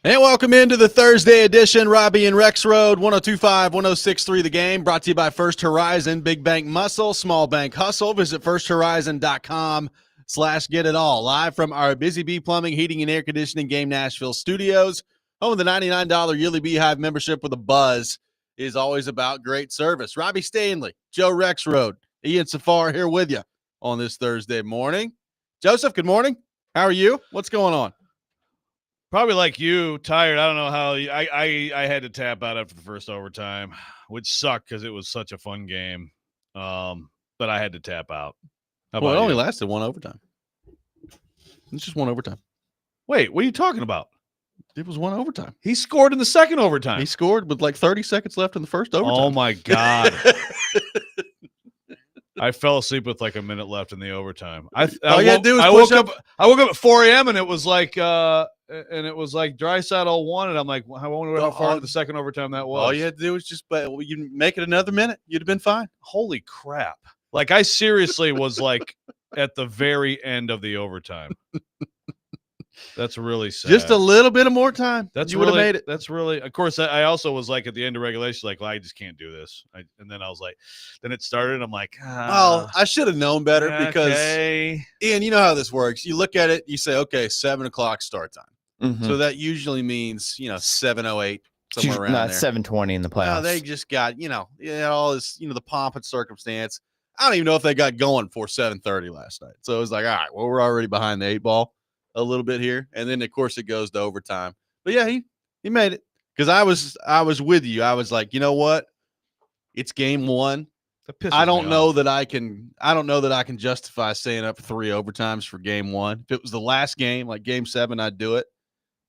And welcome into the Thursday edition, Robby and Rexrode, 102.5, 106.3 The Game, brought to you by First Horizon, Big Bank Muscle, Small Bank Hustle. Visit firsthorizon.com/get it all. Live from our Busy Bee Plumbing, Heating, and Air Conditioning Game Nashville studios. Home of the $99 yearly Beehive membership with a buzz is always about great service. Robbie Stanley, Joe Rexrode, Ian Safar here with you on this Thursday morning. Joseph, good morning. How are you? What's going on? Probably like you, tired. I don't know how. I had to tap out after the first overtime, which sucked because it was such a fun game. But I had to tap out. Well, it only lasted one overtime. It's just one overtime. Wait, what are you talking about? It was one overtime. He scored in the second overtime. He scored with like 30 seconds left in the first overtime. Oh, my God. I fell asleep with like a minute left in the overtime. I woke up at 4 a.m. and it was like Drysdale won, and I'm like, I wonder how far into the second overtime that was. All you had to do was just you make it another minute, you'd have been fine. Holy crap! Like I seriously was like at the very end of the overtime. That's really sad. Just a little bit of more time. You would have made it. That's really. Of course, I also was like at the end of regulation, like, well, I just can't do this. And then I was like, then it started. And I'm like, well, I should have known better because, Ian, you know how this works. You look at it, you say, okay, 7:00 start time. Mm-hmm. So that usually means 7:08 somewhere around there. 7:20 in the playoffs. They just got all this the pomp and circumstance. I don't even know if they got going for 7:30 last night. So it was like, all right, well, we're already behind the 8 ball a little bit here, and then of course it goes to overtime. But yeah, he made it because I was with you. I was like, you know what? It's game one. I don't know that I can justify staying up 3 overtimes for game one. If it was the last game, like game 7, I'd do it.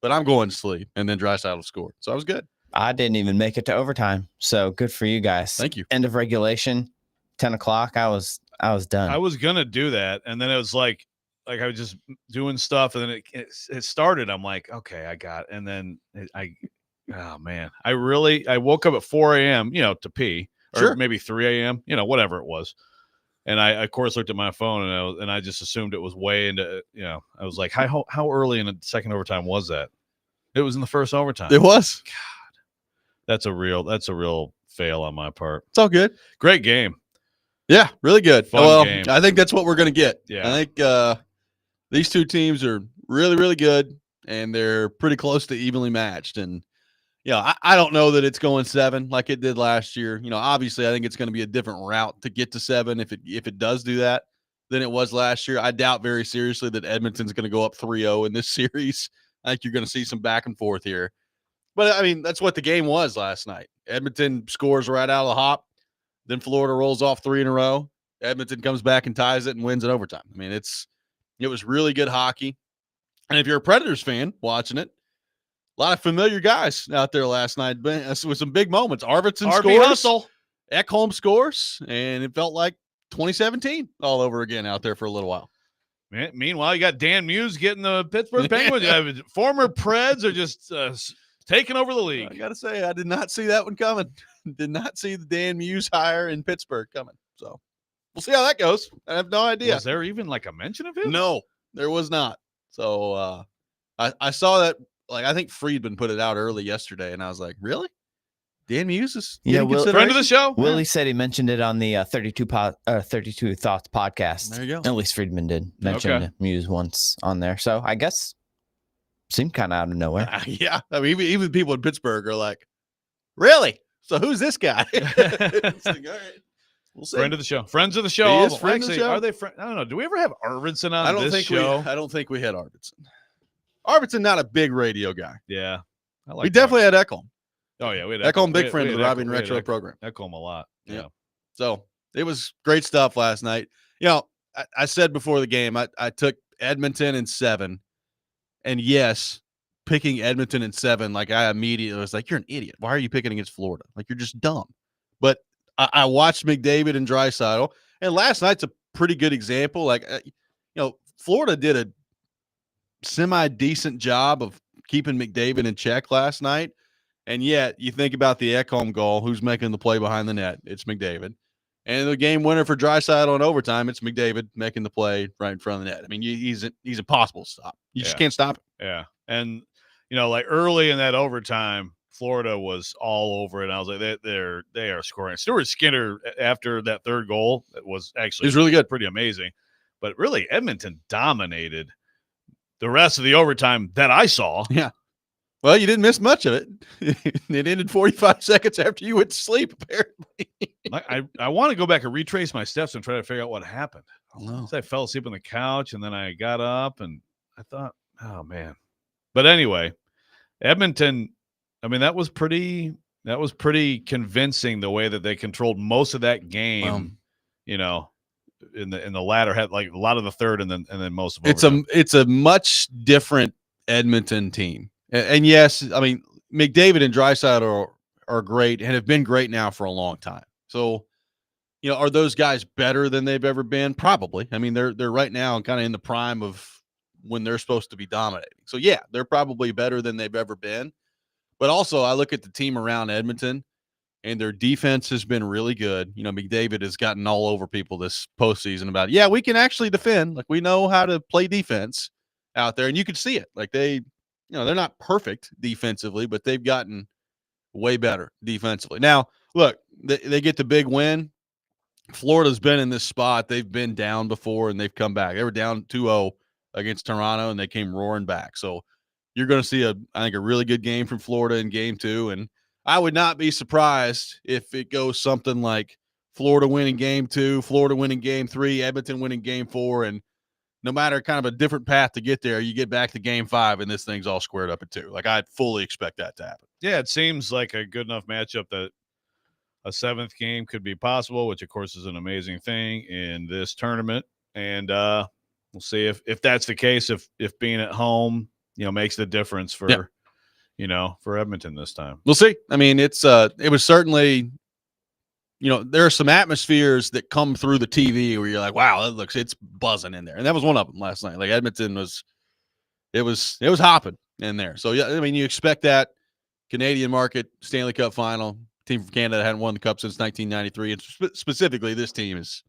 But I'm going to sleep, and then Drysdale scored, so I was good. I didn't even make it to overtime, so good for you guys. Thank you. End of regulation, 10:00. I was done. I was gonna do that, and then it was like I was just doing stuff, and then it started. I'm like, okay, I got it. And then oh man, I woke up at 4 a.m. To pee, or maybe 3 a.m. Whatever it was. And I of course looked at my phone, and I just assumed it was way into I was like, how early in the second overtime was that? It was in the first overtime. It was. God, that's a real fail on my part. It's all good. Great game. Yeah, really good. Fun game. I think that's what we're gonna get. Yeah, I think these two teams are really, really good, and they're pretty close to evenly matched. And I don't know that it's going 7 like it did last year. Obviously, I think it's going to be a different route to get to 7 if it does do that than it was last year. I doubt very seriously that Edmonton's going to go up 3-0 in this series. I think you're going to see some back and forth here. But, I mean, that's what the game was last night. Edmonton scores right out of the hop. Then Florida rolls off 3 in a row. Edmonton comes back and ties it and wins in overtime. I mean, it was really good hockey. And if you're a Predators fan watching it, a lot of familiar guys out there last night with some big moments. Arvidsson scores. Hustle. Ekholm scores. And it felt like 2017 all over again out there for a little while. Meanwhile, you got Dan Muse getting the Pittsburgh Penguins. Former Preds are just taking over the league. I got to say, I did not see that one coming. Did not see the Dan Muse hire in Pittsburgh coming. So we'll see how that goes. I have no idea. Was there even like a mention of him? No, there was not. So I saw that. Like, I think Friedman put it out early yesterday, and I was like, really? Dan Muse is friend of the show? Willie said he mentioned it on the 32 Thoughts podcast. There you go. At least Friedman did mention Muse once on there. So I guess seemed kind of out of nowhere. Yeah. I mean, even people in Pittsburgh are like, really? So who's this guy? It's like, all right. We'll see. Friend of the show. Friends of the show. He is friend of the show. Are they friends? I don't know. Do we ever have Arvidsson on this show? I don't think we had Arvidsson. Arvidsson, not a big radio guy. Yeah. We definitely had Ekholm. Oh, yeah. We had Ekholm, big friend of the Robby and Rexrode program. Ekholm a lot. Yeah. So it was great stuff last night. I said before the game, I took Edmonton in 7. And yes, picking Edmonton in 7, like I immediately was like, you're an idiot. Why are you picking against Florida? Like, you're just dumb. But I watched McDavid and Drysdale, and last night's a pretty good example. Like, Florida did a semi-decent job of keeping McDavid in check last night. And yet you think about the Ekholm goal, who's making the play behind the net? It's McDavid. And the game winner for Drysdale in overtime, it's McDavid making the play right in front of the net. I mean, he's impossible to stop. You just can't stop him. Yeah. And like early in that overtime, Florida was all over it. And I was like, they are scoring. Stuart Skinner, after that third goal, it was actually really good, pretty amazing. But really, Edmonton dominated the rest of the overtime that I saw. Yeah. Well, you didn't miss much of it. It ended 45 seconds after you went to sleep, apparently. I want to go back and retrace my steps and try to figure out what happened. No. I fell asleep on the couch, and then I got up, and I thought, oh, man. But anyway, Edmonton, I mean, that was pretty convincing the way that they controlled most of that game, in the latter half, like a lot of the third and then most of it. It's a much different Edmonton team. And yes, I mean, McDavid and Draisaitl are great and have been great now for a long time. So, are those guys better than they've ever been? Probably. I mean, they're right now kind of in the prime of when they're supposed to be dominating. So yeah, they're probably better than they've ever been. But also I look at the team around Edmonton and their defense has been really good. McDavid has gotten all over people this postseason about, yeah, we can actually defend. Like, we know how to play defense out there. And you can see it. Like, they're not perfect defensively, but they've gotten way better defensively. Now, look, they get the big win. Florida's been in this spot. They've been down before and they've come back. They were down 2-0 against Toronto and they came roaring back. So you're going to see I think a really good game from Florida in game 2. And I would not be surprised if it goes something like Florida winning game 2, Florida winning game 3, Edmonton winning game 4. And no matter kind of a different path to get there, you get back to game 5 and this thing's all squared up at 2. Like, I'd fully expect that to happen. Yeah, it seems like a good enough matchup that a 7th game could be possible, which of course is an amazing thing in this tournament. And we'll see if that's the case, if being at home, makes the difference for, for Edmonton this time. We'll see. I mean, it was certainly, there are some atmospheres that come through the TV where you're like, wow, it's buzzing in there. And that was one of them last night. Like, Edmonton it was hopping in there. So yeah, I mean, you expect that. Canadian market, Stanley Cup final. Team from Canada hadn't won the cup since 1993. And specifically, this team is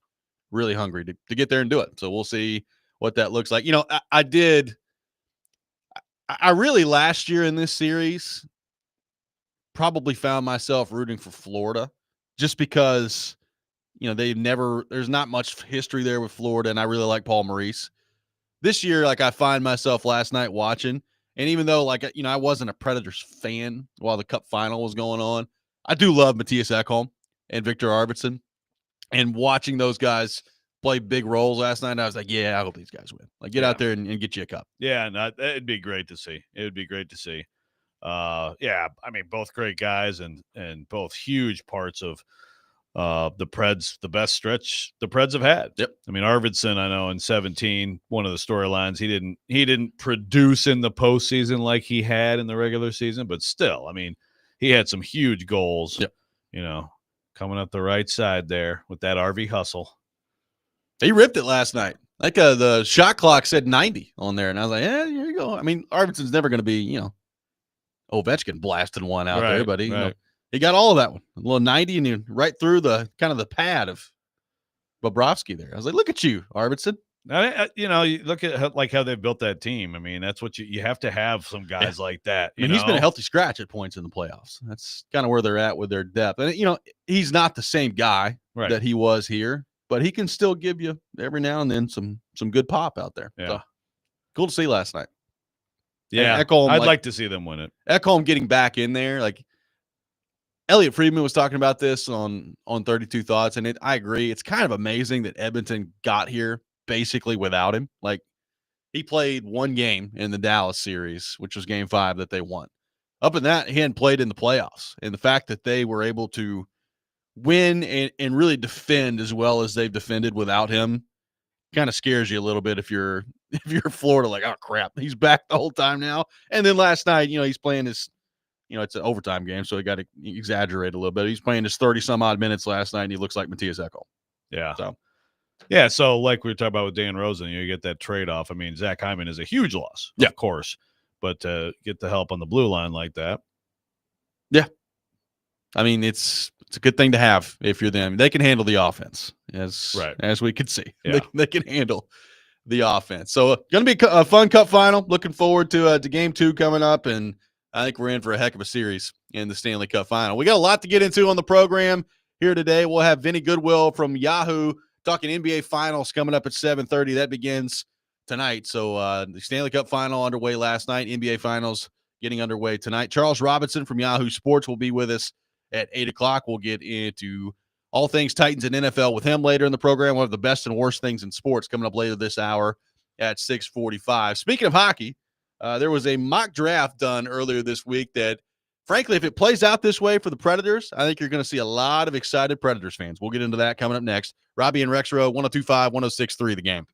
really hungry to get there and do it. So we'll see what that looks like. I really last year in this series probably found myself rooting for Florida just because, there's not much history there with Florida. And I really like Paul Maurice. This year, like, I find myself last night watching, and even though, like, I wasn't a Predators fan while the cup final was going on, I do love Mattias Ekholm and Victor Arvidsson, and watching those guys play big roles last night, I was like, yeah, I hope these guys win. Like, get out there and get you a cup. Yeah, no, it'd be great to see. It would be great to see. Yeah, I mean, both great guys and both huge parts of the Preds, the best stretch the Preds have had. Yep. I mean, Arvidsson, I know in 17, one of the storylines, he didn't produce in the postseason like he had in the regular season, but still, I mean, he had some huge goals. Yep. Coming up the right side there with that RV hustle. He ripped it last night. Like, the shot clock said 90 on there, and I was like, yeah, here you go. I mean, Arvidsson's never going to be, Ovechkin blasted one out there, but he got all of that one. A little 90 and right through the kind of the pad of Bobrovsky there. I was like, look at you, Arvidsson. You look at how they built that team. I mean, that's what you have to have some guys like that. I mean, he's been a healthy scratch at points in the playoffs. That's kind of where they're at with their depth. And, he's not the same guy that he was here, but he can still give you every now and then some good pop out there. Yeah. So, cool to see last night. Yeah. Ekholm, I'd like to see them win it. Ekholm getting back in there. Like, Elliot Friedman was talking about this on 32 Thoughts, and I agree. It's kind of amazing that Edmonton got here basically without him. Like, he played one game in the Dallas series, which was game 5 that they won. Up in that, he hadn't played in the playoffs. And the fact that they were able to win and really defend as well as they've defended without him kind of scares you a little bit if you're Florida, like, oh crap, he's back the whole time now. And then last night, he's playing his, it's an overtime game, so he got to exaggerate a little bit. He's playing his 30 some odd minutes last night, and he looks like Mattias Ekholm. Yeah. So. Yeah, so like we were talking about with Dan Rosen, you get that trade-off. I mean, Zach Hyman is a huge loss, of course, but get the help on the blue line like that. Yeah. I mean, it's a good thing to have if you're them. They can handle the offense, as we can see. Yeah. They can handle the offense. So going to be a fun Cup final. Looking forward to Game 2 coming up, and I think we're in for a heck of a series in the Stanley Cup final. We got a lot to get into on the program here today. We'll have Vinny Goodwill from Yahoo talking NBA Finals coming up at 7:30. That begins tonight. So the Stanley Cup final underway last night. NBA Finals getting underway tonight. Charles Robinson from Yahoo Sports will be with us at 8 o'clock. We'll get into all things Titans and NFL with him later in the program. We'll have the best and worst things in sports coming up later this hour at 6:45. Speaking of hockey, there was a mock draft done earlier this week that, frankly, if it plays out this way for the Predators, I think you're going to see a lot of excited Predators fans. We'll get into that coming up next. Robby and Rexrode, 102.5, 106.3 The Game.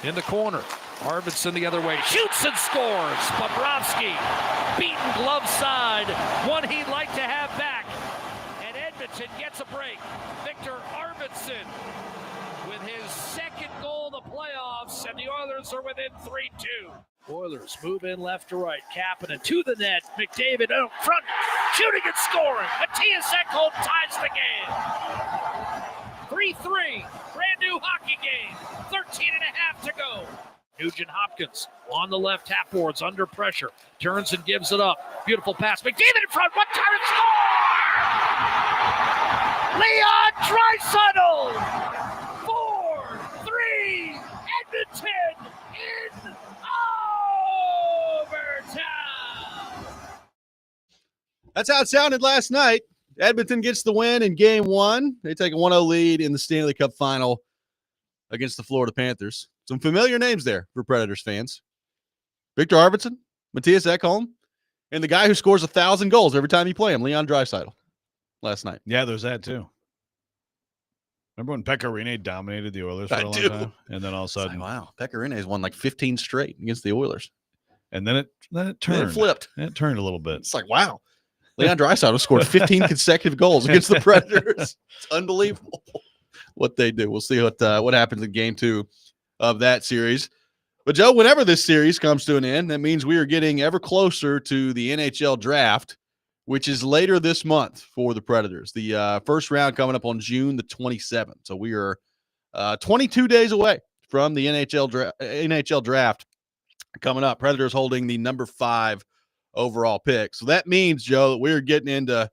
In the corner, Arvidsson the other way, shoots and scores. Bobrovsky, beaten glove side, one he'd like to have back. And Edmonton gets a break. Victor Arvidsson with his second goal of the playoffs, and the Oilers are within 3-2. Oilers move in left to right. Kapanen to the net. McDavid out front, shooting and scoring. Matthias Ekholm ties the game. 3-3, brand new hockey game. 13 and a half to go. Nugent Hopkins on the left half boards under pressure. Turns and gives it up. Beautiful pass. McDavid in front. One time and score! Leon Draisaitl! 4-3, Edmonton in overtime! That's how it sounded last night. Edmonton gets the win in game one. They take a 1-0 lead in the Stanley Cup final against the Florida Panthers. Some familiar names there for Predators fans. Victor Arvidsson, Matthias Ekholm, and the guy who scores 1,000 goals every time you play him, Leon Draisaitl, last night. Yeah, there's that too. Remember when Pekka Rinne dominated the Oilers for a long time? And then all of a sudden, wow, Pekka Rinne's won like 15 straight against the Oilers. And then it turned. It flipped. It turned a little bit. It's like, wow. Leon Draisaitl scored 15 consecutive goals against the Predators. It's unbelievable what they do. We'll see what happens in game two of that series. But, Joe, whenever this series comes to an end, that means we are getting ever closer to the NHL draft, which is later this month for the Predators. The first round coming up on June the 27th. So we are 22 days away from the NHL draft coming up. Predators holding the number 5 overall pick. So that means, Joe, that we're getting into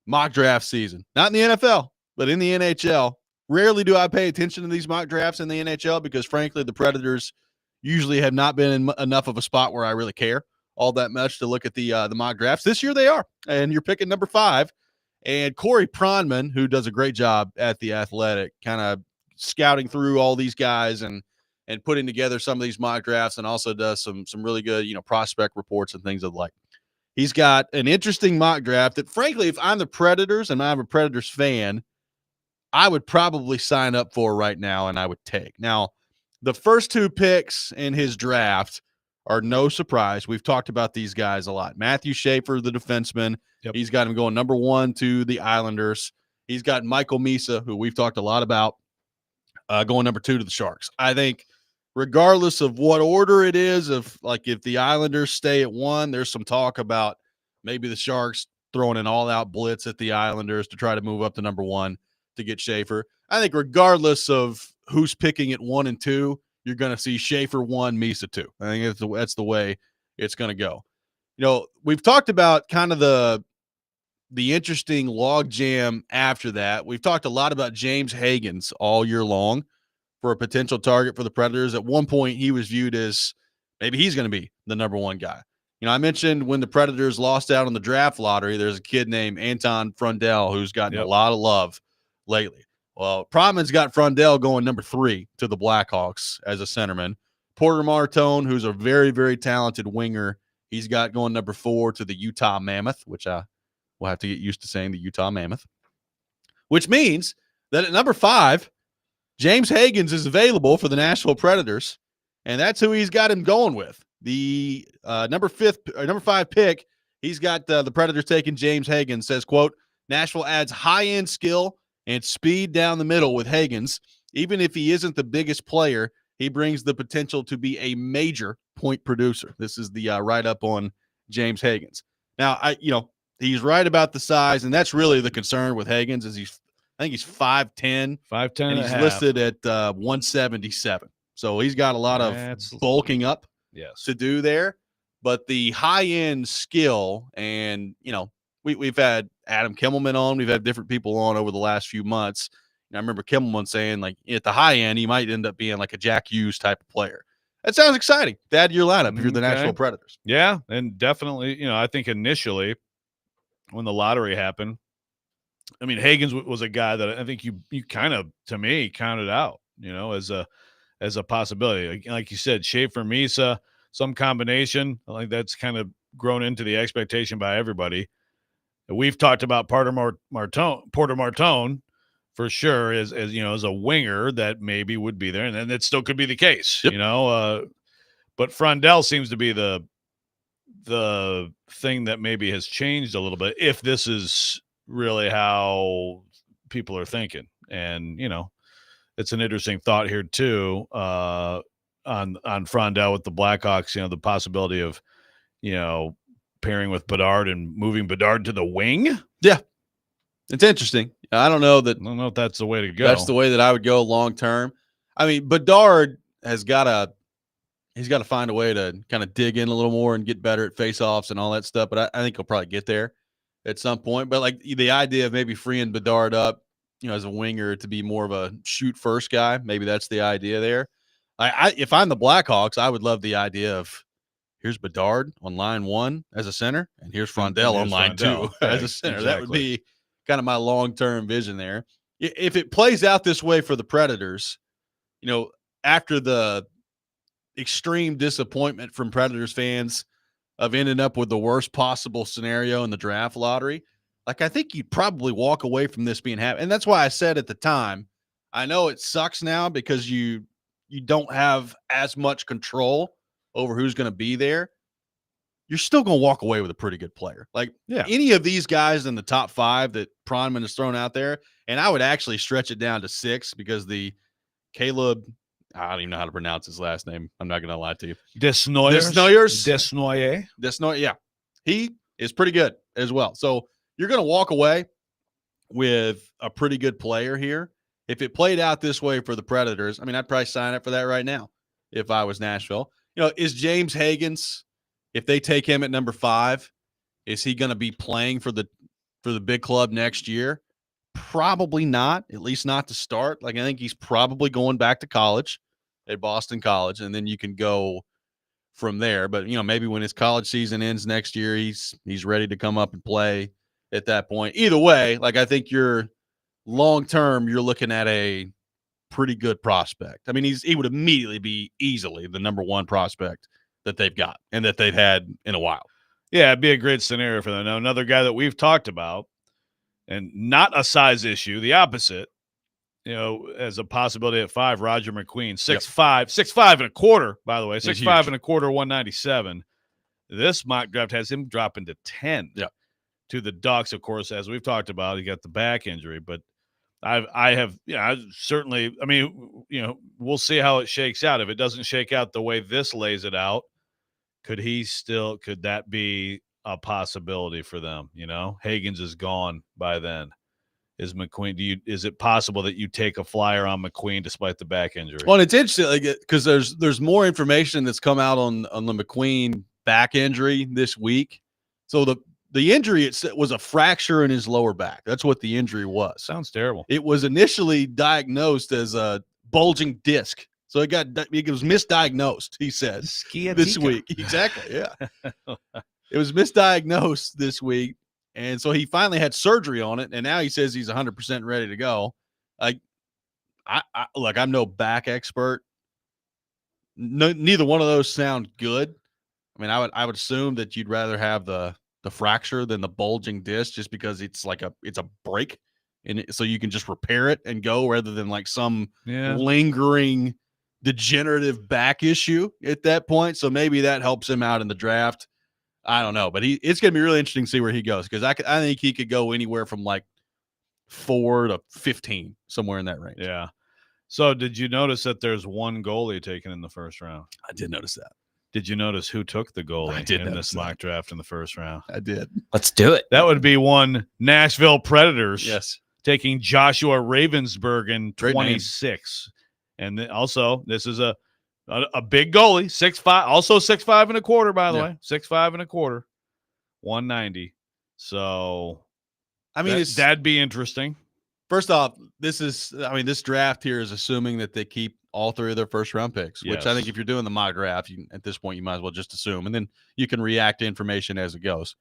mock draft season. Not in the NFL, but in the NHL. Rarely do I pay attention to these mock drafts in the NHL because, frankly, the Predators usually have not been in enough of a spot where I really care all that much to look at the mock drafts. This year they are, and you're picking number 5. And Corey Pronman, who does a great job at The Athletic, kind of scouting through all these guys and putting together some of these mock drafts, and also does some really good, prospect reports and things of the like. He's got an interesting mock draft that, frankly, if I'm the Predators and I'm a Predators fan, I would probably sign up for right now and I would take. Now, the first 2 picks in his draft are no surprise. We've talked about these guys a lot. Matthew Schaefer, the defenseman, He's got him going number 1 to the Islanders. He's got Michael Misa, who we've talked a lot about, going number 2 to the Sharks. I think regardless of what order it is, if the Islanders stay at 1, there's some talk about maybe the Sharks throwing an all-out blitz at the Islanders to try to move up to number 1 to get Schaefer. I think regardless of who's picking at 1 and 2, you're going to see Schaefer 1, Misa 2. I think that's the way it's going to go. We've talked about kind of the interesting log jam after that. We've talked a lot about James Higgins all year long for a potential target for the Predators. At one point, he was viewed as maybe he's going to be the number 1 guy. I mentioned when the Predators lost out on the draft lottery, there's a kid named Anton Frundell who's gotten a lot of love lately. Well, Pronman's got Frundell going number 3 to the Blackhawks as a centerman. Porter Martone, who's a very, very talented winger, he's got going number 4 to the Utah Mammoth, which I will have to get used to saying the Utah Mammoth, which means that at number 5, James Higgins is available for the Nashville Predators, and that's who he's got him going with. The number 5 pick, he's got the Predators taking James Higgins. Says, quote, Nashville adds high-end skill and speed down the middle with Higgins. Even if he isn't the biggest player, he brings the potential to be a major point producer. This is the write-up on James Higgins. Now, he's right about the size, and that's really the concern with Higgins is I think he's 5'10", and he's listed at 177. So he's got a lot of bulking up to do there. But the high-end skill, and, we've had Adam Kimmelman on. We've had different people on over the last few months. And I remember Kimmelman saying, at the high end, he might end up being like a Jack Hughes type of player. That sounds exciting to add to your lineup if you're the Nashville Predators. Yeah, and definitely, I think initially when the lottery happened, Higgins was a guy that I think you kind of, to me, counted out, as a possibility. Like you said, Schaefer, Misa, some combination. I think that's kind of grown into the expectation by everybody. We've talked about Porter Martone for sure as a winger that maybe would be there, and then it still could be the case, but Frundell seems to be the thing that maybe has changed a little bit, if this is really how people are thinking. And, it's an interesting thought here too. On Frondell with the Blackhawks, the possibility of, pairing with Bedard and moving Bedard to the wing. Yeah, it's interesting. I don't know if that's the way to go. That's the way that I would go long term. I mean, Bedard has got to find a way to kind of dig in a little more and get better at faceoffs and all that stuff. But I think he'll probably get there at some point. But like the idea of maybe freeing Bedard up, as a winger to be more of a shoot first guy, maybe that's the idea there. If I'm the Blackhawks, I would love the idea of here's Bedard on line 1 as a center, and here's Frondell on line 2 as a center. Exactly. That would be kind of my long-term vision there. If it plays out this way for the Predators, after the extreme disappointment from Predators fans of ending up with the worst possible scenario in the draft lottery, I think you'd probably walk away from this being happy. And that's why I said at the time, I know it sucks now because you don't have as much control over who's going to be there. You're still going to walk away with a pretty good player. Any of these guys in the top 5 that Pronman has thrown out there, and I would actually stretch it down to 6 because the Caleb, I don't even know how to pronounce his last name. I'm not going to lie to you. Desnoyers. Yeah. He is pretty good as well. So you're going to walk away with a pretty good player here. If it played out this way for the Predators, I'd probably sign up for that right now if I was Nashville. Is James Higgins, if they take him at number 5, is he going to be playing for the big club next year? Probably not, at least not to start. I think he's probably going back to college at Boston College, and then you can go from there. But, maybe when his college season ends next year, he's ready to come up and play at that point. Either way, I think you're long-term, you're looking at a pretty good prospect. He would immediately be easily the number 1 prospect that they've got and that they've had in a while. Yeah, it'd be a great scenario for them. Now, another guy that we've talked about, and not a size issue, the opposite, as a possibility at 5, Roger McQueen, 6'5", 6'5", by the way, 6'5", 197. This mock draft has him dropping to 10. Yeah. To the Ducks, of course, as we've talked about, he got the back injury, but I certainly, we'll see how it shakes out. If it doesn't shake out the way this lays it out, could that be a possibility for them? Higgins is gone by then. Is McQueen, is it possible that you take a flyer on McQueen despite the back injury? Well, it's interesting because there's more information that's come out on the McQueen back injury this week. So the injury was a fracture in his lower back. That's what the injury was. Sounds terrible. It was initially diagnosed as a bulging disc. So it was misdiagnosed, he said, this week. Exactly, yeah. It was misdiagnosed this week. And so he finally had surgery on it, and now he says he's 100% ready to go. I'm no back expert. Neither one of those sound good. I would assume that you'd rather have the fracture than the bulging disc, just because it's a break, and so you can just repair it and go, rather than some lingering degenerative back issue at that point. So maybe that helps him out in the draft. I don't know, but it's going to be really interesting to see where he goes, because I think he could go anywhere from 4 to 15, somewhere in that range. Yeah. So did you notice that there's one goalie taken in the first round? I did notice that. Did you notice who took the goalie in this mock draft in the first round? I did. Let's do it. That would be one Nashville Predators. Yes. Taking Joshua Ravensburg in 26. And also, this is a big goalie, 6'5", also 6'5" and a quarter, by the way. 6'5" and a quarter, 190. So, that'd be interesting. First off, this draft here is assuming that they keep all 3 of their first round picks, which I think if you're doing the mock draft, at this point, you might as well just assume, and then you can react to information as it goes.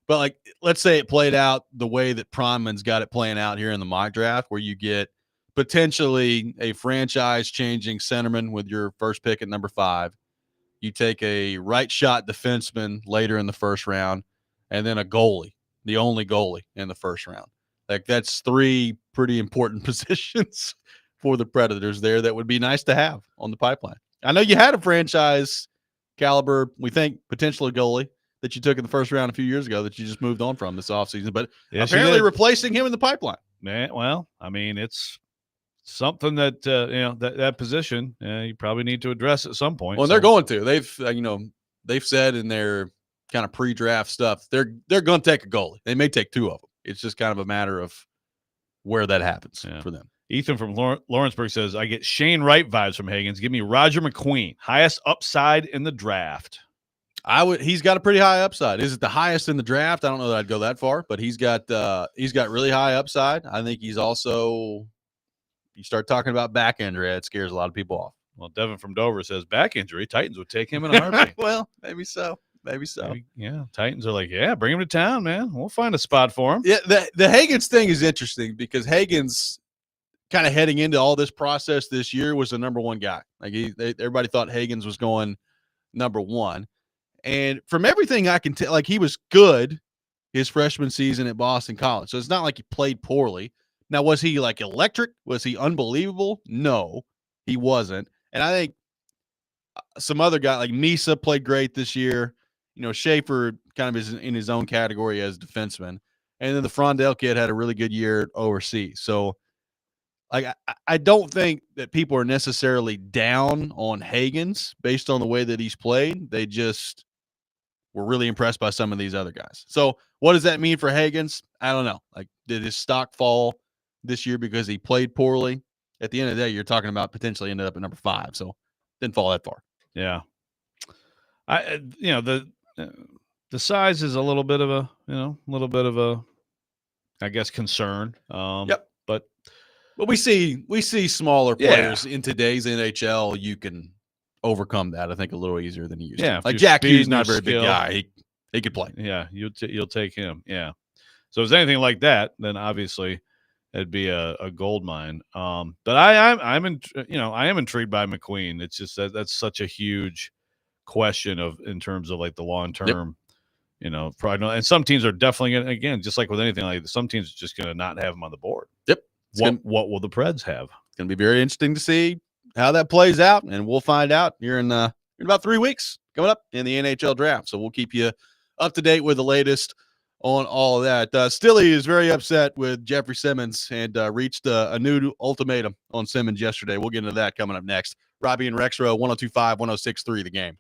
But let's say it played out the way that Pronman's got it playing out here in the mock draft, where you get potentially a franchise-changing centerman with your first pick at number 5. You take a right shot defenseman later in the first round, and then a goalie, the only goalie in the first round. That's 3 pretty important positions for the Predators there that would be nice to have on the pipeline. I know you had a franchise caliber, we think, potentially goalie that you took in the first round a few years ago that you just moved on from this offseason, but apparently replacing him in the pipeline. Man, well, it's something that that position you probably need to address at some point. Well, and they're going to. They've said in their kind of pre-draft stuff they're going to take a goalie. They may take 2 of them. It's just kind of a matter of where that happens for them. Ethan from Lawrenceburg says, I get Shane Wright vibes from Higgins. Give me Roger McQueen, highest upside in the draft. He's got a pretty high upside. Is it the highest in the draft? I don't know that I'd go that far, but he's got really high upside. I think he's also, you start talking about back injury, it scares a lot of people off. Well, Devin from Dover says back injury. Titans would take him in a heartbeat. Well, maybe so. Maybe so. Yeah. Titans are like, yeah, bring him to town, man. We'll find a spot for him. Yeah. The Higgins thing is interesting because Higgins kind of heading into all this process this year was the number 1 guy. Like everybody thought Higgins was going number 1. And from everything I can tell, like he was good his freshman season at Boston College. So it's not like he played poorly. Now, was he like electric? Was he unbelievable? No, he wasn't. And I think some other guy like Misa played great this year. Schaefer kind of is in his own category as defenseman. And then the Frondell kid had a really good year overseas. So like, I don't think that people are necessarily down on Higgins based on the way that he's played. They just were really impressed by some of these other guys. So what does that mean for Higgins? I don't know. Like, did his stock fall this year because he played poorly? At the end of the day, you're talking about potentially ended up at number 5. So didn't fall that far. Yeah. The size is a little bit of a, I guess, concern. Yep. But we see smaller players in today's NHL. You can overcome that, I think, a little easier than he used to. Like Jack Hughes, not a very big guy. He could play. Yeah, you'll take him. Yeah. So if it's anything like that, then obviously it'd be a gold mine. But I am intrigued by McQueen. It's just that's such a huge question in terms of like the long term. Yep. Probably. And some teams are definitely going to, again, just like with anything, like some teams are just going to not have him on the board. Yep. What will the Preds have? It's going to be very interesting to see how that plays out, and we'll find out here in about 3 weeks coming up in the NHL draft. So we'll keep you up to date with the latest on all of that. Stilly is very upset with Jeffrey Simmons and reached a new ultimatum on Simmons yesterday. We'll get into that coming up next. Robby and Rexrode, 102.5, 106.3, The Game.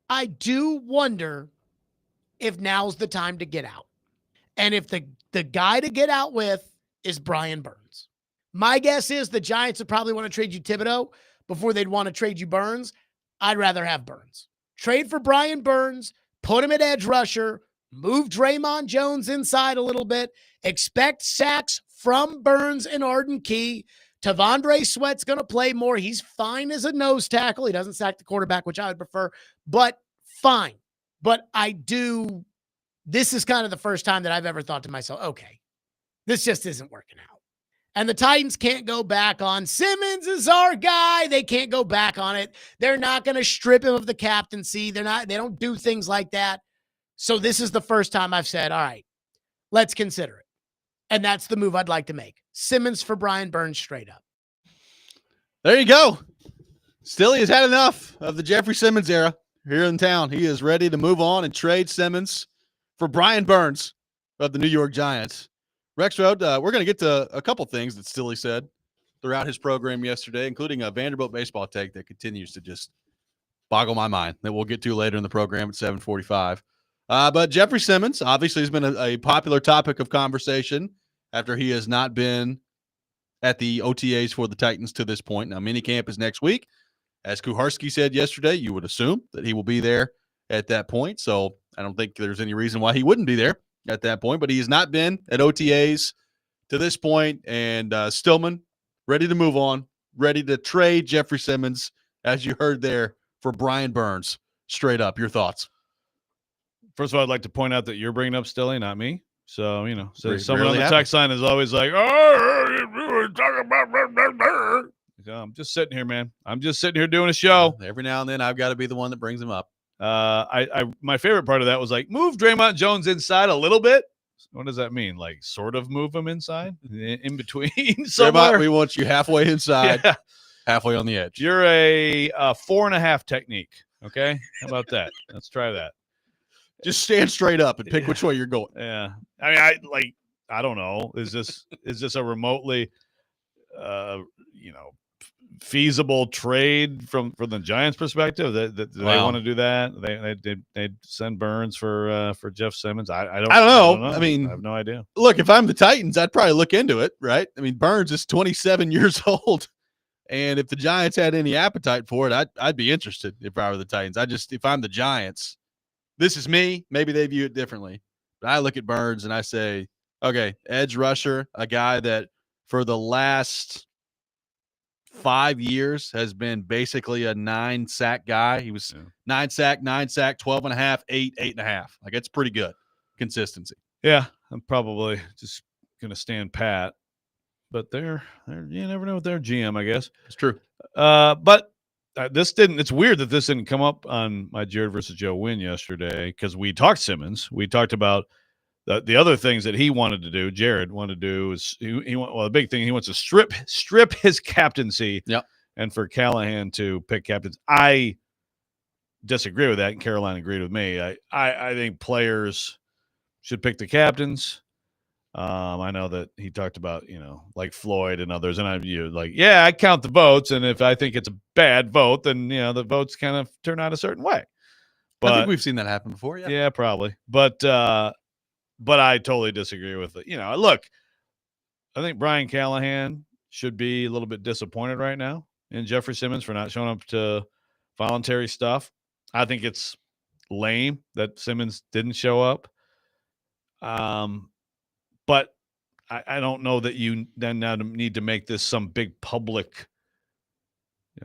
I do wonder if now's the time to get out. And if the guy to get out with is Brian Burns. My guess is the Giants would probably want to trade you Thibodeau before they'd want to trade you Burns. I'd rather have Burns. Trade for Brian Burns, put him at edge rusher, move Draymond Jones inside a little bit, expect sacks from Burns and Arden Key. Tavondre Sweat's going to play more. He's fine as a nose tackle. He doesn't sack the quarterback, which I would prefer, but fine. But this is kind of the first time that I've ever thought to myself, okay, this just isn't working out. And the Titans can't go back on Simmons is our guy. They can't go back on it. They're not going to strip him of the captaincy. They don't do things like that. So this is the first time I've said, all right, let's consider it. And that's the move I'd like to make. Simmons for Brian Burns straight up. There you go. Stilly has had enough of the Jeffrey Simmons era here in town. He is ready to move on and trade Simmons for Brian Burns of the New York Giants. Rexrode, we're going to get to a couple things that Stilly said throughout his program yesterday, including a Vanderbilt baseball take that continues to just boggle my mind that we'll get to later in the program at 7:45. But Jeffrey Simmons obviously has been a popular topic of conversation after he has not been at the OTAs for the Titans to this point. Now, minicamp is next week. As Kuharski said yesterday, you would assume that he will be there at that point. So I don't think there's any reason why he wouldn't be there at that point. But he has not been at OTAs to this point. And Stillman, ready to move on, ready to trade Jeffrey Simmons, as you heard there, for Brian Burns. Straight up, your thoughts? First of all, I'd like to point out that you're bringing up Stilly, not me. So, so someone on rarely the text line is always like, oh, talk about. So I'm just sitting here, man. I'm just sitting here doing a show. Every now and then, I've got to be the one that brings him up. My favorite part of that was like, move Draymond Jones inside a little bit. What does that mean? Like, sort of move him inside, in between somewhere? We want you halfway inside, Yeah. halfway on the edge. You're a 4.5 technique. Okay, how about that? Let's try that. Just stand straight up and pick which way you're going. Yeah, I mean, I don't know. Is this a remotely, feasible trade from the Giants' perspective? That they want to do that? They send Burns for Jeff Simmons. I don't know. I mean, I have no idea. Look, if I'm the Titans, I'd probably look into it, right? I mean, Burns is 27 years old, and if the Giants had any appetite for it, I'd be interested if I were the Titans. If I'm the Giants, this is me. Maybe they view it differently, but I look at Burns and I say, okay, edge rusher, a guy that for the last 5 years has been basically a 9-sack guy. He was 9 sack, 12.5, 8, 8.5. Like, it's pretty good consistency. Yeah, I'm probably just gonna stand pat. But you never know with their GM, I guess. It's true. But it's weird that this didn't come up on my Jared versus Joe win yesterday, because we talked Simmons. We talked about the other things that he wanted to do. Jared wanted to do is the big thing, he wants to strip his captaincy. Yep. And for Callahan to pick captains. I disagree with that, and Caroline agreed with me. I think players should pick the captains. I know that he talked about, like Floyd and others, and I count the votes, and if I think it's a bad vote, then the votes kind of turn out a certain way. But I think we've seen that happen before. Yeah, probably. But I totally disagree with it. Look, I think Brian Callahan should be a little bit disappointed right now in Jeffrey Simmons for not showing up to voluntary stuff. I think it's lame that Simmons didn't show up. But I don't know that you then now need to make this some big public,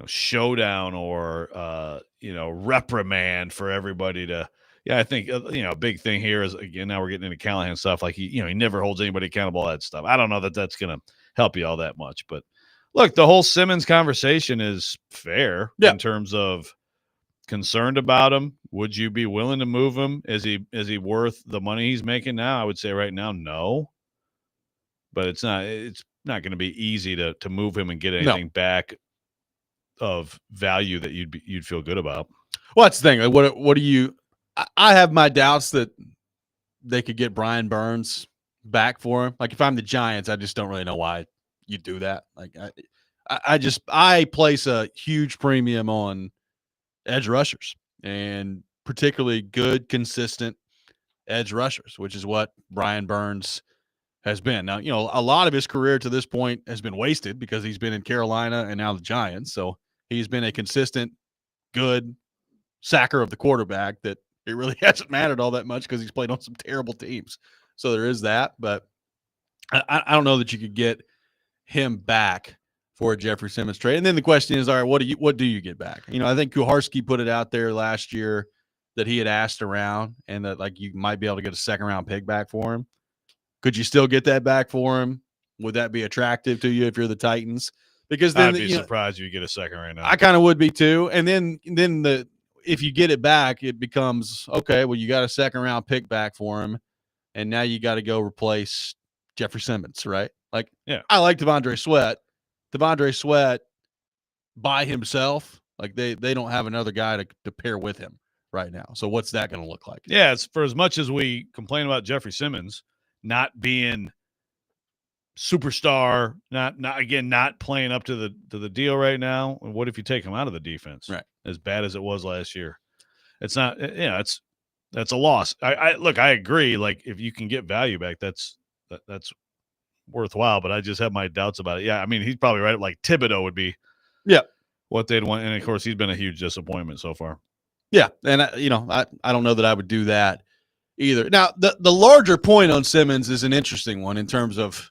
showdown or, reprimand for everybody to. Yeah, I think, a big thing here is, again, now we're getting into Callahan stuff. Like, he never holds anybody accountable, all that stuff. I don't know that that's going to help you all that much. But, look, the whole Simmons conversation is fair in terms of concerned about him. Would you be willing to move him? Is he worth the money he's making now? I would say right now, no. But it's not going to be easy to move him and get anything back of value that you'd feel good about. Well, that's the thing. Like, what do you? I have my doubts that they could get Brian Burns back for him. Like, if I'm the Giants, I just don't really know why you do that. Like, I place a huge premium on edge rushers, and particularly good, consistent edge rushers, which is what Brian Burns has been. Now, a lot of his career to this point has been wasted because he's been in Carolina and now the Giants. So he's been a consistent, good sacker of the quarterback that it really hasn't mattered all that much because he's played on some terrible teams. So there is that. But I don't know that you could get him back for a Jeffrey Simmons trade. And then the question is, all right, what do you get back? I think Kuharski put it out there last year that he had asked around and that like you might be able to get a second round pick back for him. Could you still get that back for him? Would that be attractive to you if you're the Titans? Because then I'd be surprised if you get a second right now. I kind of would be too. And then if you get it back, it becomes okay. Well, you got a second round pick back for him, and now you got to go replace Jeffrey Simmons, right? Like, yeah, I like Devondre Sweat. Devondre Sweat by himself, like they don't have another guy to pair with him right now. So what's that going to look like? Yeah, it's for as much as we complain about Jeffrey Simmons not being superstar, not playing up to the deal right now. And what if you take him out of the defense? Right. As bad as it was last year. It's not, that's a loss. I agree. Like if you can get value back, that's worthwhile, but I just have my doubts about it. Yeah. I mean, he's probably right. Like Thibodeau would be what they'd want. And of course he's been a huge disappointment so far. Yeah. And I don't know that I would do that either. Now the larger point on Simmons is an interesting one in terms of,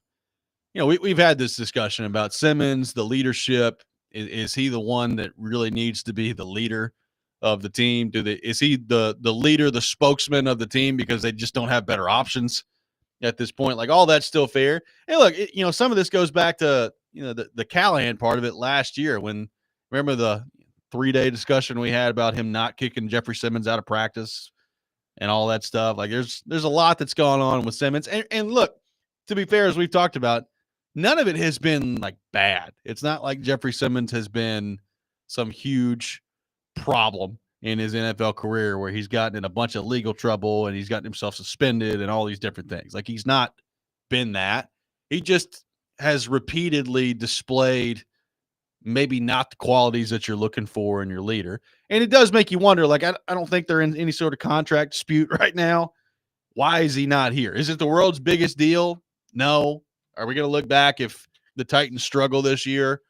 we've had this discussion about Simmons, the leadership. Is he the one that really needs to be the leader of the team? Is he the leader, the spokesman of the team because they just don't have better options at this point? Like all that's still fair. And look, some of this goes back to, the Callahan part of it last year when, remember the 3-day discussion we had about him not kicking Jeffrey Simmons out of practice and all that stuff. Like there's a lot that's gone on with Simmons. And look, to be fair, as we've talked about, none of it has been like bad. It's not like Jeffrey Simmons has been some huge problem in his NFL career where he's gotten in a bunch of legal trouble and he's gotten himself suspended and all these different things. Like he's not been that. He just has repeatedly displayed maybe not the qualities that you're looking for in your leader. And it does make you wonder, like, I don't think they're in any sort of contract dispute right now. Why is he not here? Is it the world's biggest deal? No. Are we going to look back if the Titans struggle this year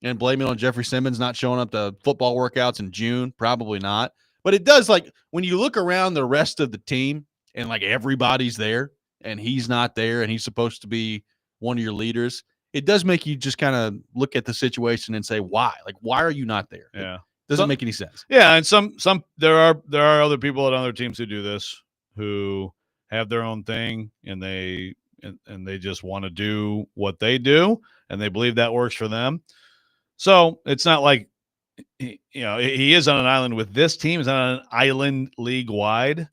and blame it on Jeffrey Simmons not showing up to football workouts in June? Probably not. But it does, like, when you look around the rest of the team and, like, everybody's there and he's not there and he's supposed to be one of your leaders, it does make you just kind of look at the situation and say, why? Like, why are you not there? Yeah. It doesn't make any sense. Yeah, and some there are other people at other teams who do this, who have their own thing and they just want to do what they do and they believe that works for them. So it's not like he is on an island with this team. He's on an island league wide.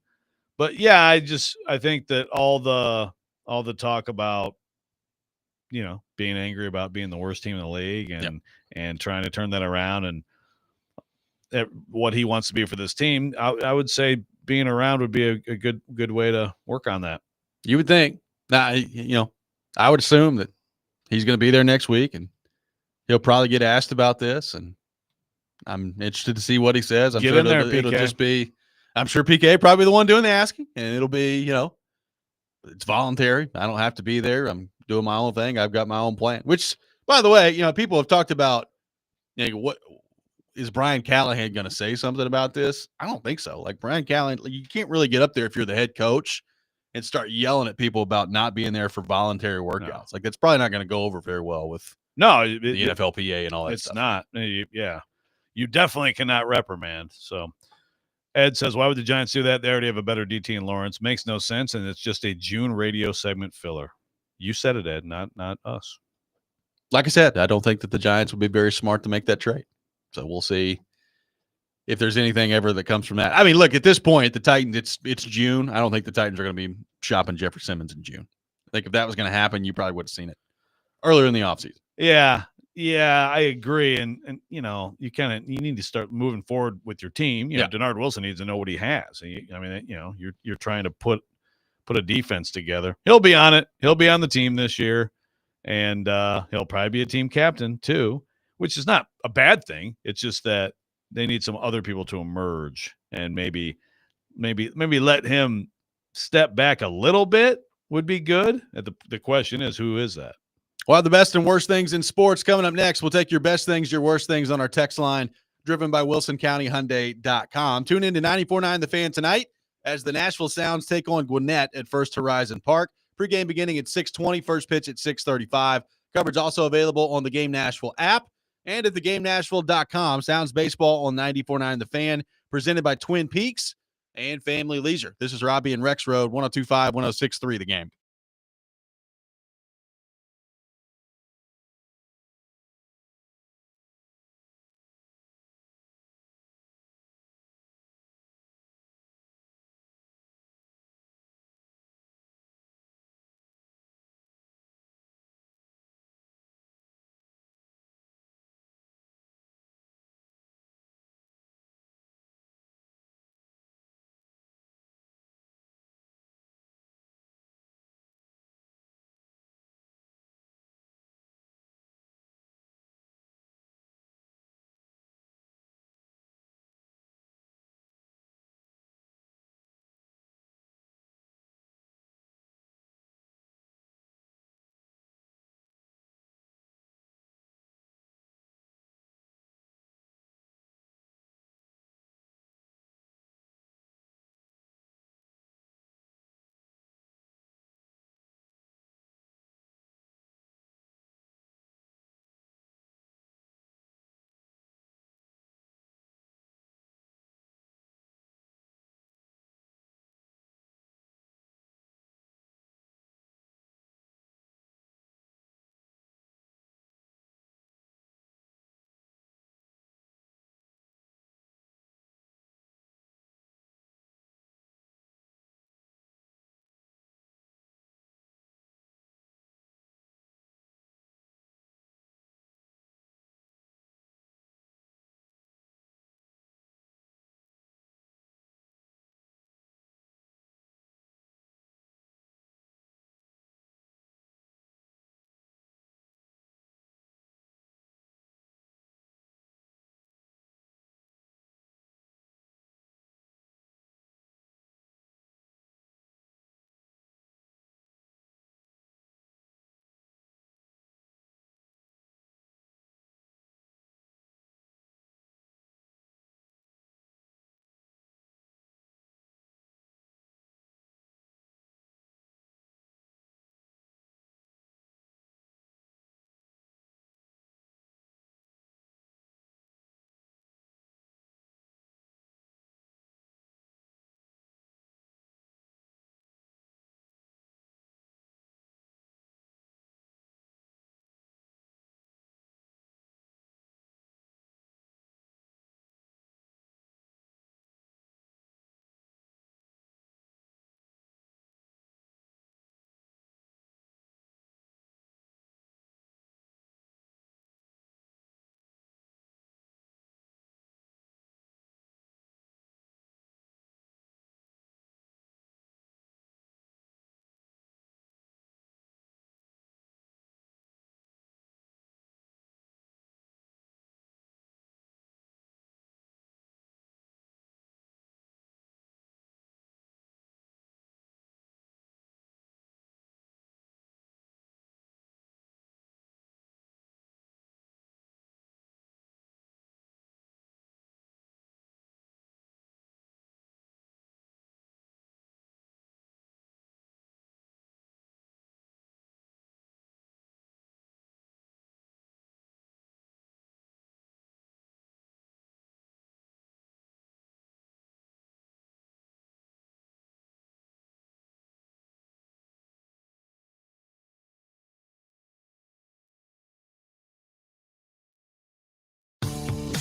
But yeah, I think that all the talk about being angry about being the worst team in the league and trying to turn that around and what he wants to be for this team, I would say being around would be a good way to work on that. You would think. Now, I would assume that he's going to be there next week and he'll probably get asked about this. And I'm interested to see what he says. I'm Get sure in there, it'll PK. just be, I'm sure PK probably the one doing the asking, and it'll be, it's voluntary. I don't have to be there. I'm doing my own thing. I've got my own plan, which, by the way, people have talked about, what is Brian Callahan going to say something about this? I don't think so. Like Brian Callahan, you can't really get up there if you're the head coach and start yelling at people about not being there for voluntary workouts. No. Like that's probably not going to go over very well with the NFLPA and all that it's stuff. not. Yeah. You definitely cannot reprimand. So Ed says, why would the Giants do that? They already have a better DT in Lawrence. Makes no sense, and it's just a June radio segment filler. You said it, Ed, not us. Like I said, I don't think that the Giants would be very smart to make that trade. So we'll see if there's anything ever that comes from that. I mean, look, at this point, the Titans, it's June. I don't think the Titans are going to be shopping Jeffrey Simmons in June. I think if that was going to happen, you probably would have seen it earlier in the offseason. Yeah, I agree. And you need to start moving forward with your team. Denard Wilson needs to know what he has. You're trying to put a defense together. He'll be on it. He'll be on the team this year. And he'll probably be a team captain too, which is not a bad thing. It's just that they need some other people to emerge and maybe maybe let him step back a little bit would be good. The question is, who is that? Well, the best and worst things in sports coming up next. We'll take your best things, your worst things on our text line, driven by WilsonCountyHyundai.com. Tune in to 94.9 The Fan tonight as the Nashville Sounds take on Gwinnett at First Horizon Park. Pregame beginning at 6:20, first pitch at 6:35. Coverage also available on the Game Nashville app and at theGameNashville.com. Sounds baseball on 94.9 The Fan, presented by Twin Peaks and Family Leisure. This is Robby and Rexrode, 102.5, 106.3 The Game.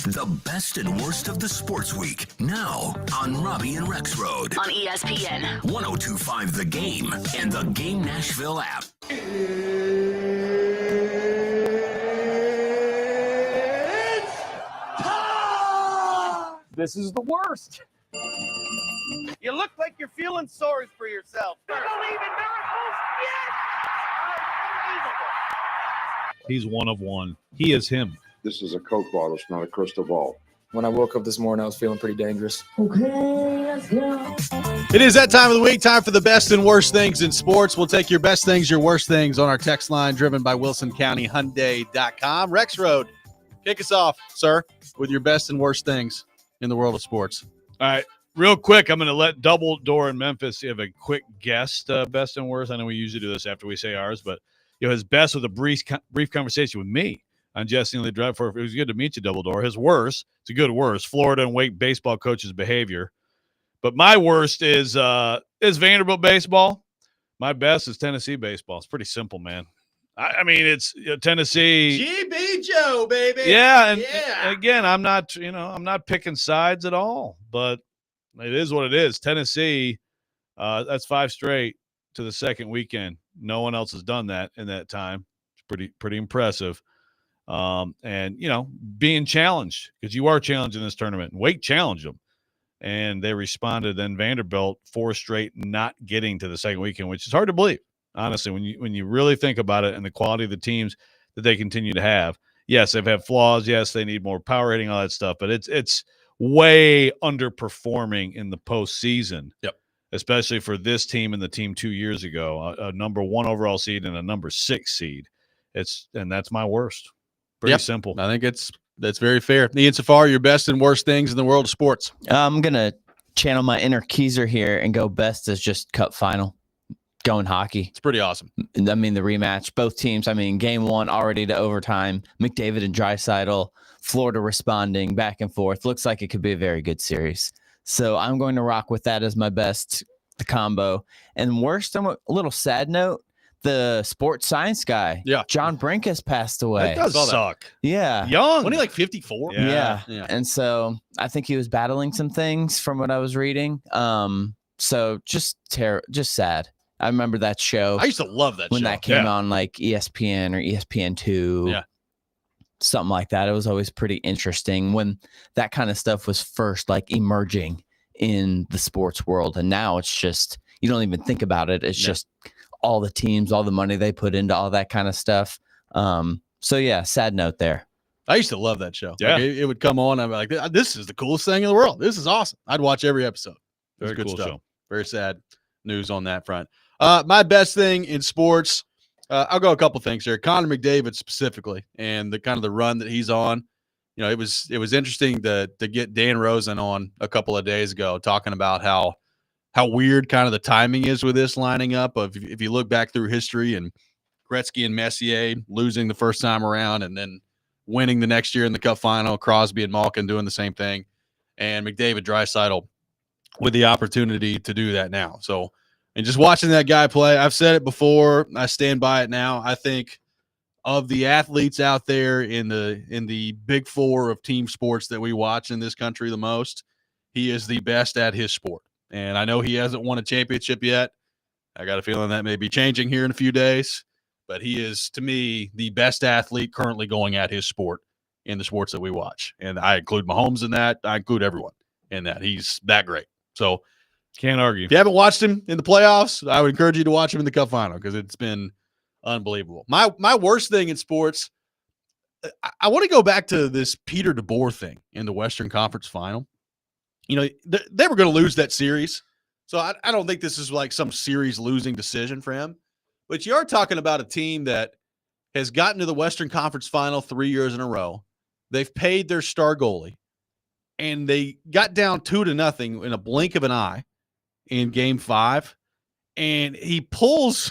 The best and worst of the sports week, now on Robby and Rexrode. On ESPN. 102.5 The Game and the Game Nashville app. This is the worst. You look like you're feeling sorry for yourself. I believe in miracles. Yes! He's one of one. He is him. This is a Coke bottle. It's not a crystal ball. when I woke up this morning, I was feeling pretty dangerous. It is that time of the week, time for the best and worst things in sports. We'll take your best things, your worst things on our text line driven by WilsonCountyHyundai.com. Rexrode, kick us off, sir, with your best and worst things in the world of sports. All right. Real quick, I'm going to let Double Door in Memphis have a quick guest, best and worst. I know we usually do this after we say ours, but his best was a brief conversation with me on Jesse and the Drive. It was good to meet you, Double Door. His worst, it's a good worst, Florida and Wake baseball coaches' behavior. But my worst is Vanderbilt baseball. My best is Tennessee baseball. It's pretty simple, man. I mean, it's Tennessee. GB Joe, baby. Yeah, and again, I'm not picking sides at all, but it is what it is. Tennessee, that's 5 straight to the second weekend. No one else has done that in that time. It's pretty impressive. And being challenged, because you are challenged in this tournament. Wake challenged them, and they responded. Then Vanderbilt 4 straight not getting to the second weekend, which is hard to believe, honestly, when you really think about it and the quality of the teams that they continue to have. Yes, they've had flaws. Yes, they need more power hitting, all that stuff, but it's way underperforming in the postseason. Yep. Especially for this team and the team 2 years ago, a number 1 overall seed and a number 6 seed. And that's my worst. Pretty simple. I think that's very fair. Ian Safari, your best and worst things in the world of sports. I'm going to channel my inner Keyser here and go best as just cup final. Going hockey. It's pretty awesome. I mean, the rematch, both teams. I mean, game 1 already to overtime. McDavid and Draisaitl, Florida responding back and forth. Looks like it could be a very good series. So I'm going to rock with that as my best, the combo. And worst, I'm a little sad note. The sports science guy, John Brink, has passed away. That does suck. Yeah. Young. Wasn't he like 54? Yeah. And so I think he was battling some things from what I was reading. So just sad. I remember that show. I used to love that when show. That came on like ESPN or ESPN2. Yeah. Something like that. It was always pretty interesting when that kind of stuff was first like emerging in the sports world. And now it's just, you don't even think about it. It's just all the teams, all the money they put into all that kind of stuff. So yeah, sad note there. I used to love that show. Yeah. Like, it would come on. I'd be like, this is the coolest thing in the world. This is awesome. I'd watch every episode. Very good cool stuff. show. Very sad news on that front. My best thing in sports, I'll go a couple things here. Connor McDavid specifically, and the kind of the run that he's on. It was interesting to get Dan Rosen on a couple of days ago talking about how weird kind of the timing is with this lining up. Of if you look back through history and Gretzky and Messier losing the first time around and then winning the next year in the Cup final, Crosby and Malkin doing the same thing, and McDavid, Draisaitl with the opportunity to do that now. So. And just watching that guy play, I've said it before, I stand by it now. I think of the athletes out there in the big 4 of team sports that we watch in this country the most, he is the best at his sport. And I know he hasn't won a championship yet. I got a feeling that may be changing here in a few days. But he is, to me, the best athlete currently going at his sport in the sports that we watch. And I include Mahomes in that. I include everyone in that. He's that great. So, can't argue. If you haven't watched him in the playoffs, I would encourage you to watch him in the Cup final because it's been unbelievable. My worst thing in sports, I want to go back to this Peter DeBoer thing in the Western Conference final. They were going to lose that series, so I don't think this is like some series losing decision for him. But you are talking about a team that has gotten to the Western Conference final 3 years in a row. They've paid their star goalie, and they got down 2-0 in a blink of an eye in game 5, and he pulls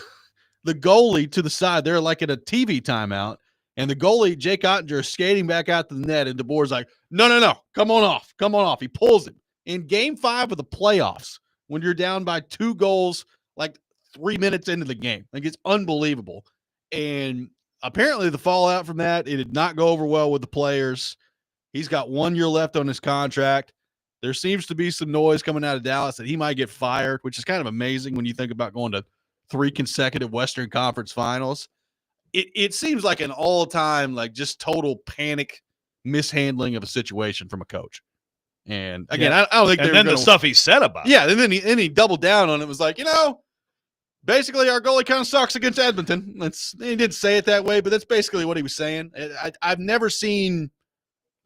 the goalie to the side. They're like at a TV timeout, and the goalie, Jake Ottinger, is skating back out to the net, and DeBoer's like, no, come on off. He pulls him. In game 5 of the playoffs, when you're down by 2 goals, like 3 minutes into the game. Like, it's unbelievable. And apparently the fallout from that, it did not go over well with the players. He's got 1 year left on his contract. There seems to be some noise coming out of Dallas that he might get fired, which is kind of amazing when you think about going to 3 consecutive Western Conference finals. It seems like an all-time, like, just total panic mishandling of a situation from a coach. And again, I don't think. And then the stuff he said about it. Yeah, and then he doubled down on it. Was like, basically our goalie kind of sucks against Edmonton. He didn't say it that way, but that's basically what he was saying. I've never seen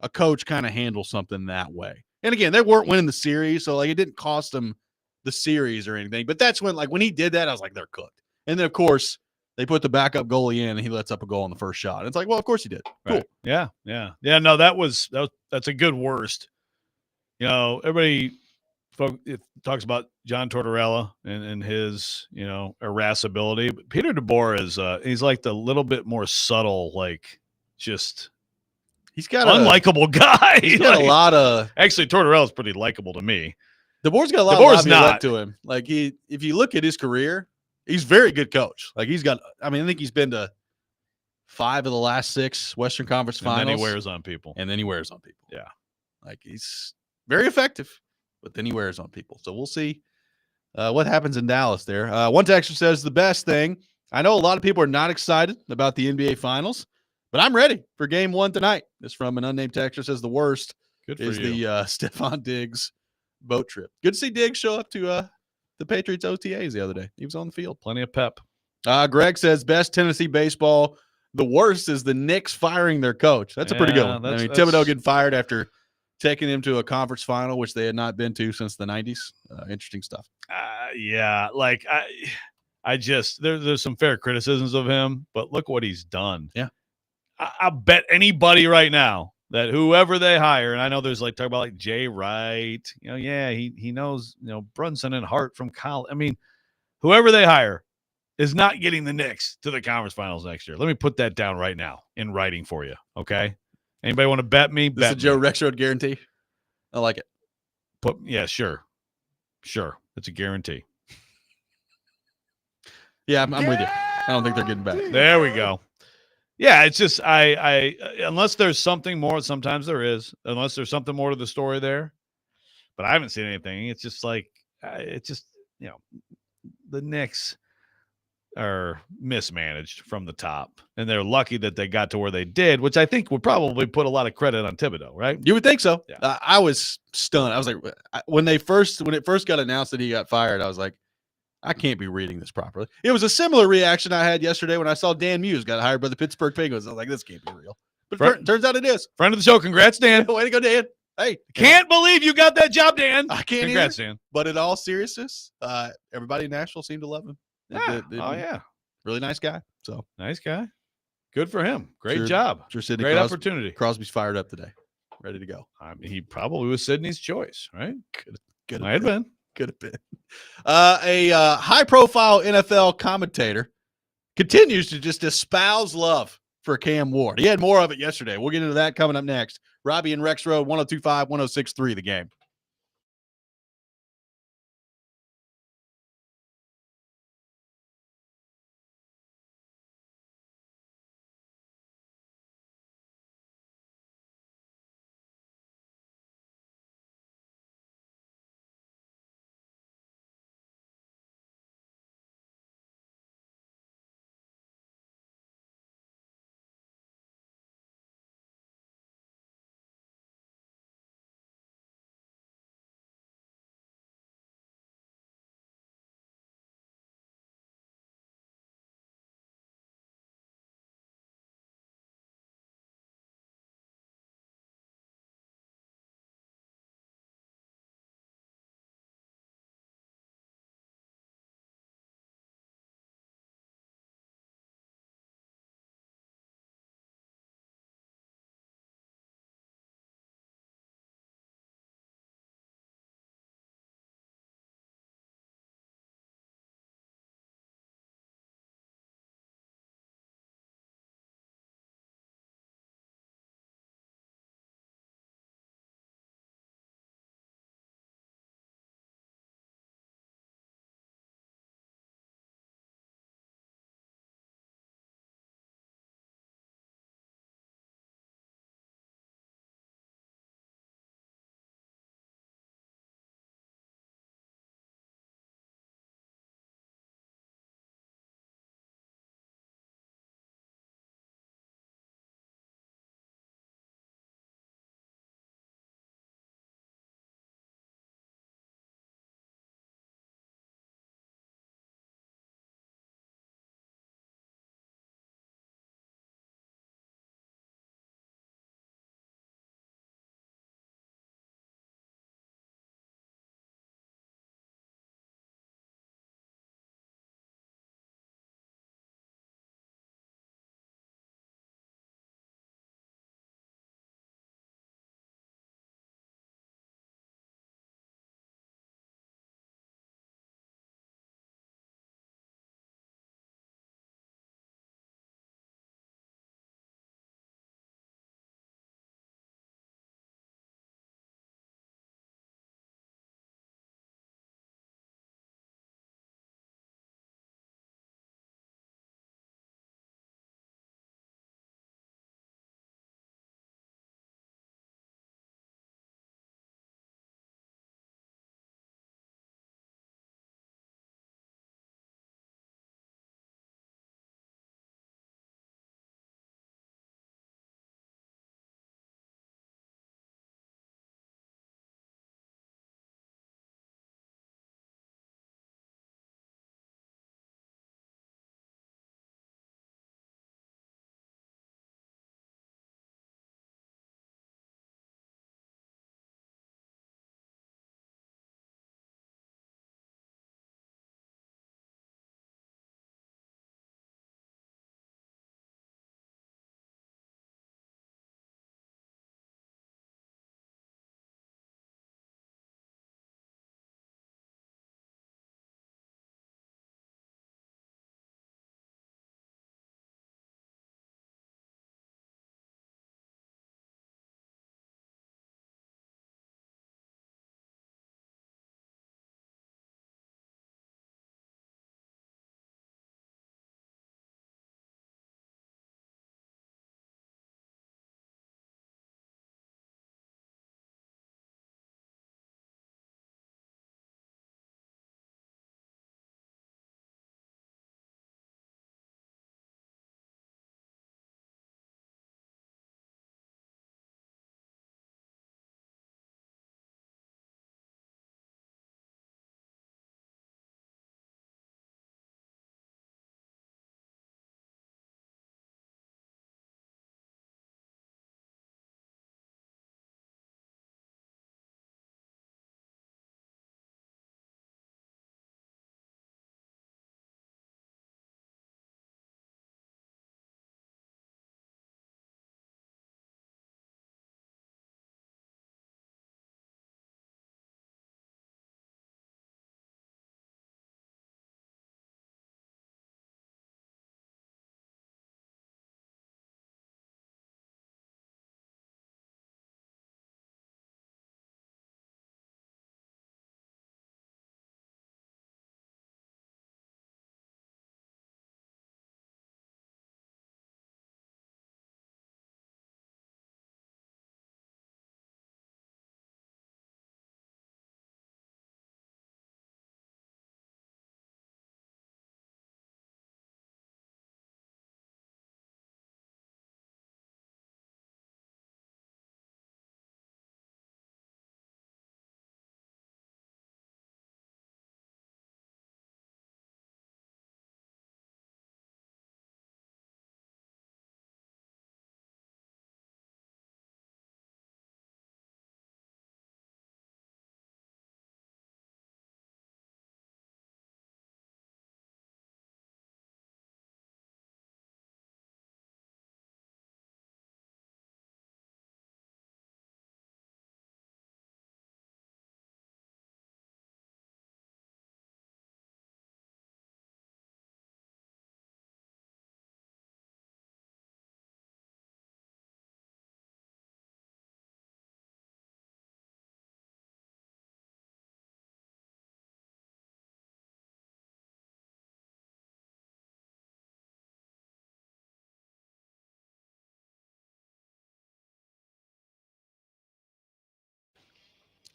a coach kind of handle something that way. And again, they weren't winning the series, so like it didn't cost them the series or anything. But that's when he did that, I was like, they're cooked. And then of course they put the backup goalie in, and he lets up a goal on the first shot. It's like, well, of course he did. Cool. Right. Yeah. No, that's a good worst. Everybody talks about John Tortorella and his irascibility, but Peter DeBoer is he's like the little bit more subtle, like just He's got unlikable guy. He's got a lot of. Actually, Tortorella's pretty likable to me. DeBoer's got a lot DeBoer's of left to him. Like if you look at his career, he's a very good coach. Like he's got. I mean, I think he's been to 5 of the last 6 Western Conference finals. And then he wears on people. Yeah, like he's very effective, but then he wears on people. So we'll see what happens in Dallas there. One texter says the best thing. I know a lot of people are not excited about the NBA Finals, but I'm ready for Game 1 tonight. This from an unnamed texter says the worst is the Stephon Diggs boat trip. Good to see Diggs show up to the Patriots OTAs the other day. He was on the field. Plenty of pep. Greg says best Tennessee baseball. The worst is the Knicks firing their coach. That's a pretty good one. I mean, Thibodeau getting fired after taking him to a conference final, which they had not been to since the 90s. Interesting stuff. Yeah. Like I just, there's some fair criticisms of him, but look what he's done. Yeah. I bet anybody right now that whoever they hire, and I know there's talk about Jay Wright, he knows, Brunson and Hart from college. I mean, whoever they hire is not getting the Knicks to the conference finals next year. Let me put that down right now in writing for you. Okay. Anybody want to bet me? This is a Joe Rexrode guarantee. I like it. Sure. It's a guarantee. Yeah, I'm with you. I don't think they're getting back. There we go. Yeah, it's just I unless there's something more, sometimes there is, unless there's something more to the story there. But I haven't seen anything. It's just the Knicks are mismanaged from the top, and they're lucky that they got to where they did, which I think would probably put a lot of credit on Thibodeau, right? You would think so. Yeah. I was stunned. I was like, when it first got announced that he got fired, I was like, I can't be reading this properly. It was a similar reaction I had yesterday when I saw Dan Muse got hired by the Pittsburgh Penguins. I was like, this can't be real. But turns out it is. Friend of the show, congrats, Dan. Way to go, Dan. Hey, can't believe you got that job, Dan. I can't. Congrats, Dan. But in all seriousness, everybody in Nashville seemed to love him. Yeah. Really nice guy. So nice guy. Good for him. Great job. Sure, Sidney Great opportunity. Crosby's fired up today. Ready to go. I mean, he probably was Sidney's choice, right? Could have been. Could have been. A high-profile NFL commentator continues to just espouse love for Cam Ward. He had more of it yesterday. We'll get into that coming up next. Robby and Rexrode, 102.5, 106.3, The Game.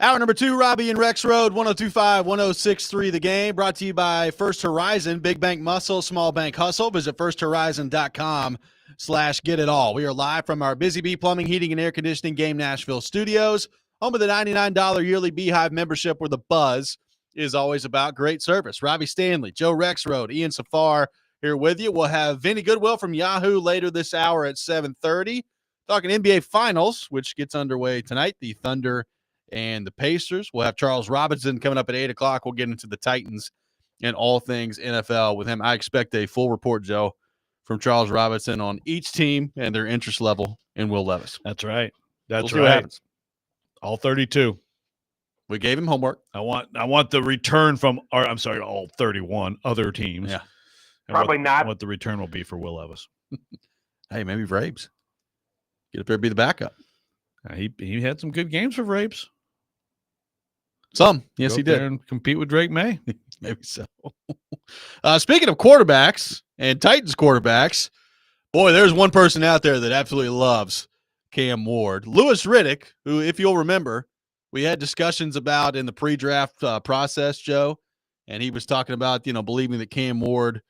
Hour number 2, Robby and Rexrode, 102.5, 106.3 The Game, brought to you by First Horizon, Big Bank Muscle, Small Bank Hustle. Visit firsthorizon.com/get-it-all. We are live from our Busy Bee Plumbing, Heating, and Air Conditioning Game Nashville studios, home of the $99 yearly Beehive membership where the buzz is always about great service. Robby Stanley, Joe Rexrode, Ian Safar here with you. We'll have Vinny Goodwill from Yahoo later this hour at 7:30, talking NBA Finals, which gets underway tonight, the Thunder and the Pacers. We'll have Charles Robinson coming up at 8 o'clock. We'll get into the Titans and all things NFL with him. I expect a full report, Joe, from Charles Robinson on each team and their interest level in Will Levis. That's right. We'll see what happens. All 32. We gave him homework. I want the return from, or I'm sorry, all 31 other teams. Yeah. And Probably not. What the return will be for Will Levis. Hey, maybe Vrabes. Get up there and be the backup. He had some good games for Vrabes. Some. Yes, Go he up there did. and compete with Drake May. Maybe so. Speaking of quarterbacks and Titans quarterbacks, boy, there's one person out there that absolutely loves Cam Ward. Louis Riddick, who, if you'll remember, we had discussions about in the pre-draft process, Joe, and he was talking about, believing that Cam Ward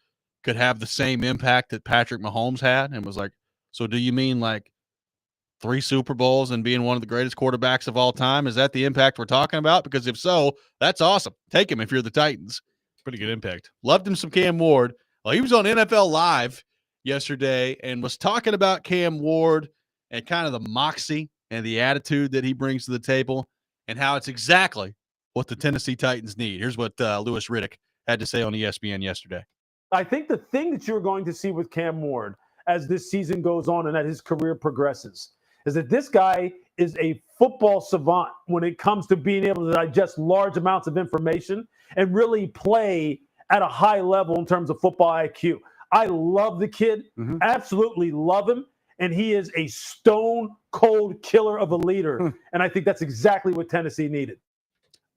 could have the same impact that Patrick Mahomes had, and was like, so do you mean like 3 Super Bowls and being one of the greatest quarterbacks of all time? Is that the impact we're talking about? Because if so, that's awesome. Take him if you're the Titans. Pretty good impact. Loved him some Cam Ward. Well, he was on NFL Live yesterday and was talking about Cam Ward and kind of the moxie and the attitude that he brings to the table and how it's exactly what the Tennessee Titans need. Here's what Louis Riddick had to say on ESPN yesterday. I think the thing that you're going to see with Cam Ward as this season goes on and as his career progresses is that this guy is a football savant when it comes to being able to digest large amounts of information and really play at a high level in terms of football IQ. I love the kid, absolutely love him, and he is a stone-cold killer of a leader, and I think that's exactly what Tennessee needed.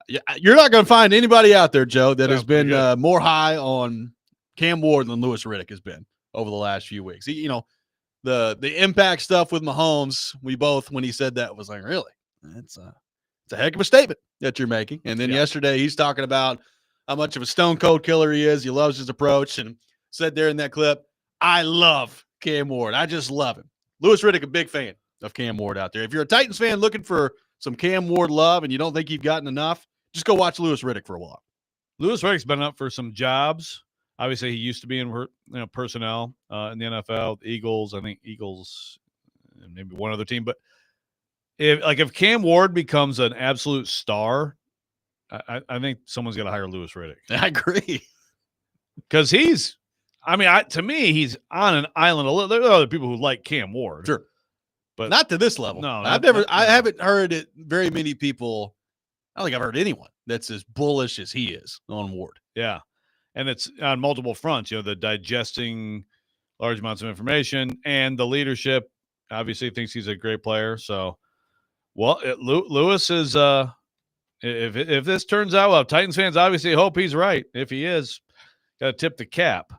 Yeah, you're not going to find anybody out there, Joe, that Yeah, has been more high on Cam Ward than Louis Riddick has been over the last few weeks. The impact stuff with Mahomes, we both, when he said that, was like, really? It's a heck of a statement that you're making. And then yesterday he's talking about how much of a stone cold killer he is. He loves his approach, and said there in that clip, I love Cam Ward. I just love him. Louis Riddick, a big fan of Cam Ward out there. If you're a Titans fan looking for some Cam Ward love and you don't think you've gotten enough, just go watch Louis Riddick for a while. Louis Riddick's been up for some jobs. Obviously, he used to be in personnel in the NFL, the Eagles. I think Eagles and maybe one other team. But if Cam Ward becomes an absolute star, I think someone's got to hire Louis Riddick. I agree. Because to me, he's on an island. There are other people who like Cam Ward. Sure. But not to this level. No, I haven't heard it very many people. I don't think I've heard anyone that's as bullish as he is on Ward. Yeah. And it's on multiple fronts, the digesting large amounts of information and the leadership. Obviously thinks he's a great player. So, Lewis is, if this turns out well, Titans fans obviously hope he's right. If he is, got to tip the cap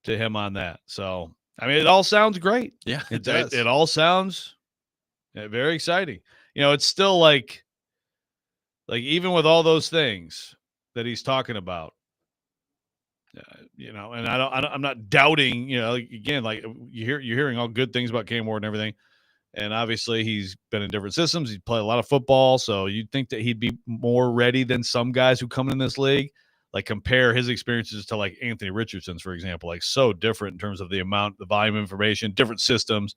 to him on that. So, it all sounds great. Yeah, it does. It all sounds very exciting. It's still like even with all those things that he's talking about, and I'm not doubting, again, like you're hearing all good things about Cam Ward and everything. And obviously he's been in different systems. He's played a lot of football. So you'd think that he'd be more ready than some guys who come in this league. Like compare his experiences to like Anthony Richardson's, for example, like so different in terms of the volume of information, different systems,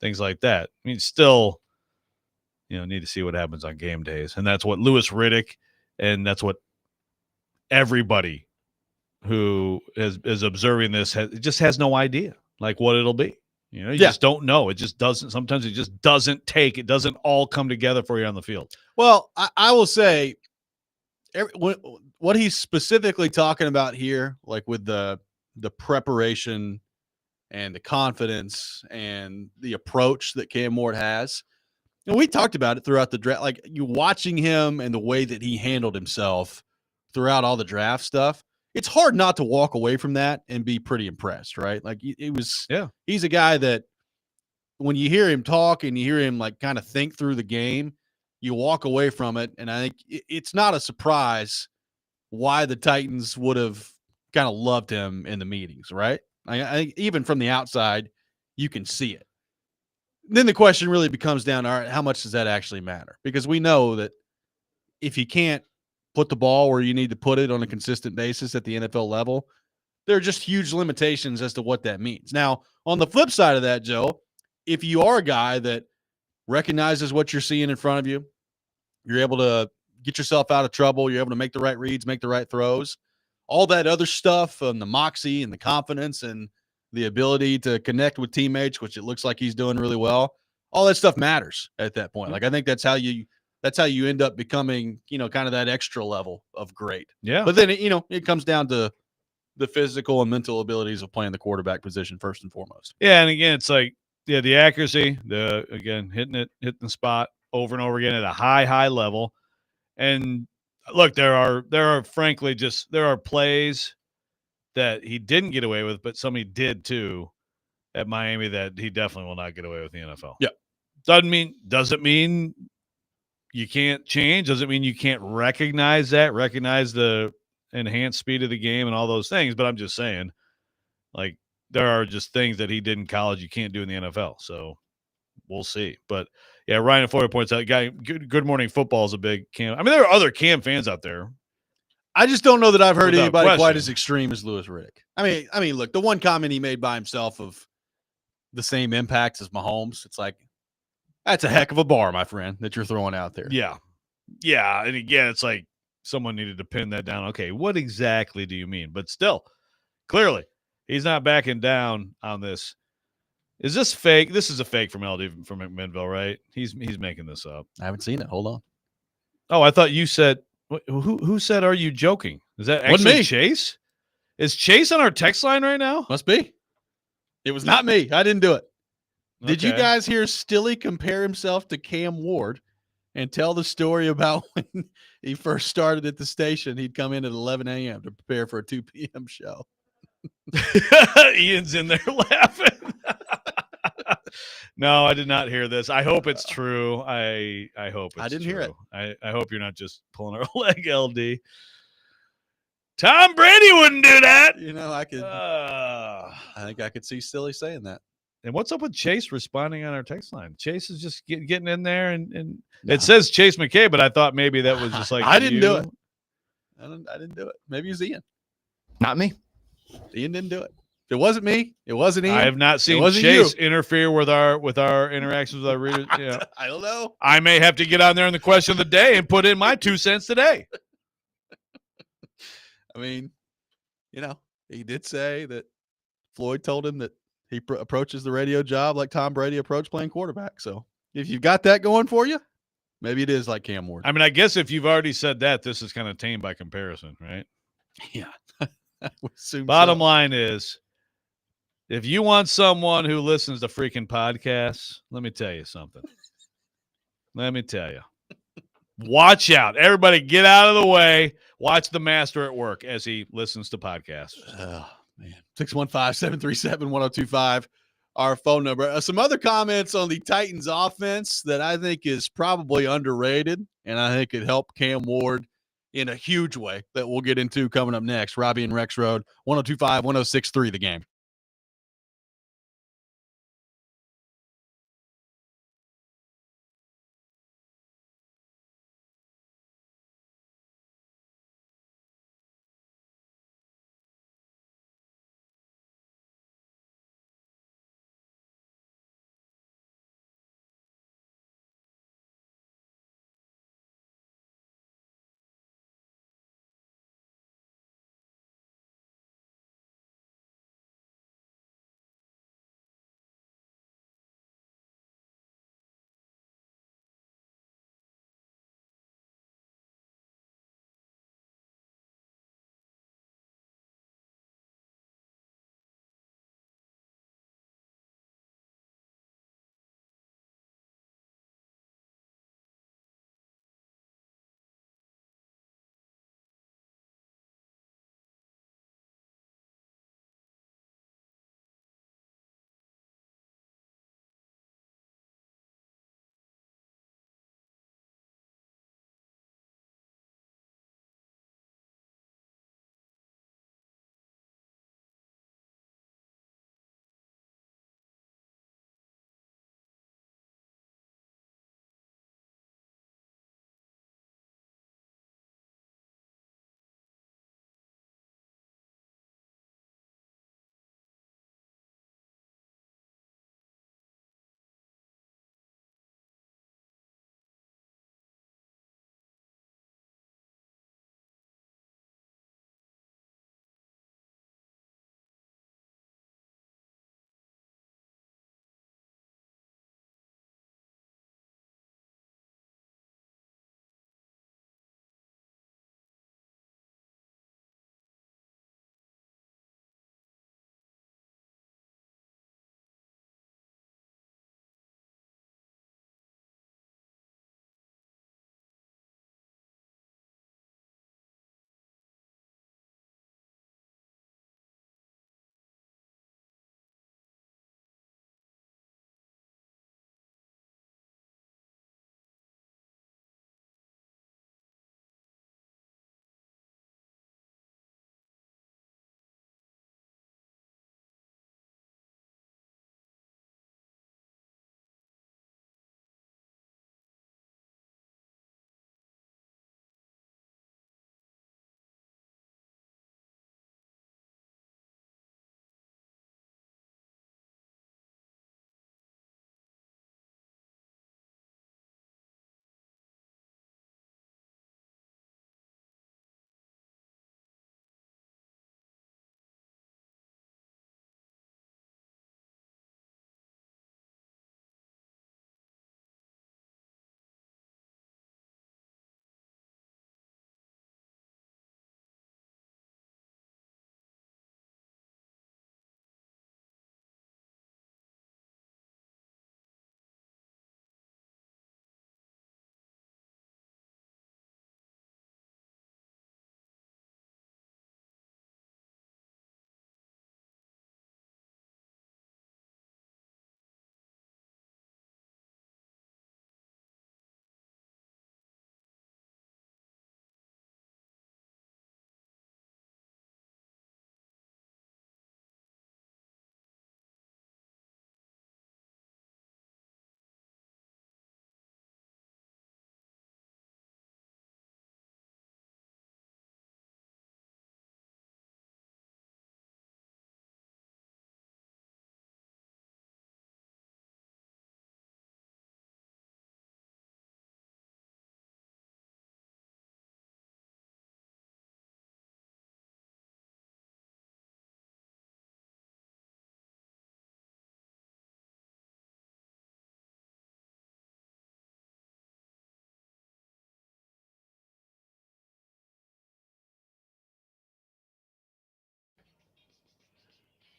things like that. Still, need to see what happens on game days. And that's what Louis Riddick, and that's what everybody who is observing this just has no idea like what it'll be. You just don't know. It just doesn't. Sometimes it just doesn't take. It doesn't all come together for you on the field. Well, I will say, what he's specifically talking about here, like with the preparation and the confidence and the approach that Cam Ward has, and we talked about it throughout the draft. Like you watching him and the way that he handled himself throughout all the draft stuff. It's hard not to walk away from that and be pretty impressed, right? Like he's a guy that when you hear him talk and you hear him like kind of think through the game, you walk away from it, and I think it's not a surprise why the Titans would have kind of loved him in the meetings, right? I think even from the outside, you can see it. Then the question really becomes down, all right, how much does that actually matter? Because we know that if you can't put the ball where you need to put it on a consistent basis at the NFL level, there are just huge limitations as to what that means. Now, on the flip side of that, Joe, if you are a guy that recognizes what you're seeing in front of you, you're able to get yourself out of trouble, you're able to make the right reads, make the right throws, all that other stuff and the moxie and the confidence and the ability to connect with teammates, which it looks like he's doing really well. All that stuff matters at that point. Like I think that's how you end up becoming, kind of that extra level of great. Yeah. But then it comes down to the physical and mental abilities of playing the quarterback position first and foremost. Yeah, and again, it's like the accuracy, hitting the spot over and over again at a high level. And look, there are frankly there are plays that he didn't get away with, but somebody did too at Miami that he definitely will not get away with in the NFL. Yeah. Doesn't mean you can't change. Doesn't mean you can't recognize the enhanced speed of the game and all those things. But I'm just saying, like, there are just things that he did in college you can't do in the NFL. So we'll see. But yeah, Ryan and Florida points out, Good Morning Football is a big Cam. I mean, there are other Cam fans out there. I just don't know that I've heard Without anybody quite question. as extreme as Louis Riddick. I mean, look, the one comment he made by himself of the same impact as Mahomes, it's like, that's a heck of a bar, my friend, that you're throwing out there. Yeah. Yeah. And again, it's like someone needed to pin that down. Okay, what exactly do you mean? But still, clearly, he's not backing down on this. Is this fake? This is a fake from LD from McMinnville, right? He's making this up. I haven't seen it. Hold on. Oh, I thought you said who said are you joking? Is that Wasn't actually me. Chase? Is Chase on our text line right now? Must be. It was not me. I didn't do it. Did you Okay. guys hear Stilly compare himself to Cam Ward and tell the story about when he first started at the station? He'd come in at 11 a.m. to prepare for a 2 p.m. show. Ian's in there laughing. No, I did not hear this. I hope it's true. I hope it's I didn't true. hear it. I hope you're not just pulling our leg, LD. Tom Brady wouldn't do that. I think I could see Stilly saying that. And what's up with Chase responding on our text line? Chase is just getting in there, and No. it says Chase McKay, but I thought maybe that was just like I didn't do you. it. I didn't do it. Maybe it was Ian. Not me. Ian didn't do it. If it wasn't me, it wasn't Ian. I have not seen wasn't Chase you. interfere with our interactions with our readers. Yeah. I don't know. I may have to get on there in the question of the day and put in my 2 cents today. I mean, he did say that Floyd told him that he approaches the radio job like Tom Brady approached playing quarterback. So if you've got that going for you, maybe it is like Cam Ward. I mean, I guess if you've already said that, this is kind of tame by comparison, right? Yeah. I would assume Bottom so. line is, if you want someone who listens to freaking podcasts, let me tell you something. Let me tell you. Watch out. Everybody get out of the way. Watch the master at work as he listens to podcasts. Oh, man. 615-737-1025, our phone number. Some other comments on the Titans offense that I think is probably underrated, and I think could help Cam Ward in a huge way that we'll get into coming up next. Robby and Rexrode, 1025, 1063, The Game.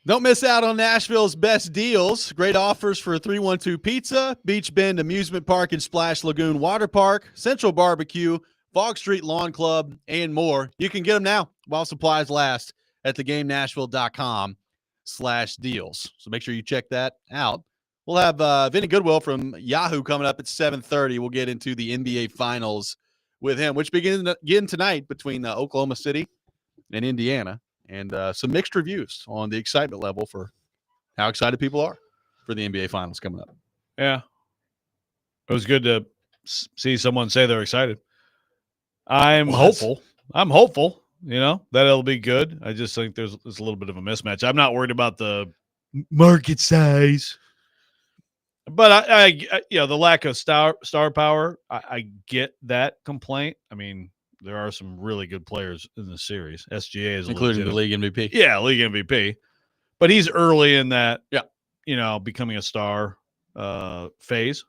Don't miss out on Nashville's best deals. Great offers for 312 Pizza, Beach Bend Amusement Park and Splash Lagoon Water Park, Central Barbecue, Fog Street Lawn Club, and more. You can get them now while supplies last at thegamenashville.com/deals. So make sure you check that out. We'll have Vinny Goodwill from Yahoo coming up at 7:30. We'll get into the NBA Finals with him, which begin tonight between Oklahoma City and Indiana. And some mixed reviews on the excitement level for how excited people are for the NBA Finals coming up. Yeah. It was good to see someone say they're excited. I'm hopeful, that it'll be good. I just think there's a little bit of a mismatch. I'm not worried about the market size. But, I the lack of star power, I get that complaint. I mean, there are some really good players in the series. SGA is including the league MVP. Yeah, league MVP. But he's early in that, becoming a star phase.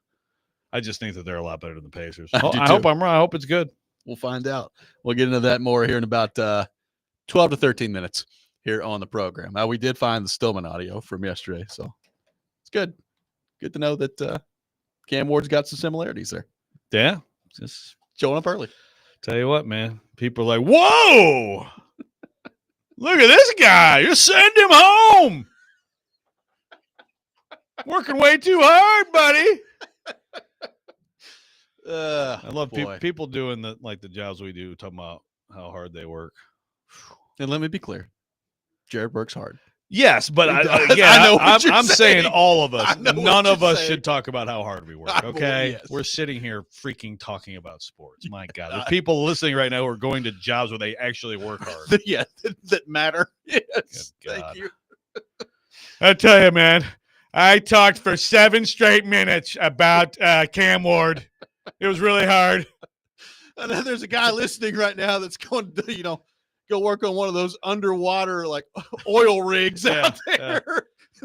I just think that they're a lot better than the Pacers. I hope I'm right. I hope it's good. We'll find out. We'll get into that more here in about 12 to 13 minutes here on the program. We did find the Stillman audio from yesterday, so it's good. Good to know that Cam Ward's got some similarities there. Yeah. Just showing up early. Tell you what, man. People are like, whoa! Look at this guy. Just send him home. Working way too hard, buddy. I love people doing the jobs we do, talking about how hard they work. And let me be clear. Jared works hard. Yes, but I'm saying all of us. None of us should talk about how hard we work, okay? Yes. We're sitting here freaking talking about sports. My God. There's people listening right now who are going to jobs where they actually work hard. Yeah, that matter. Yes, thank you. I tell you, man, I talked for 7 straight minutes about Cam Ward. It was really hard. And then there's a guy listening right now that's going to, go work on one of those underwater oil rigs out there,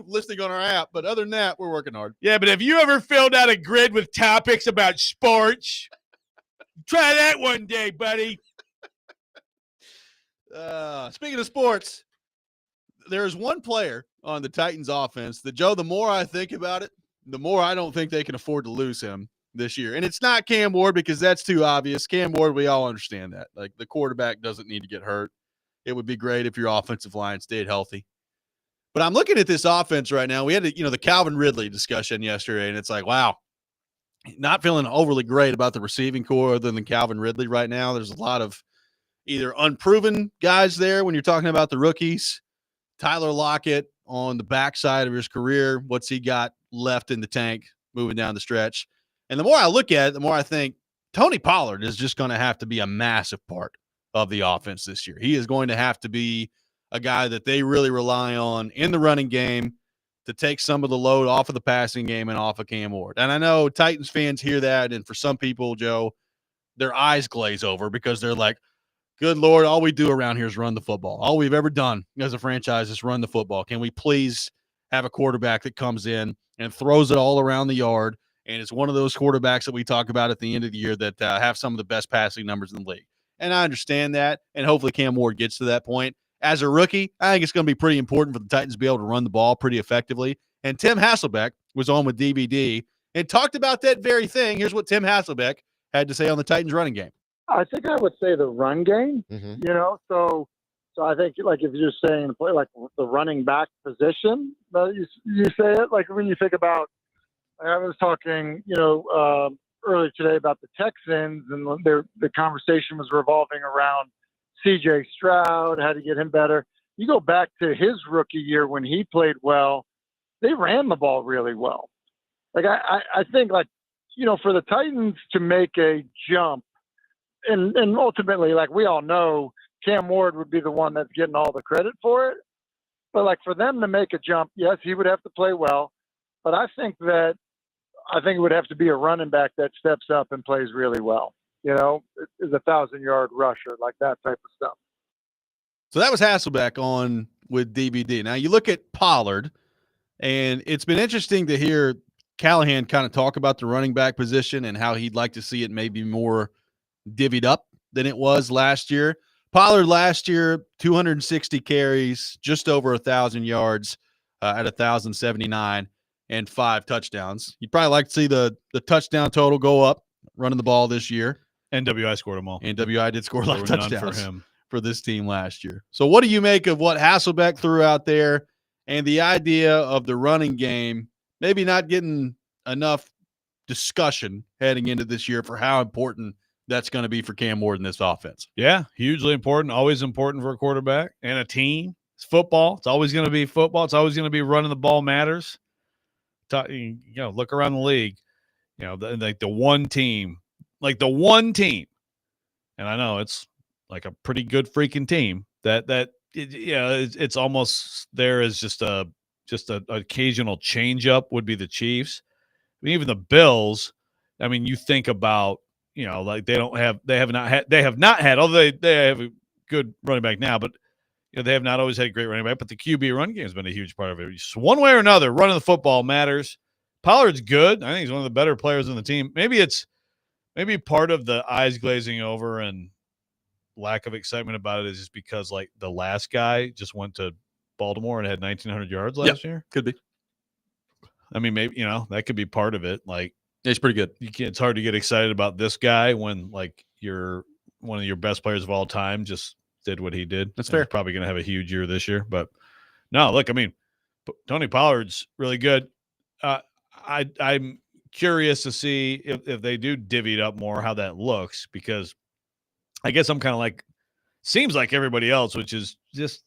listening on our app. But other than that, we're working hard. Yeah, but have you ever filled out a grid with topics about sports? Try that one day, buddy. Speaking of sports, there's one player on the Titans offense that, Joe, the more I think about it, the more I don't think they can afford to lose him this year. And it's not Cam Ward because that's too obvious. Cam Ward, we all understand that. The quarterback doesn't need to get hurt. It would be great if your offensive line stayed healthy. But I'm looking at this offense right now. We had the Calvin Ridley discussion yesterday, and it's like, wow, not feeling overly great about the receiving core other than Calvin Ridley right now. There's a lot of either unproven guys there when you're talking about the rookies. Tyler Lockett on the backside of his career, what's he got left in the tank moving down the stretch? And the more I look at it, the more I think Tony Pollard is just going to have to be a massive part of the offense this year. He is going to have to be a guy that they really rely on in the running game to take some of the load off of the passing game and off of Cam Ward. And I know Titans fans hear that, and for some people, Joe, their eyes glaze over because they're like, good Lord, all we do around here is run the football. All we've ever done as a franchise is run the football. Can we please have a quarterback that comes in and throws it all around the yard? And it's one of those quarterbacks that we talk about at the end of the year that have some of the best passing numbers in the league. And I understand that, and hopefully Cam Ward gets to that point. As a rookie, I think it's going to be pretty important for the Titans to be able to run the ball pretty effectively. And Tim Hasselbeck was on with DVD and talked about that very thing. Here's what Tim Hasselbeck had to say on the Titans running game. I think I would say the run game, so I think if you're saying play like the running back position, you say it like when you think about. I was talking, earlier today about the Texans, and the conversation was revolving around C.J. Stroud, how to get him better. You go back to his rookie year when he played well, they ran the ball really well. I think for the Titans to make a jump, and ultimately, we all know, Cam Ward would be the one that's getting all the credit for it. But for them to make a jump, yes, he would have to play well. But I think it would have to be a running back that steps up and plays really well. Is a 1,000-yard rusher, like that type of stuff. So that was Hasselbeck on with DVD. Now you look at Pollard, and it's been interesting to hear Callahan kind of talk about the running back position and how he'd like to see it maybe more divvied up than it was last year. Pollard last year, 260 carries, just over 1,000 yards. at 1,079 and 5 touchdowns. You'd probably like to see the touchdown total go up running the ball this year. NWI scored them all. NWI did score a lot of There were none touchdowns for him. for this team last year. So what do you make of what Hasselbeck threw out there and the idea of the running game maybe not getting enough discussion heading into this year for how important that's going to be for Cam Ward in this offense? Yeah, hugely important, always important for a quarterback and a team. It's football. It's always going to be football. It's always going to be running the ball matters. You know, look around the league, you know, the one team, and I know it's like a pretty good freaking team it's almost there as just a occasional change up would be the Chiefs. I mean, even the Bills, I mean, you think about, you know, like they have not had, although they have a good running back now, but you know, they have not always had a great running back, but the QB run game has been a huge part of it. Just one way or another, running the football matters. Pollard's good. I think he's one of the better players on the team. Maybe part of the eyes glazing over and lack of excitement about it is just because like the last guy just went to Baltimore and had 1,900 yards last year. Could be. I mean, maybe, you know, that could be part of it. Like, it's pretty good. It's hard to get excited about this guy when like one of your best players of all time just did what he did. That's fair. He's probably going to have a huge year this year, but no, look, I mean, Tony Pollard's really good. I'm curious to see if they do divvy it up more, how that looks, because I guess I'm kind of like, seems like everybody else, which is just,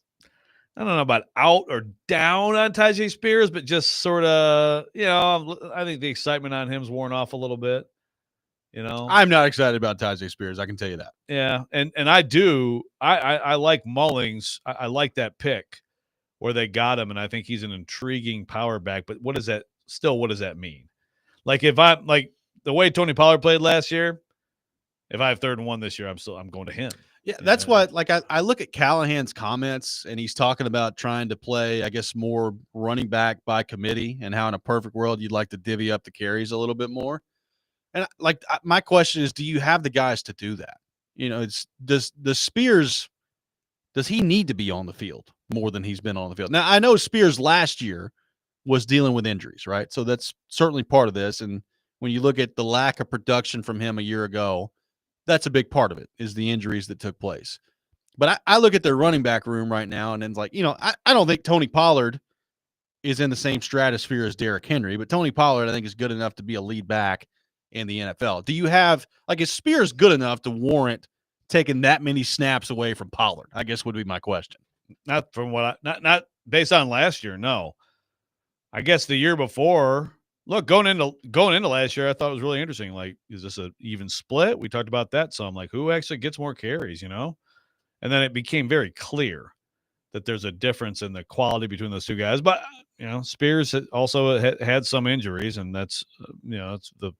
I don't know about out or down on Tyjae Spears, but just sort of, you know, I think the excitement on him's worn off a little bit. You know, I'm not excited about Tyjae Spears. I can tell you that. Yeah, and I do. I like Mullings. I like that pick where they got him, and I think he's an intriguing power back. But what does that mean? Like if I'm like the way Tony Pollard played last year, if I have 3rd and 1 this year, I'm going to him. Yeah, that's what, like, I look at Callahan's comments, and he's talking about trying to play, I guess, more running back by committee, and how in a perfect world you'd like to divvy up the carries a little bit more. And like, my question is, do you have the guys to do that? You know, does Spears, does he need to be on the field more than he's been on the field? Now, I know Spears last year was dealing with injuries, right? So that's certainly part of this. And when you look at the lack of production from him a year ago, that's a big part of it, is the injuries that took place. But I look at their running back room right now, and it's like, you know, I don't think Tony Pollard is in the same stratosphere as Derrick Henry, but Tony Pollard, I think, is good enough to be a lead back in the NFL. Do you have, like, is Spears good enough to warrant taking that many snaps away from Pollard? I guess would be my question. Not from what not based on last year, no. I guess the year before, look, going into last year, I thought it was really interesting. Like, is this an even split? We talked about that some. Like, who actually gets more carries, you know? And then it became very clear that there's a difference in the quality between those two guys. But, you know, Spears also had some injuries, and that's, you know, it's the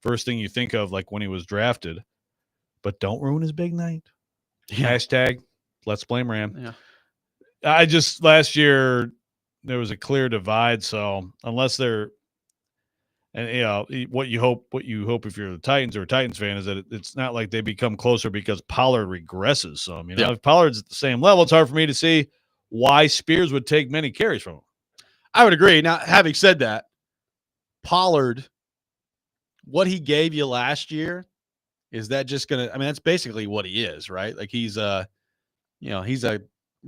first thing you think of, like, when he was drafted. But don't ruin his big night. Yeah. Hashtag, let's blame Ram. Yeah. Last year, there was a clear divide. So unless they're, and you know, what you hope if you're the Titans or a Titans fan is that it's not like they become closer because Pollard regresses some. You know, if Pollard's at the same level, it's hard for me to see why Spears would take many carries from him. I would agree. Now, having said that, Pollard, what he gave you last year, is that just going to, I mean, that's basically what he is, right? Like he's a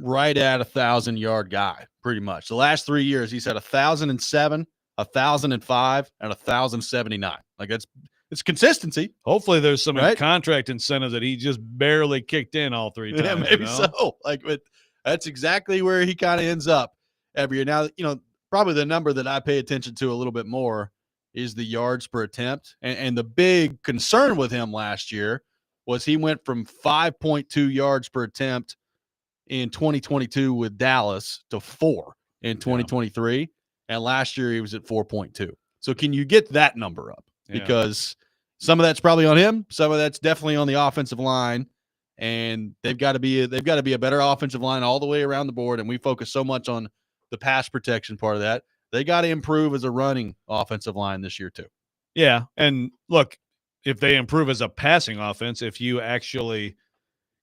right at 1,000-yard guy, pretty much. The last 3 years, he's had 1,007, 1,005, and 1,079. Like it's consistency. Hopefully there's some contract incentives that he just barely kicked in all 3 times. Yeah, maybe so. Like, but that's exactly where he kind of ends up every year. Now, you know, probably the number that I pay attention to a little bit more is the yards per attempt. And the big concern with him last year was he went from 5.2 yards per attempt in 2022 with Dallas to 4 in 2023. Yeah. And last year he was at 4.2. So can you get that number up? Yeah. Because some of that's probably on him. Some of that's definitely on the offensive line. And they've got to be a better offensive line all the way around the board. And we focus so much on the pass protection part of that. They got to improve as a running offensive line this year too. Yeah. And look, if they improve as a passing offense, if you actually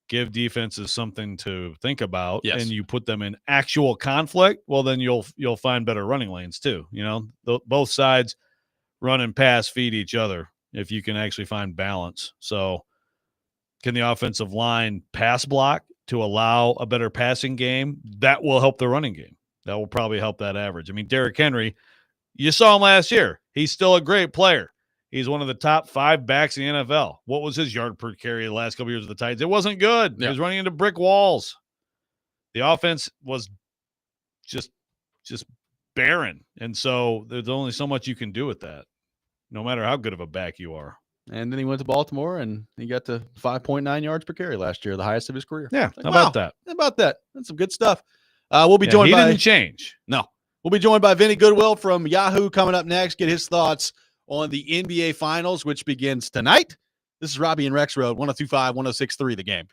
give defenses something to think about, Yes. and you put them in actual conflict, well, then you'll find better running lanes too. Both sides run and pass feed each other if you can actually find balance. So can the offensive line pass block to allow a better passing game? That will help the running game. That will probably help that average. I mean, Derrick Henry, you saw him last year. He's still a great player. He's one of the top 5 backs in the NFL. What was his yard per carry the last couple of years with the Titans? It wasn't good. He was running into brick walls. The offense was just barren. And so there's only so much you can do with that, no matter how good of a back you are. And then he went to Baltimore, and he got to 5.9 yards per carry last year, the highest of his career. Yeah, Like, how about that? How about that? That's some good stuff. We'll be joined he by didn't change. No. We'll be joined by Vinny Goodwill from Yahoo coming up next. Get his thoughts on the NBA Finals, which begins tonight. This is Robby and Rexrode, 102.5, 106.3 The Game.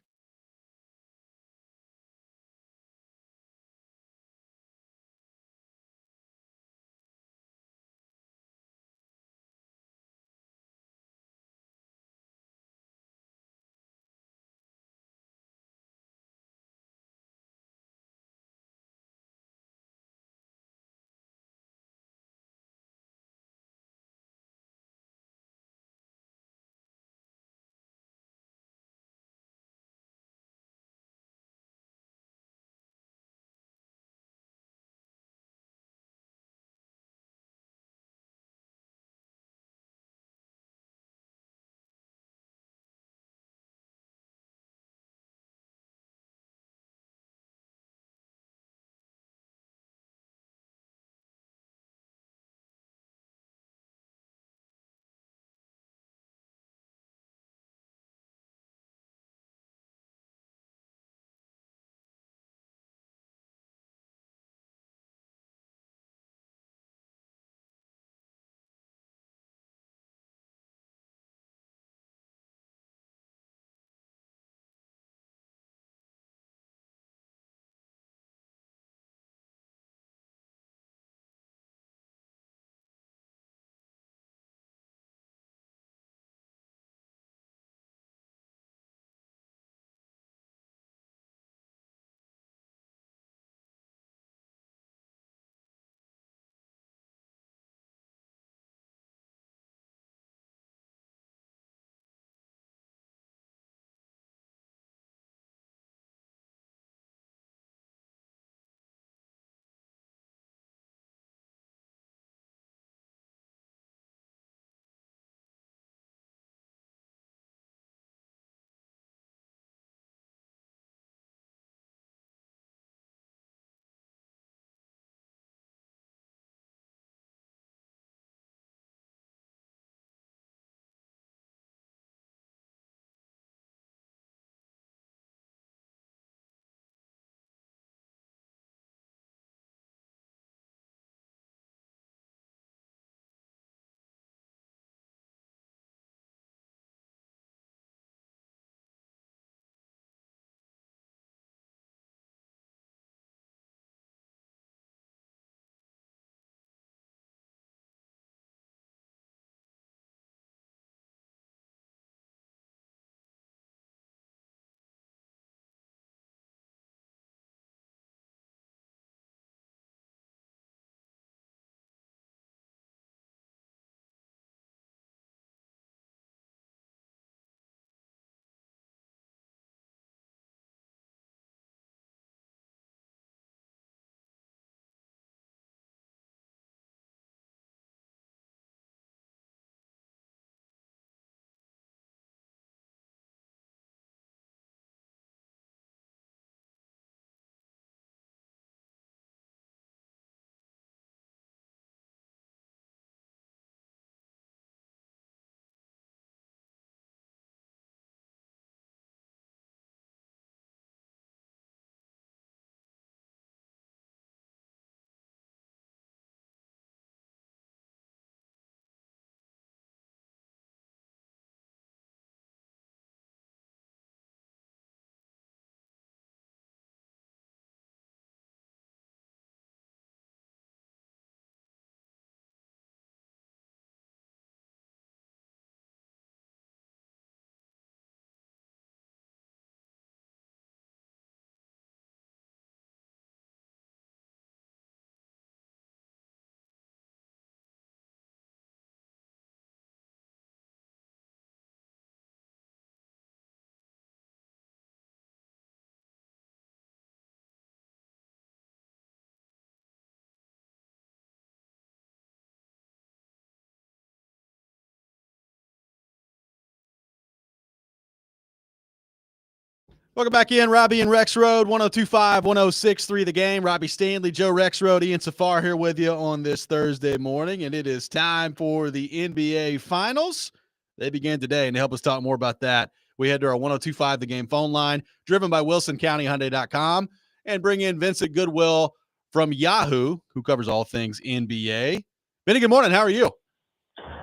Welcome back in, Robby and Rexrode, 102.5, 106.3 The Game. Robby Stanley, Joe Rexrode, Ian Safar here with you on this Thursday morning, and it is time for the NBA Finals. They begin today, and to help us talk more about that, we head to our 102.5 The Game phone line, driven by WilsonCountyHyundai.com, and bring in Vincent Goodwill from Yahoo, who covers all things NBA. Vinny, good morning. How are you?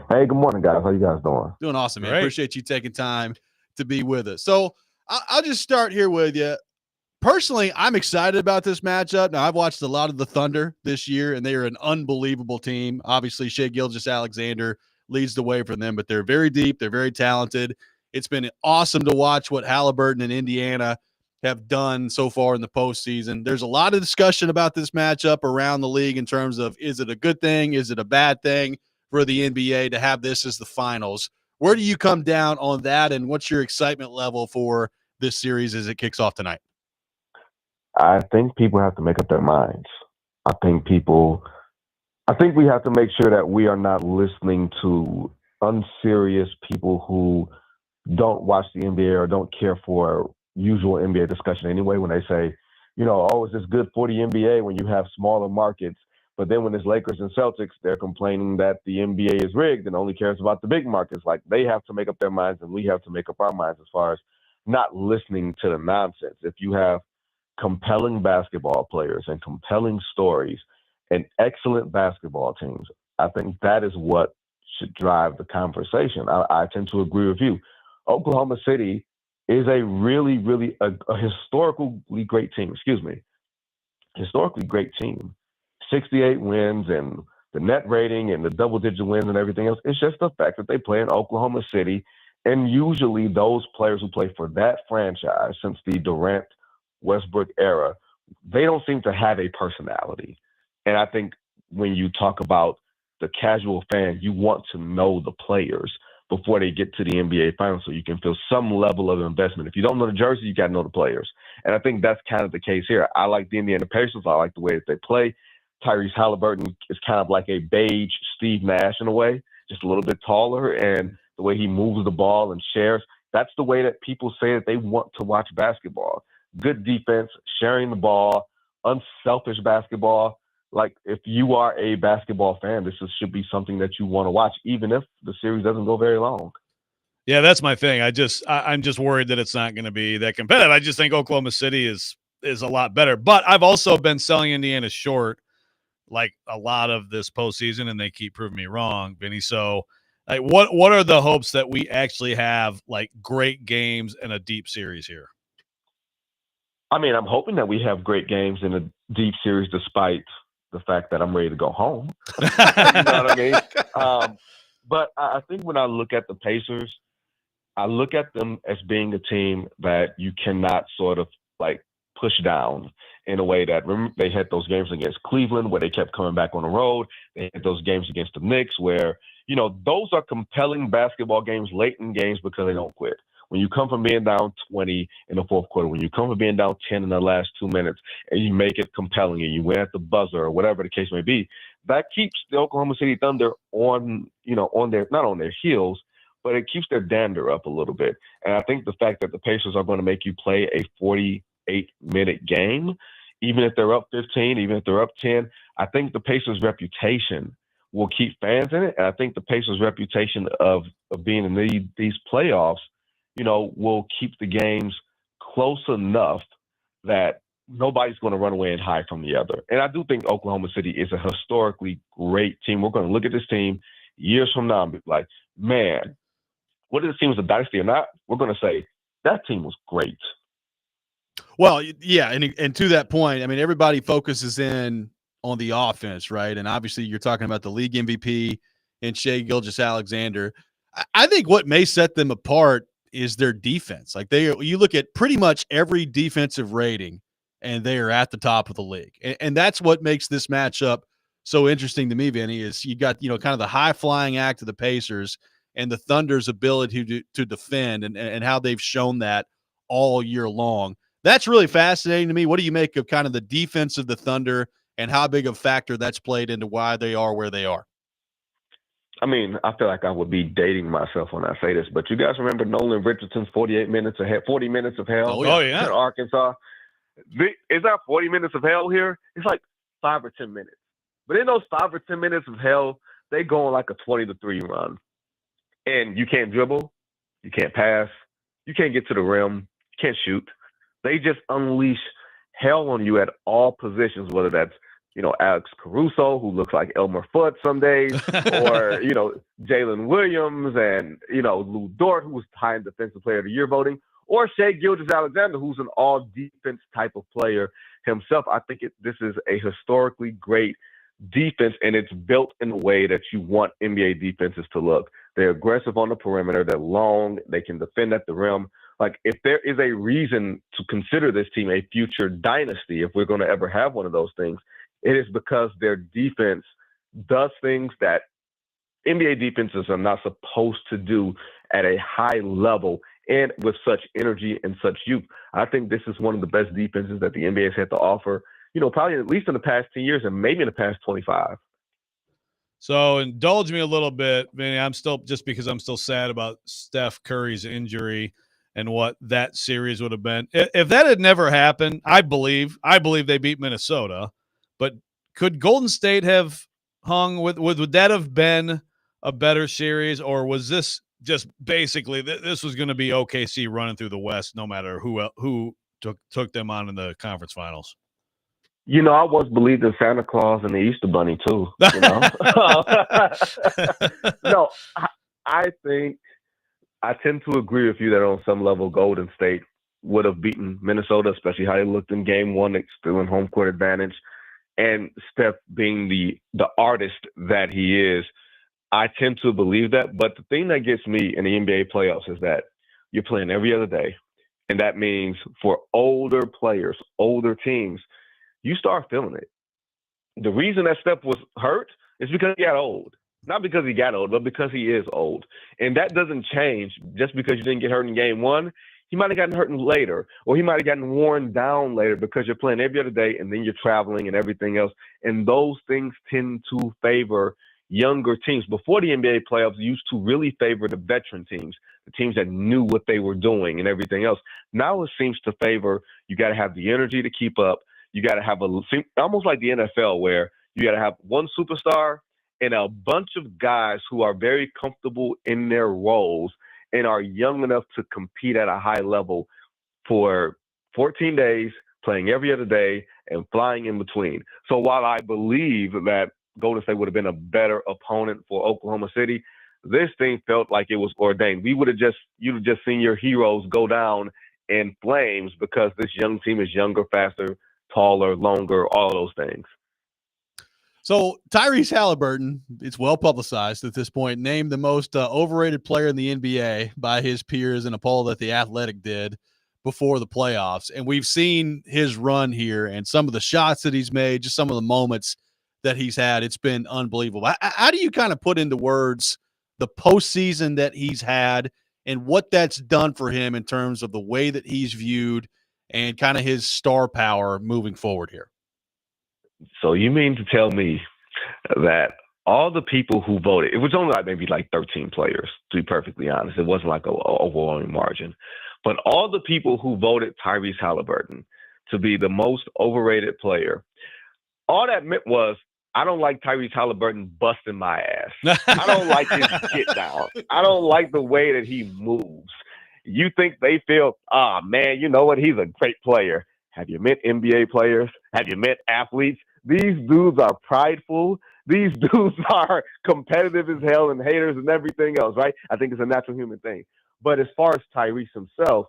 Hey, good morning, guys. How you guys doing? Doing awesome, man. Great. Appreciate you taking time to be with us. So I'll just start here with you. Personally, I'm excited about this matchup. Now, I've watched a lot of the Thunder this year, and they are an unbelievable team. Obviously, Shai Gilgeous-Alexander leads the way for them, but they're very deep. They're very talented. It's been awesome to watch what Halliburton and Indiana have done so far in the postseason. There's a lot of discussion about this matchup around the league in terms of, is it a good thing? Is it a bad thing for the NBA to have this as the finals? Where do you come down on that, and what's your excitement level for this series as it kicks off tonight? I think people have to make up their minds. I think we have to make sure that we are not listening to unserious people who don't watch the NBA or don't care for usual NBA discussion anyway when they say, oh, is this good for the NBA when you have smaller markets? But then when it's Lakers and Celtics, they're complaining that the NBA is rigged and only cares about the big markets. Like, they have to make up their minds, and we have to make up our minds as far as not listening to the nonsense. If you have compelling basketball players and compelling stories and excellent basketball teams, I think that is what should drive the conversation. I tend to agree with you. Oklahoma City is a really, really a historically great team. Historically great team. 68 wins and the net rating and the double-digit wins and everything else. It's just the fact that they play in Oklahoma City. And usually those players who play for that franchise since the Durant Westbrook era, they don't seem to have a personality. And I think when you talk about the casual fan, you want to know the players before they get to the NBA Finals so you can feel some level of investment. If you don't know the jersey, you got to know the players. And I think that's kind of the case here. I like the Indiana Pacers. I like the way that they play. Tyrese Halliburton is kind of like a beige Steve Nash in a way, just a little bit taller, and the way he moves the ball and shares. That's the way that people say that they want to watch basketball. Good defense, sharing the ball, unselfish basketball. Like, if you are a basketball fan, should be something that you want to watch, even if the series doesn't go very long. Yeah, that's my thing. I'm just worried that it's not going to be that competitive. I just think Oklahoma City is a lot better. But I've also been selling Indiana short like a lot of this postseason, and they keep proving me wrong, Vinny. So, like, what are the hopes that we actually have like great games and a deep series here? I mean, I'm hoping that we have great games in a deep series, despite the fact that I'm ready to go home. You know what I mean? But I think when I look at the Pacers, I look at them as being a team that you cannot sort of like push down in a way that, remember, they had those games against Cleveland where they kept coming back on the road. They had those games against the Knicks where, those are compelling basketball games late in games because they don't quit. When you come from being down 20 in the fourth quarter, when you come from being down 10 in the last 2 minutes, and you make it compelling and you win at the buzzer or whatever the case may be, that keeps the Oklahoma City Thunder on their, not on their heels, but it keeps their dander up a little bit. And I think the fact that the Pacers are going to make you play a 48-minute game, even if they're up 15, even if they're up 10, I think the Pacers' reputation will keep fans in it. And I think the Pacers' reputation of being in these playoffs, will keep the games close enough that nobody's going to run away and hide from the other. And I do think Oklahoma City is a historically great team. We're going to look at this team years from now and be like, man, whether this team was a dynasty or not, we're going to say that team was great. Well, yeah, and to that point, I mean, everybody focuses in on the offense, right? And obviously you're talking about the league MVP and Shai Gilgeous-Alexander. I think what may set them apart is their defense. Like, you look at pretty much every defensive rating, and they are at the top of the league. And that's what makes this matchup so interesting to me, Vinny, is you got, kind of the high-flying act of the Pacers and the Thunder's ability to defend and how they've shown that all year long. That's really fascinating to me. What do you make of kind of the defense of the Thunder and how big of a factor that's played into why they are where they are? I mean, I feel like I would be dating myself when I say this, but you guys remember Nolan Richardson's 40 minutes of hell Oh, yeah. in Arkansas? Is that 40 minutes of hell here? It's like 5 or 10 minutes. But in those 5 or 10 minutes of hell, they go on like a 20-3 run. And you can't dribble, you can't pass, you can't get to the rim, you can't shoot. They just unleash hell on you at all positions, whether that's, Alex Caruso, who looks like Elmer Fudd some days, or, Jalen Williams and, Lou Dort, who was high in Defensive Player of the Year voting, or Shai Gilgeous-Alexander, who's an all-defense type of player himself. I think this is a historically great defense, and it's built in a way that you want NBA defenses to look. They're aggressive on the perimeter. They're long. They can defend at the rim. Like, if there is a reason to consider this team a future dynasty, if we're going to ever have one of those things, it is because their defense does things that NBA defenses are not supposed to do at a high level and with such energy and such youth. I think this is one of the best defenses that the NBA has had to offer, probably at least in the past 10 years and maybe in the past 25. So indulge me a little bit, Vinny. I'm still sad about Steph Curry's injury and what that series would have been. If that had never happened, I believe they beat Minnesota. But could Golden State have hung with? Would that have been a better series, or was this just basically this was going to be OKC running through the West, no matter who took them on in the conference finals? I once believed in Santa Claus and the Easter Bunny too. No, I think I tend to agree with you that on some level Golden State would have beaten Minnesota, especially how they looked in Game 1, still in home court advantage. And Steph being the artist that he is, I tend to believe that. But the thing that gets me in the NBA playoffs is that you're playing every other day. And that means for older players, older teams, you start feeling it. The reason that Steph was hurt is because he got old. Not because he got old, but because he is old. And that doesn't change just because you didn't get hurt in Game 1. He might have gotten hurt later, or he might have gotten worn down later because you're playing every other day and then you're traveling and everything else. And those things tend to favor younger teams. Before the NBA playoffs, used to really favor the veteran teams, the teams that knew what they were doing and everything else. Now it seems to favor you got to have the energy to keep up. You got to have almost like the NFL, where you got to have one superstar and a bunch of guys who are very comfortable in their roles and are young enough to compete at a high level for 14 days, playing every other day and flying in between. So while I believe that Golden State would have been a better opponent for Oklahoma City, this thing felt like it was ordained. You'd have just seen your heroes go down in flames because this young team is younger, faster, taller, longer, all those things. So Tyrese Halliburton, it's well publicized at this point, named the most overrated player in the NBA by his peers in a poll that The Athletic did before the playoffs. And we've seen his run here and some of the shots that he's made, just some of the moments that he's had. It's been unbelievable. How do you kind of put into words the postseason that he's had and what that's done for him in terms of the way that he's viewed and kind of his star power moving forward here? So you mean to tell me that all the people who voted, it was only maybe 13 players, to be perfectly honest. It wasn't like an overwhelming margin. But all the people who voted Tyrese Halliburton to be the most overrated player, all that meant was, I don't like Tyrese Halliburton busting my ass. I don't like his get down. I don't like the way that he moves. You think they feel, man, you know what? He's a great player. Have you met NBA players? Have you met athletes? These dudes are prideful. These dudes are competitive as hell and haters and everything else, right? I think it's a natural human thing. But as far as Tyrese himself,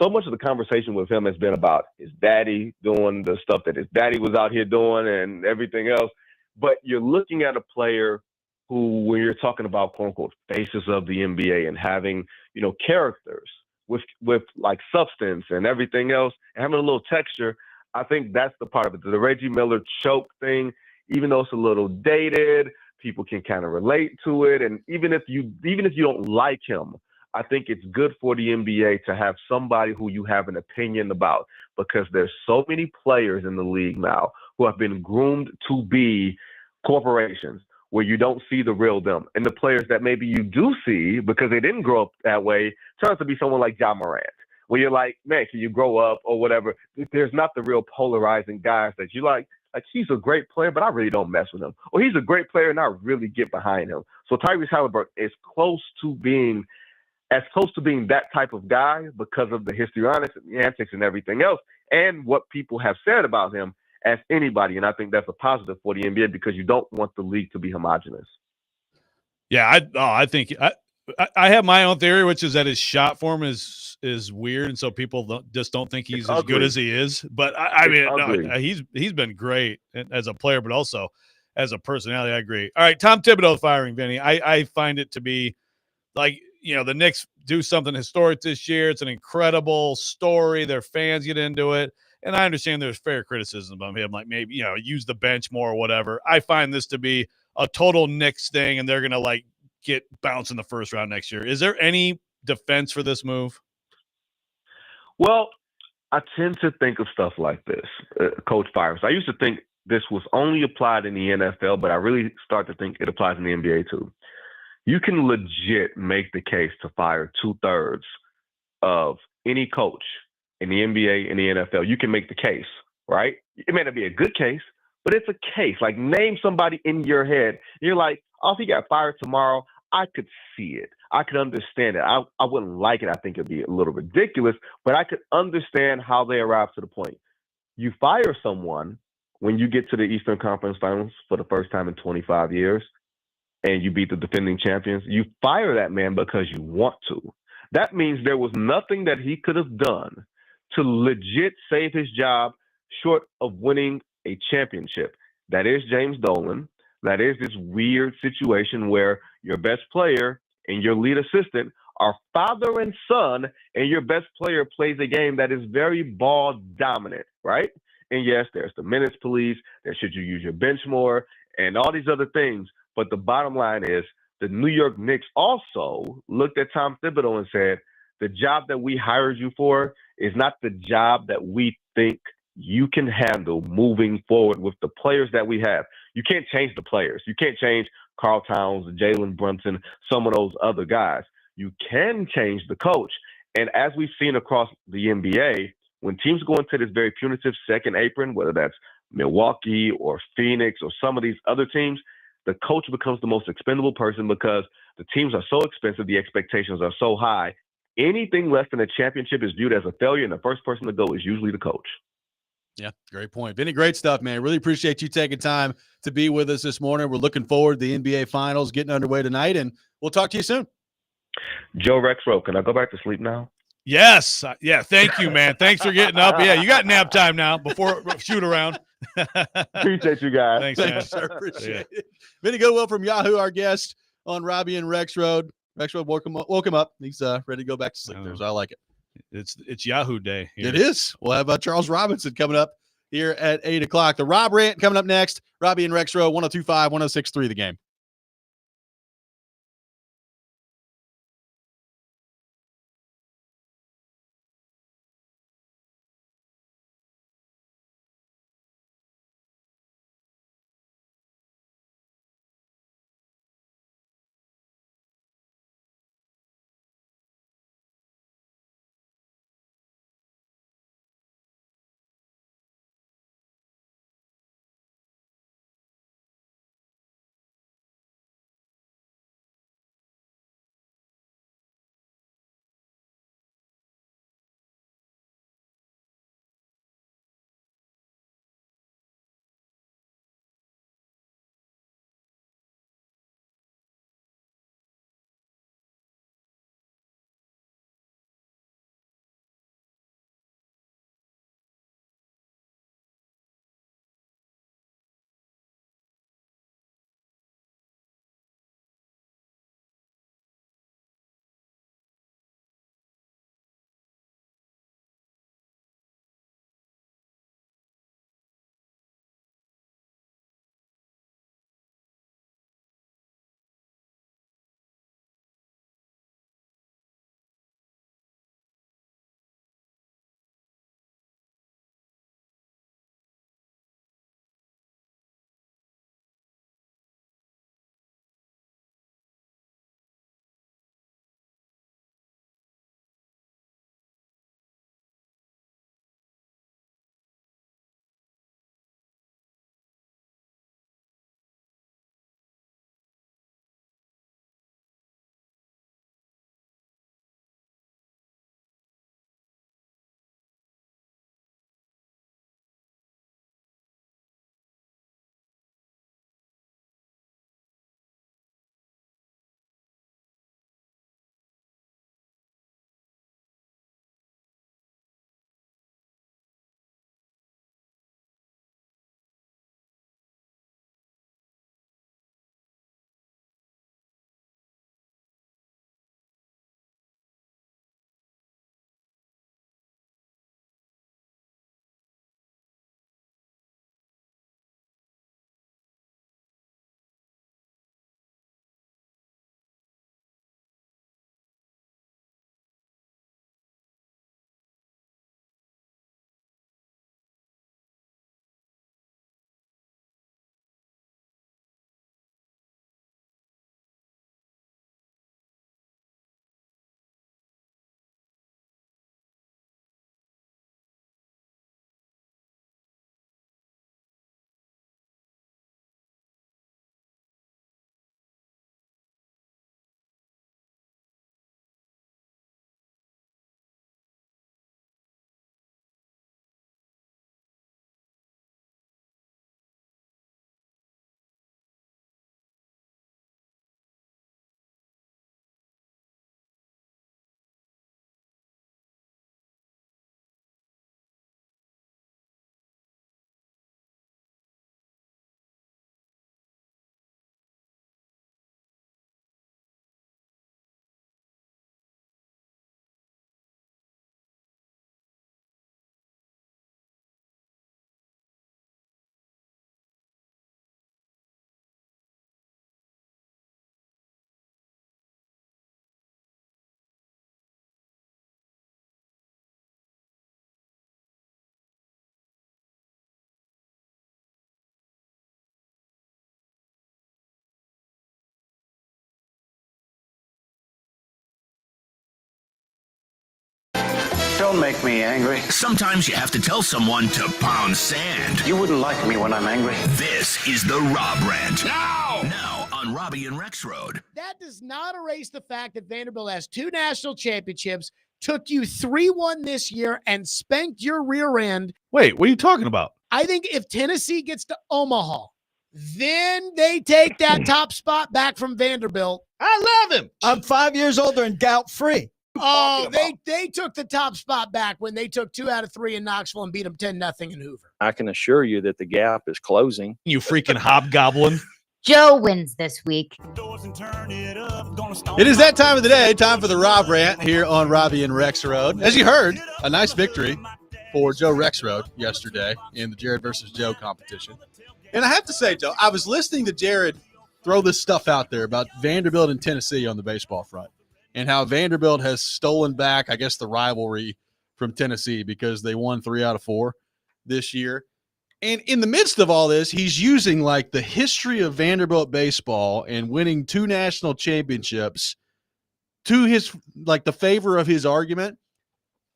so much of the conversation with him has been about his daddy doing the stuff that his daddy was out here doing and everything else. But you're looking at a player who, when you're talking about quote unquote faces of the NBA and having, characters with like substance and everything else and having a little texture, I think that's the part of it. The Reggie Miller choke thing, even though it's a little dated, people can kind of relate to it. And even if you don't like him, I think it's good for the NBA to have somebody who you have an opinion about, because there's so many players in the league now who have been groomed to be corporations, where you don't see the real them. And the players that maybe you do see because they didn't grow up that way turns to be someone like John Morant, where you're like, man, can you grow up or whatever? There's not the real polarizing guys that you like he's a great player, but I really don't mess with him. Or he's a great player and I really get behind him. So Tyrese Halliburton is close to being that type of guy because of the histrionics and the antics and everything else and what people have said about him as anybody. And I think that's a positive for the NBA because you don't want the league to be homogenous. Yeah, I think I have my own theory, which is that his shot form is weird, and so people just don't think he's as good as he is. But I mean, no, he's been great as a player, but also as a personality. I agree. All right, Tom Thibodeau firing, Vinny. I find it to be like, the Knicks do something historic this year. It's an incredible story. Their fans get into it. And I understand there's fair criticism of him, like maybe, use the bench more or whatever. I find this to be a total Knicks thing, and they're going to get bounced in the first round next year. Is there any defense for this move? Well, I tend to think of stuff like this, Coach Fires. I used to think this was only applied in the NFL, but I really start to think it applies in the NBA too. You can legit make the case to fire 2/3 of any coach in the NBA and the NFL. You can make the case, right? It may not be a good case, but it's a case. Like, name somebody in your head. You're like, oh, if he got fired tomorrow, I could see it. I could understand it. I wouldn't like it. I think it'd be a little ridiculous, but I could understand how they arrived to the point. You fire someone when you get to the Eastern Conference Finals for the first time in 25 years, and you beat the defending champions. You fire that man because you want to. That means there was nothing that he could have done to legit save his job short of winning a championship. That is James Dolan. That is this weird situation where your best player and your lead assistant are father and son, and your best player plays a game that is very ball dominant, right? And yes, there's the minutes police. There should you use your bench more and all these other things. But the bottom line is the New York Knicks also looked at Tom Thibodeau and said, the job that we hired you for is not the job that we think you can handle moving forward with the players that we have. You can't change the players. You can't change Karl Towns, Jalen Brunson, some of those other guys. You can change the coach. And as we've seen across the NBA, when teams go into this very punitive second apron, whether that's Milwaukee or Phoenix or some of these other teams, the coach becomes the most expendable person because the teams are so expensive, the expectations are so high. Anything less than a championship is viewed as a failure, and the first person to go is usually the coach. Yeah, great point. Vinny, great stuff, man. Really appreciate you taking time to be with us this morning. We're looking forward to the NBA Finals getting underway tonight, and we'll talk to you soon. Joe Rexrode, can I go back to sleep now? Yes. Yeah, thank you, man. Thanks for getting up. Yeah, you got nap time now before shoot around. Appreciate you guys. Thanks, man. Thanks, sir. Appreciate it. Vinny Goodwill from Yahoo, our guest on Robby and Rexrode. Rexrode woke him up. He's ready to go back to sleep there, so I like it. It's Yahoo day here. It is. We'll have Charles Robinson coming up here at 8 o'clock. The Rob Rant coming up next. Robby and Rexrode, 102.5, 106.3 The Game. Don't make me angry. Sometimes you have to tell someone to pound sand. You wouldn't like me when I'm angry. This is the Rob Rant. Now on Robby and Rexrode. That does not erase the fact that Vanderbilt has 2 national championships, took you 3-1 this year, and spanked your rear end. Wait, what are you talking about? I think if Tennessee gets to Omaha, then they take that top spot back from Vanderbilt. I love him. I'm 5 years older and gout free. Oh, they took the top spot back when they took 2 out of 3 in Knoxville and beat them 10-0 in Hoover. I can assure you that the gap is closing. You freaking hobgoblin. Joe wins this week. It is that time of the day, time for the Rob Rant here on Robby and Rexrode. As you heard, a nice victory for Joe Rexrode yesterday in the Jared versus Joe competition. And I have to say, Joe, I was listening to Jared throw this stuff out there about Vanderbilt and Tennessee on the baseball front and how Vanderbilt has stolen back, I guess, the rivalry from Tennessee because they won 3 out of 4 this year. And in the midst of all this, he's using like the history of Vanderbilt baseball and winning 2 national championships to his, like, the favor of his argument.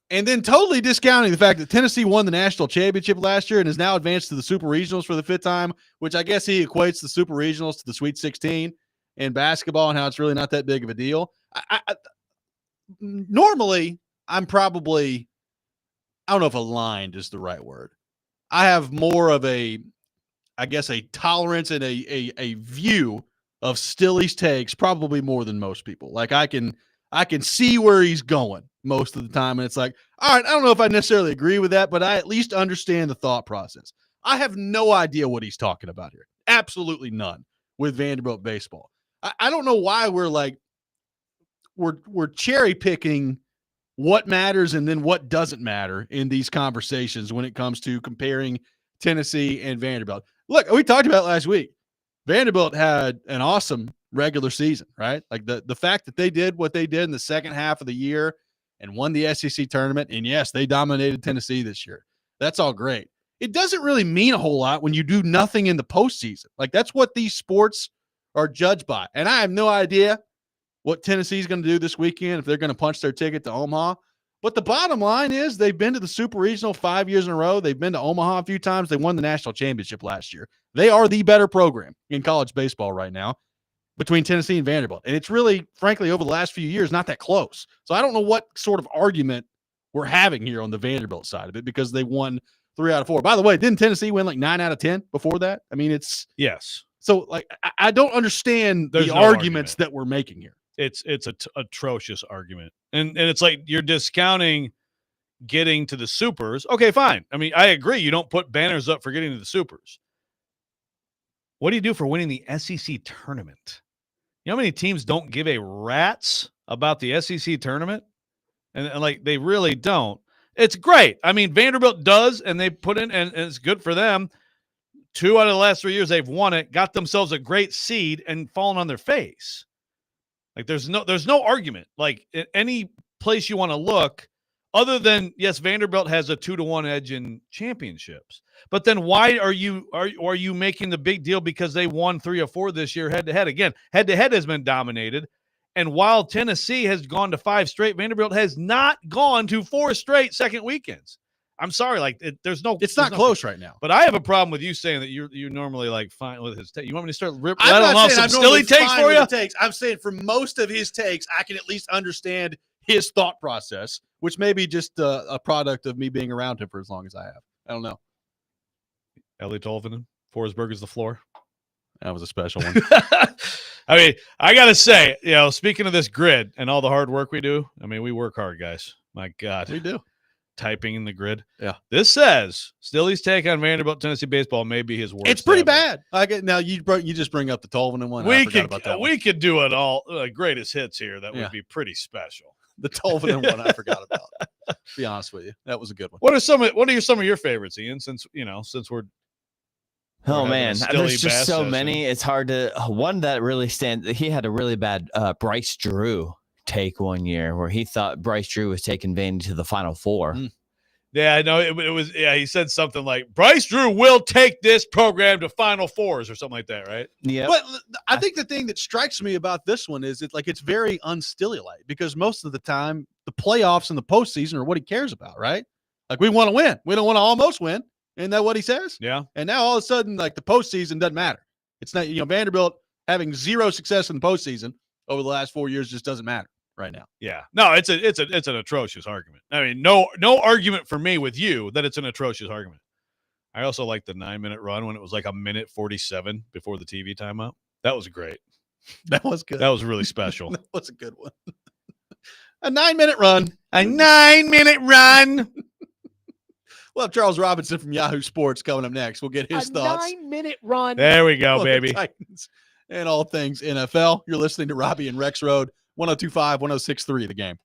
And then totally discounting the fact that Tennessee won the national championship last year and is now advanced to the Super Regionals for the 5th time, which I guess he equates the Super Regionals to the Sweet 16 in basketball and how it's really not that big of a deal. Normally, I'm probably, I don't know if aligned is the right word. I have more of a, I guess, a tolerance and a view of Stilly's takes, probably more than most people. Like I can see where he's going most of the time. And it's like, all right, I don't know if I necessarily agree with that, but I at least understand the thought process. I have no idea what he's talking about here. Absolutely none with Vanderbilt baseball. I don't know why we're cherry picking what matters and then what doesn't matter in these conversations when it comes to comparing Tennessee and Vanderbilt. Look, we talked about last week. Vanderbilt had an awesome regular season, right? Like the fact that they did what they did in the second half of the year and won the SEC tournament. And yes, they dominated Tennessee this year. That's all great. It doesn't really mean a whole lot when you do nothing in the postseason. Like that's what these sports are judged by. And I have no idea what Tennessee's going to do this weekend, if they're going to punch their ticket to Omaha. But the bottom line is they've been to the Super Regional 5 years in a row. They've been to Omaha a few times. They won the national championship last year. They are the better program in college baseball right now between Tennessee and Vanderbilt. And it's really, frankly, over the last few years, not that close. So I don't know what sort of argument we're having here on the Vanderbilt side of it because they won 3 out of 4. By the way, didn't Tennessee win like 9 out of 10 before that? I mean, it's – yes. So, like, I don't understand the arguments that we're making here. It's an atrocious argument. And it's like you're discounting getting to the supers. Okay, fine. I mean, I agree. You don't put banners up for getting to the supers. What do you do for winning the SEC tournament? You know how many teams don't give a rat's about the SEC tournament? And like, they really don't. It's great. I mean, Vanderbilt does, and they put in, and it's good for them. 2 out of the last 3 years they've won it, got themselves a great seed, and fallen on their face. Like there's no argument. Like any place you want to look, other than yes, Vanderbilt has a 2-1 edge in championships. But then why are you making the big deal because they won 3 or 4 this year head to head? Again, head to head has been dominated. And while Tennessee has gone to 5 straight, Vanderbilt has not gone to 4 straight second weekends. I'm sorry, like it's not close right now. But I have a problem with you saying that you're normally like fine with his take. You want me to start ripping I'm off some Stilly takes for you? I'm saying for most of his takes, I can at least understand his thought process, which may be just a product of me being around him for as long as I have. I don't know. Ellie Tolvanen, Forsberg is the floor. That was a special one. I mean, I got to say, speaking of this grid and all the hard work we do, I mean, we work hard, guys. My God. We do. Typing in the grid. Yeah. This says Stilly's take on Vanderbilt Tennessee baseball may be his worst. It's pretty ever. bad. Now you just bring up the Tolvanen one. We could do it all greatest hits here. That would be pretty special. The Tolvanen one I forgot about. To be honest with you. That was a good one. What are some of your favorites, Ian, since we're Oh man, there's just so many. It's hard to one that really stands. He had a really bad Bryce Drew take one year where he thought Bryce Drew was taking Vandy to the Final Four. Yeah, I know it was. Yeah, he said something like Bryce Drew will take this program to Final Fours or something like that, right? Yeah. But I think the thing that strikes me about this one is it's very un-Stilly-like because most of the time the playoffs and the postseason are what he cares about, right? Like, we want to win. We don't want to almost win. Isn't that what he says? Yeah. And now all of a sudden, like, the postseason doesn't matter. It's not, Vanderbilt having zero success in the postseason over the last 4 years just doesn't matter right now. Yeah. No, it's an atrocious argument. I mean, no argument for me with you that it's an atrocious argument. I also like the 9-minute run when it was like a minute 47 before the TV timeout. That was great. That was good. That was really special. That was a good one. A 9-minute run. A 9-minute run. We'll have Charles Robinson from Yahoo Sports coming up next. We'll get his thoughts. 9-minute run. There we go, on the baby. Titans and all things NFL. You're listening to Robby and Rexrode, 102.5, 106.3 The Game.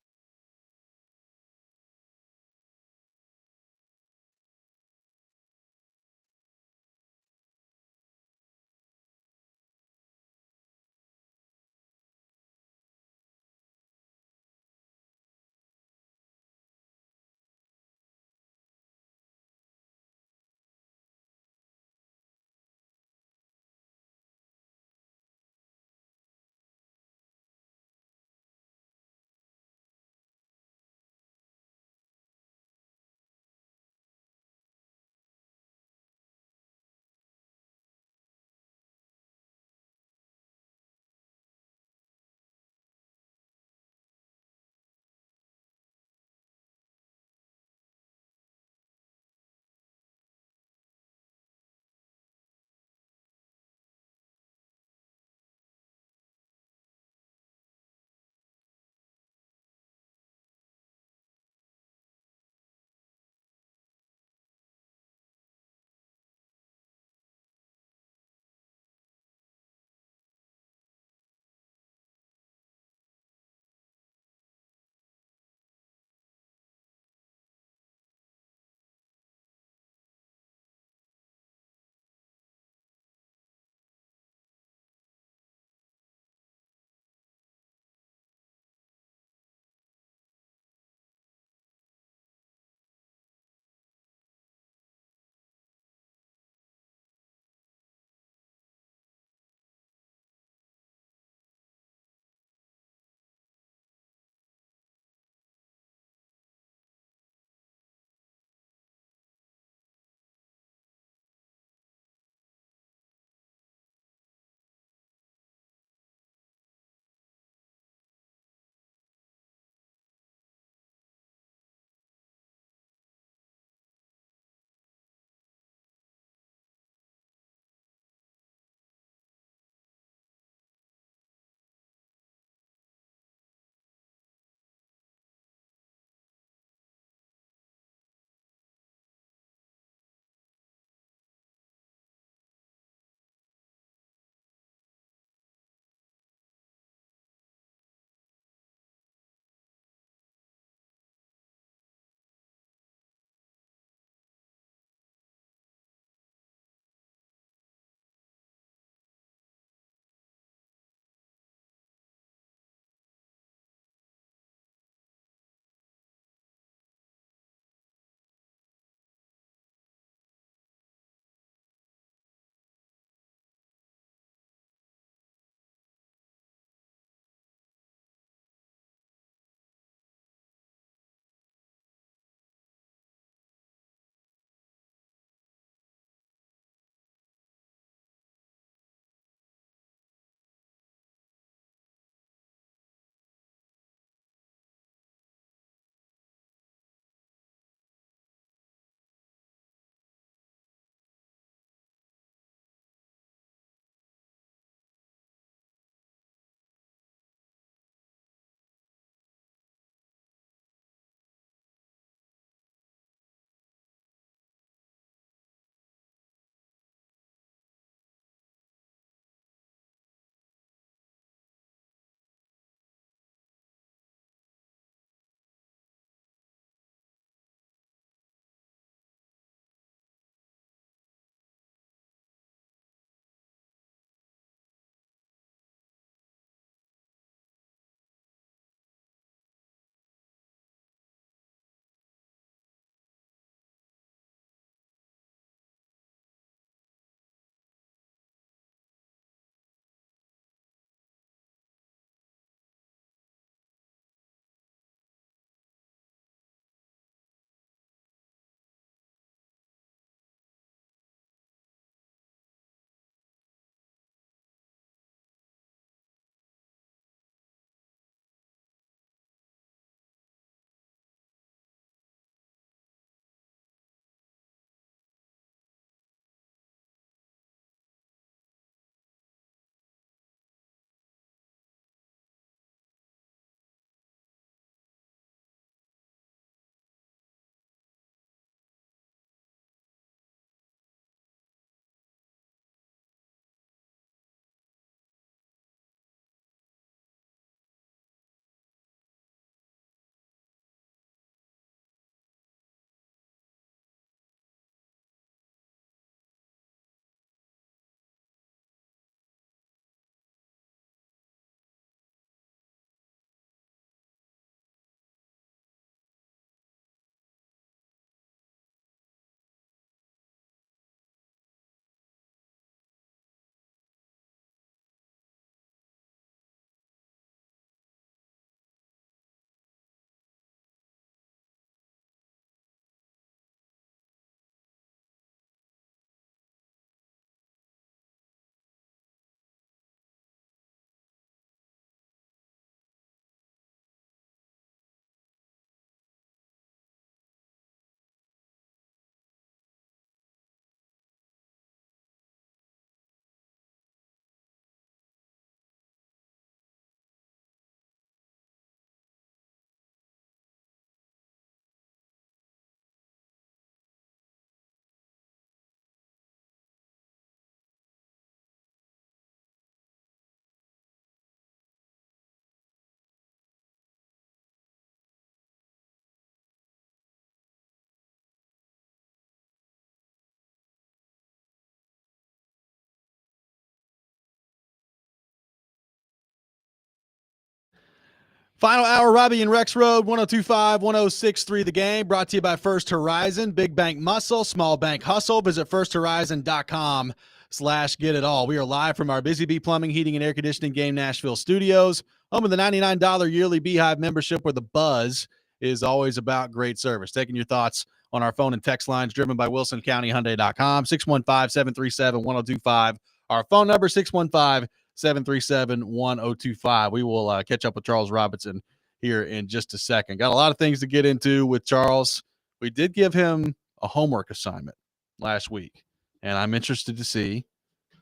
Final hour, Robby and Rexrode, 102.5, 106.3 The Game, brought to you by First Horizon. Big bank muscle, small bank hustle. Visit firsthorizon.com/get it all. We are live from our Busy Bee Plumbing, Heating, and Air Conditioning Game Nashville studios, home of the $99 yearly Beehive membership, where the buzz is always about great service. Taking your thoughts on our phone and text lines, driven by WilsonCountyHyundai.com, 615-737-1025. Our phone number, 615-737-1025. We will catch up with Charles Robinson here in just a second. Got a lot of things to get into with Charles. We did give him a homework assignment last week, and I'm interested to see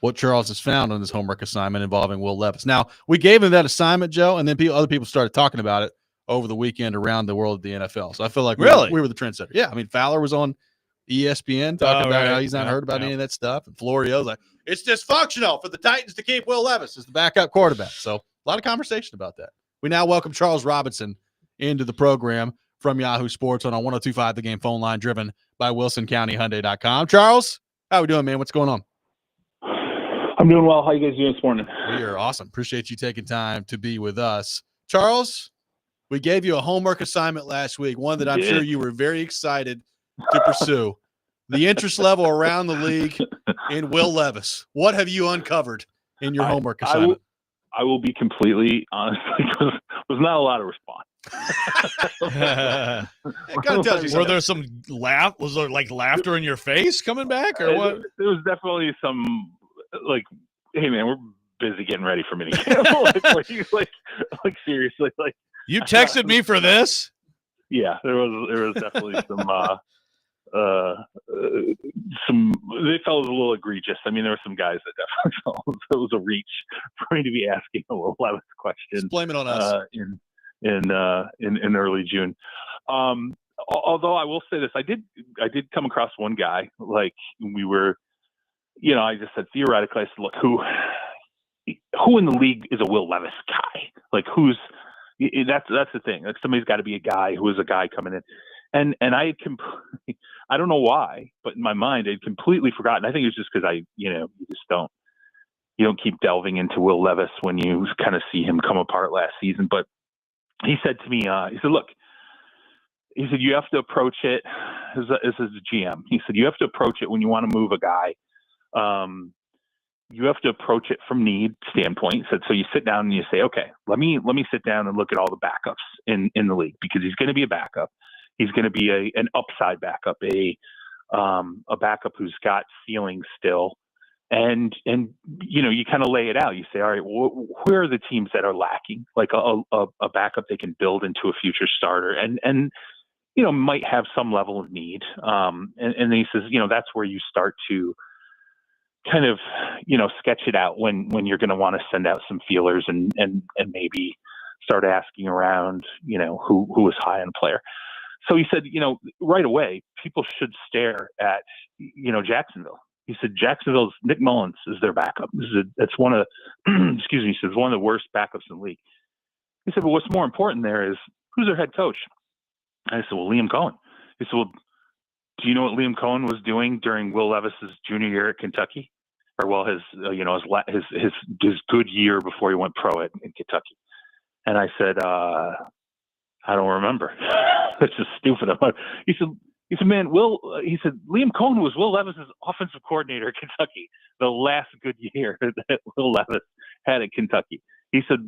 what Charles has found on his homework assignment involving Will Levis. Now, we gave him that assignment, Joe, and then other people started talking about it over the weekend around the world of the NFL. So I feel like we were the trendsetter. Yeah, I mean, Fowler was on ESPN talking about how he's not heard about any of that stuff. And Florio's like, it's dysfunctional for the Titans to keep Will Levis as the backup quarterback. So a lot of conversation about that. We now welcome Charles Robinson into the program from Yahoo Sports on our 102.5 The Game phone line, driven by WilsonCountyHyundai.com. Charles, how we doing, man? What's going on? I'm doing well. How you guys doing this morning? We are awesome. Appreciate you taking time to be with us. Charles, we gave you a homework assignment last week, one that I'm sure you were very excited to pursue. The interest level around the league in Will Levis. What have you uncovered in your homework assignment? I will be completely honest. Was not a lot of response. Were there some laugh? Was there like laughter in your face coming back, or what? There was definitely some like, "Hey man, we're busy getting ready for minicamp." like seriously, like you texted me for this. Yeah, there was definitely some they felt a little egregious. I mean, there were some guys that definitely felt it was a reach for me to be asking a Will Levis question. Just blame it on us in early June. Although I will say this, I did come across one guy, like we were, I just said theoretically, I said, look, who in the league is a Will Levis guy? Like that's the thing. Like somebody's got to be a guy who is a guy coming in. And I had I don't know why, but in my mind, I'd completely forgotten. I think it's just because you just don't keep delving into Will Levis when you kind of see him come apart last season. But he said to me, he said, look, he said, you have to approach it as a GM. He said, you have to approach it when you want to move a guy. You have to approach it from need standpoint. He said, so you sit down and you say, okay, let me sit down and look at all the backups in the league, because he's going to be a backup. He's going to be an upside backup, a backup who's got ceiling still. And you kind of lay it out. You say, all right, where are the teams that are lacking, like a backup they can build into a future starter, and might have some level of need. And then he says, that's where you start to kind of, sketch it out when you're going to want to send out some feelers and maybe start asking around, who is high on a player. So he said, right away, people should stare at, Jacksonville. He said, Jacksonville's Nick Mullins is their backup. It's one of, excuse me, he says, one of the worst backups in the league. He said, but what's more important there is who's their head coach? And I said, well, Liam Cohen. He said, well, do you know what Liam Cohen was doing during Will Levis's junior year at Kentucky? Or his good year before he went pro in Kentucky. And I said, I don't remember. That's just stupid. He said, man, he said, Liam Cohen was Will Levis's offensive coordinator at Kentucky the last good year that Will Levis had at Kentucky. He said,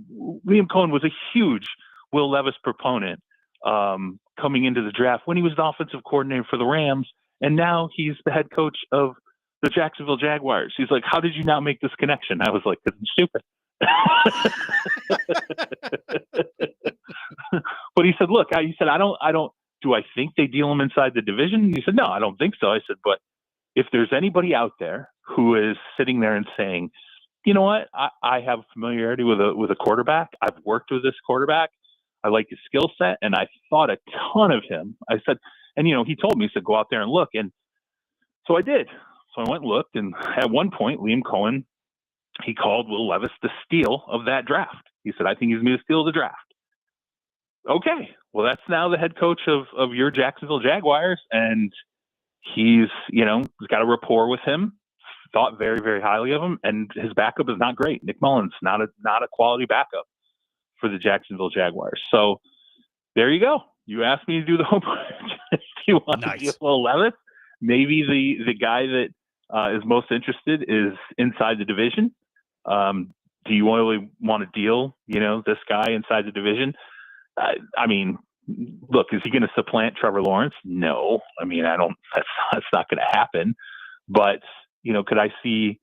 Liam Cohen was a huge Will Levis proponent coming into the draft when he was the offensive coordinator for the Rams, and now he's the head coach of the Jacksonville Jaguars. He's like, how did you not make this connection? I was like, because I'm stupid. But he said, look, I think they deal him inside the division? He said, no, I don't think so. I said, but if there's anybody out there who is sitting there and saying, you know what, I have familiarity with a quarterback. I've worked with this quarterback. I like his skill set, and I thought a ton of him. I said, and he told me, he said, go out there and look. And so I did. So I went and looked, and at one point, Liam Cohen, he called Will Levis the steal of that draft. He said, I think he's going to steal the draft. Okay, well, that's now the head coach of your Jacksonville Jaguars, and he's got a rapport with him, thought very, very highly of him, and his backup is not great. Nick Mullins, not a quality backup for the Jacksonville Jaguars. So there you go. You asked me to do the homework. Do you want to deal Levis? Maybe the guy that is most interested is inside the division. Do you really want to deal, this guy inside the division? I mean, look, is he going to supplant Trevor Lawrence? No. I mean, that's not going to happen. But, could I see,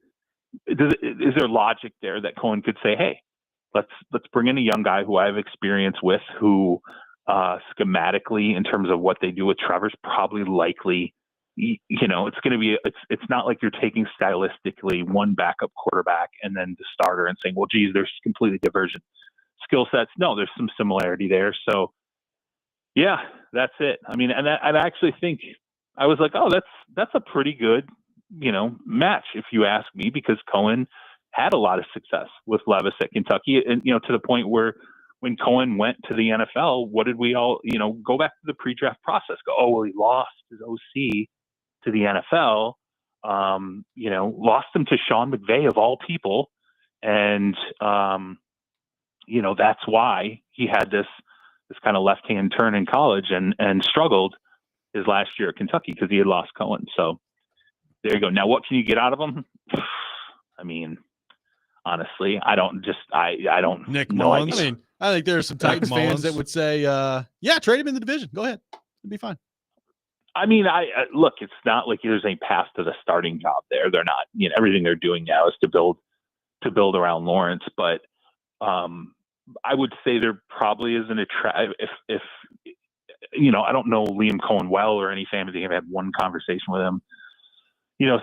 is there logic there that Cohen could say, hey, let's bring in a young guy who I have experience with, who schematically, in terms of what they do with Trevor's probably likely, it's going to be, it's not like you're taking stylistically one backup quarterback and then the starter and saying, well, geez, there's completely divergent skill sets. No, there's some similarity there. So yeah, that's it. I mean, and I actually think I was like, oh, that's a pretty good, match, if you ask me, because Cohen had a lot of success with Levis at Kentucky, and to the point where when Cohen went to the NFL, what did we all, go back to the pre-draft process? Go, oh, well, he lost his OC to the NFL, lost him to Sean McVay of all people, and that's why he had this kind of left-hand turn in college and struggled his last year at Kentucky because he had lost Cohen. So there you go. Now, what can you get out of him? I mean, honestly, I don't Nick no Mullins. idea. I mean, I think there are some Titans fans that would say, yeah, trade him in the division. Go ahead. It'd be fine. I mean, look, it's not like there's any path to the starting job there. They're not, everything they're doing now is to build around Lawrence. But I would say there probably isn't if I don't know Liam Cohen well or anything. I think I've had one conversation with him,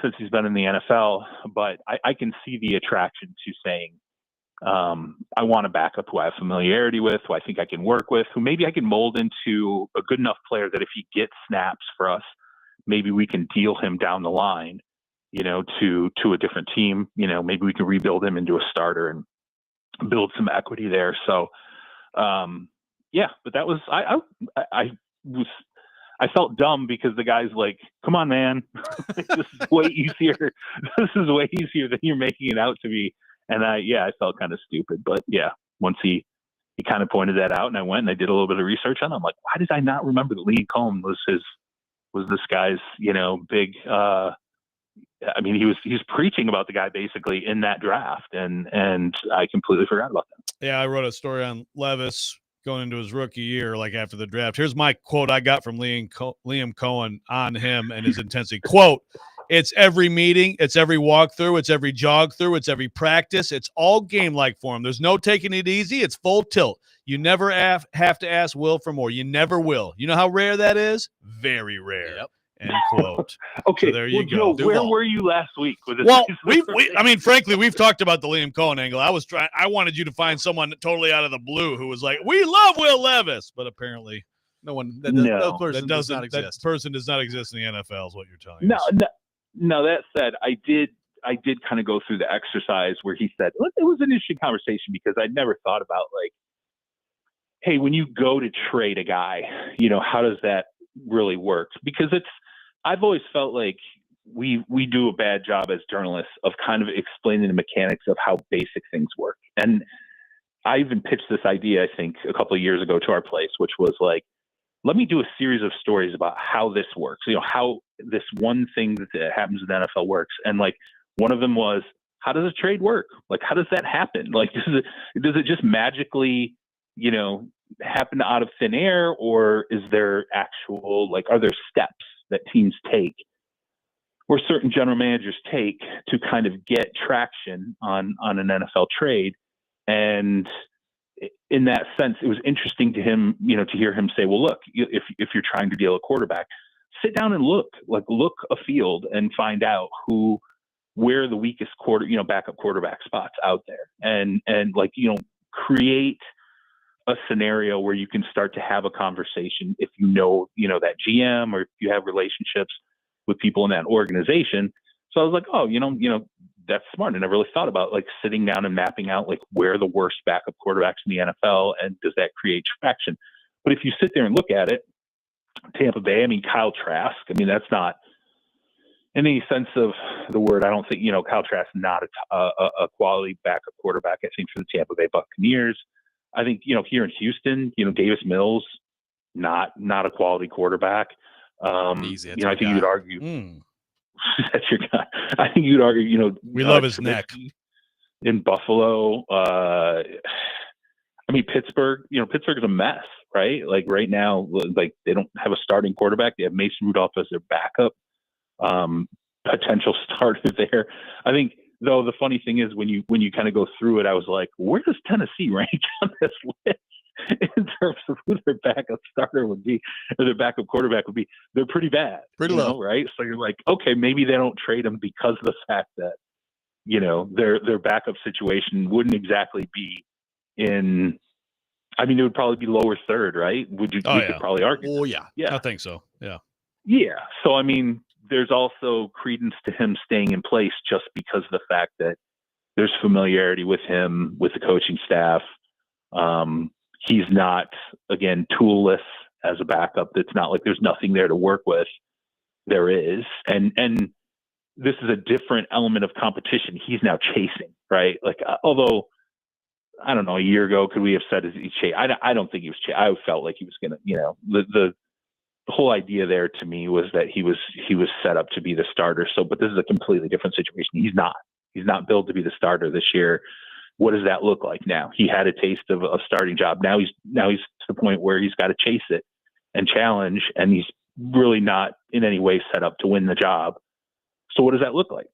since he's been in the NFL, but I can see the attraction to saying, I want a backup who I have familiarity with, who I think I can work with, who maybe I can mold into a good enough player that if he gets snaps for us, maybe we can deal him down the line, to a different team. Maybe we can rebuild him into a starter and build some equity there. So, yeah, but that was, I felt dumb because the guy's like, come on, man, this is way easier. This is way easier than you're making it out to be. And I felt kind of stupid, but yeah, once he kind of pointed that out and I went and I did a little bit of research on him, I'm like, why did I not remember that Lee Cohen was this guy's, big, I mean, he was preaching about the guy basically in that draft, and I completely forgot about that. Yeah, I wrote a story on Levis going into his rookie year, like after the draft. Here's my quote I got from Liam Cohen on him and his intensity. Quote, it's every meeting, it's every walkthrough, it's every jog through, it's every practice. It's all game-like for him. There's no taking it easy. It's full tilt. You never have to ask Will for more. You never will. You know how rare that is? Very rare. Yep. End quote. Okay, so there you go. Joe, where were you last week with this? Well, I mean, frankly, we've talked about the Liam Cohen angle. I wanted you to find someone totally out of the blue who was like, we love Will Levis, but apparently no one. That person does not exist in the NFL. Is what you're telling us. No. That said, I did kind of go through the exercise where he said it was an interesting conversation because I'd never thought about like, hey, when you go to trade a guy, how does that really work? Because I've always felt like we do a bad job as journalists of kind of explaining the mechanics of how basic things work. And I even pitched this idea, I think, a couple of years ago to our place, which was like, let me do a series of stories about how this works, how this one thing that happens in the NFL works. And like, one of them was, how does a trade work? Like, how does that happen? Like, does it just magically, happen out of thin air, or is there actual, like, are there steps that teams take or certain general managers take to kind of get traction on an NFL trade? And in that sense, it was interesting to him, to hear him say, well, look, if you're trying to deal a quarterback, sit down and look a field and find out where the weakest backup quarterback spots out there, and create a scenario where you can start to have a conversation if that GM, or if you have relationships with people in that organization. So I was like, oh, that's smart. I never really thought about like sitting down and mapping out like where are the worst backup quarterbacks in the NFL, and does that create traction? But if you sit there and look at it, Tampa Bay, I mean, Kyle Trask, I mean, that's not in any sense of the word. I don't think, Kyle Trask is not a quality backup quarterback, I think, for the Tampa Bay Buccaneers. I think, here in Houston, Davis Mills, not a quality quarterback. Easy. I think you'd argue that's your guy. I think you'd argue, we love his neck in Buffalo. Pittsburgh, Pittsburgh is a mess, right? Like right now, like they don't have a starting quarterback. They have Mason Rudolph as their backup, potential starter there. I think, though, the funny thing is when you kind of go through it, I was like, where does Tennessee rank on this list in terms of who their backup starter would be, or their backup quarterback would be? They're pretty bad, pretty low, right? So you're like, okay, maybe they don't trade them because of the fact that their backup situation wouldn't exactly be in. It would probably be lower third, right? Would you? You could probably argue. Oh yeah, I think so. Yeah. So there's also credence to him staying in place just because of the fact that there's familiarity with him, with the coaching staff. He's not, again, toolless as a backup. It's not like there's nothing there to work with. There is. And this is a different element of competition. He's now chasing, right? Like, although, I don't know, a year ago, could we have said he's chasing? I don't think he was chasing. I felt like he was going to, the whole idea there to me was that he was set up to be the starter. So, but this is a completely different situation. He's not built to be the starter this year. What does that look like now? He had a taste of a starting job. Now he's to the point where he's got to chase it and challenge, and he's really not in any way set up to win the job. So what does that look like?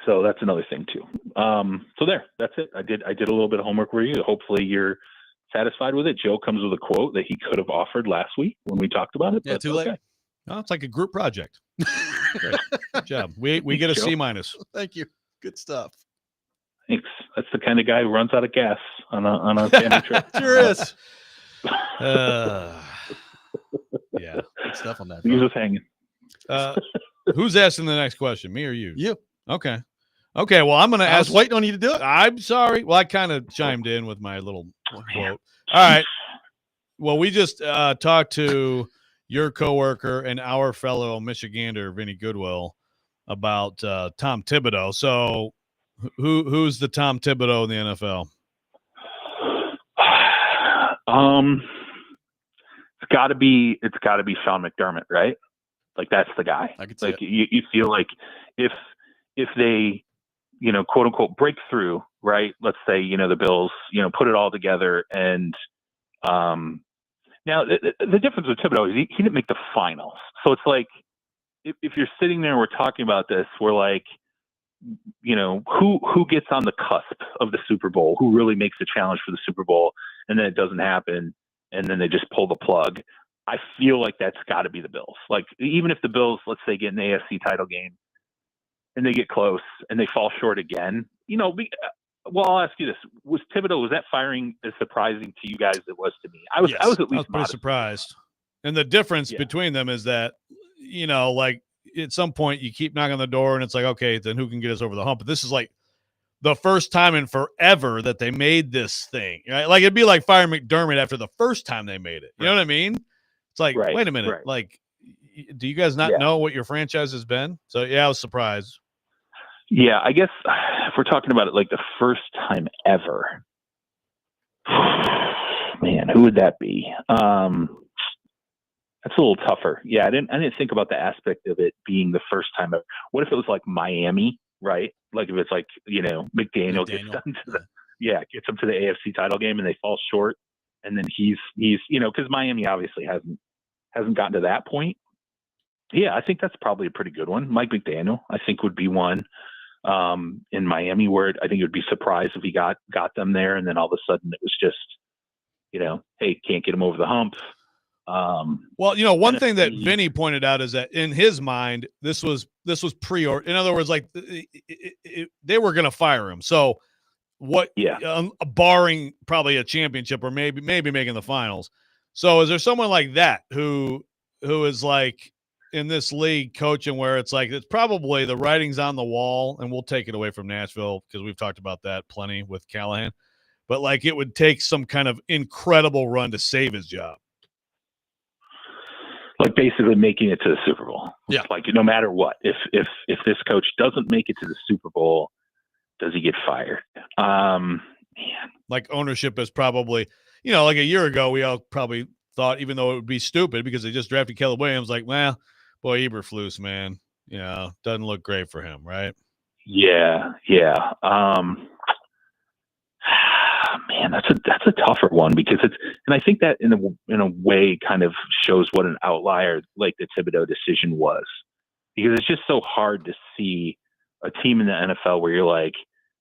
So that's another thing too. So that's it. I did a little bit of homework for you. Hopefully you're satisfied with it. Joe comes with a quote that he could have offered last week when we talked about it. Yeah, too late. No, it's like a group project. Great. Good job. We get a C-. Thank you. Good stuff. Thanks. That's the kind of guy who runs out of gas on a family trip. Sure is. Yeah. Good stuff on that. He was hanging. Who's asking the next question? Me or you? You. Okay. Well, I'm going to ask. I was waiting on you to do it. I'm sorry. Well, I kind of chimed in with my little quote. All right. Well, we just talked to your coworker and our fellow Michigander, Vinny Goodwill, about Tom Thibodeau. So who's the Tom Thibodeau in the NFL? It's got to be Sean McDermott, right? Like that's the guy. I could see like you feel like if they, quote unquote break through, right? Let's say, the Bills, put it all together. And now the difference with Thibodeau is he didn't make the finals. So it's like, if you're sitting there and we're talking about this, we're like, who gets on the cusp of the Super Bowl? Who really makes a challenge for the Super Bowl? And then it doesn't happen. And then they just pull the plug. I feel like that's got to be the Bills. Like, even if the Bills, let's say, get an AFC title game and they get close and they fall short again, well, I'll ask you this. Was that firing as surprising to you guys as it was to me? I was at least pretty surprised. And the difference between them is that, like at some point you keep knocking on the door and it's like, okay, then who can get us over the hump? But this is like the first time in forever that they made this thing, right? Like it'd be like firing McDermott after the first time they made it. You know what I mean? It's like, wait a minute. Right. Like, do you guys not know what your franchise has been? So I was surprised. Yeah, I guess if we're talking about it like the first time ever, man, who would that be? That's a little tougher. Yeah, I didn't think about the aspect of it being the first time ever. What if it was like Miami, right? Like if it's like, McDaniel. Gets them to gets them to the AFC title game and they fall short, and then he's because Miami obviously hasn't gotten to that point. Yeah, I think that's probably a pretty good one. Mike McDaniel, I think, would be one in Miami where I think it would be surprised if he got them there, and then all of a sudden it was just, hey, can't get him over the hump. Well, one thing that Vinny pointed out is that in his mind, this was in other words, like they were going to fire him. So barring probably a championship or maybe making the finals. So is there someone like that who is like in this league coaching where it's like, it's probably the writing's on the wall, and we'll take it away from Nashville because we've talked about that plenty with Callahan, but like it would take some kind of incredible run to save his job. Like basically making it to the Super Bowl. Yeah. Like no matter what, if this coach doesn't make it to the Super Bowl, does he get fired? Like ownership is probably, like a year ago, we all probably thought, even though it would be stupid because they just drafted Caleb Williams, like, well, boy, Eberflus, man, doesn't look great for him, right? Yeah. Man, that's a tougher one because and I think that in a way kind of shows what an outlier like the Thibodeau decision was, because it's just so hard to see a team in the NFL where you're like,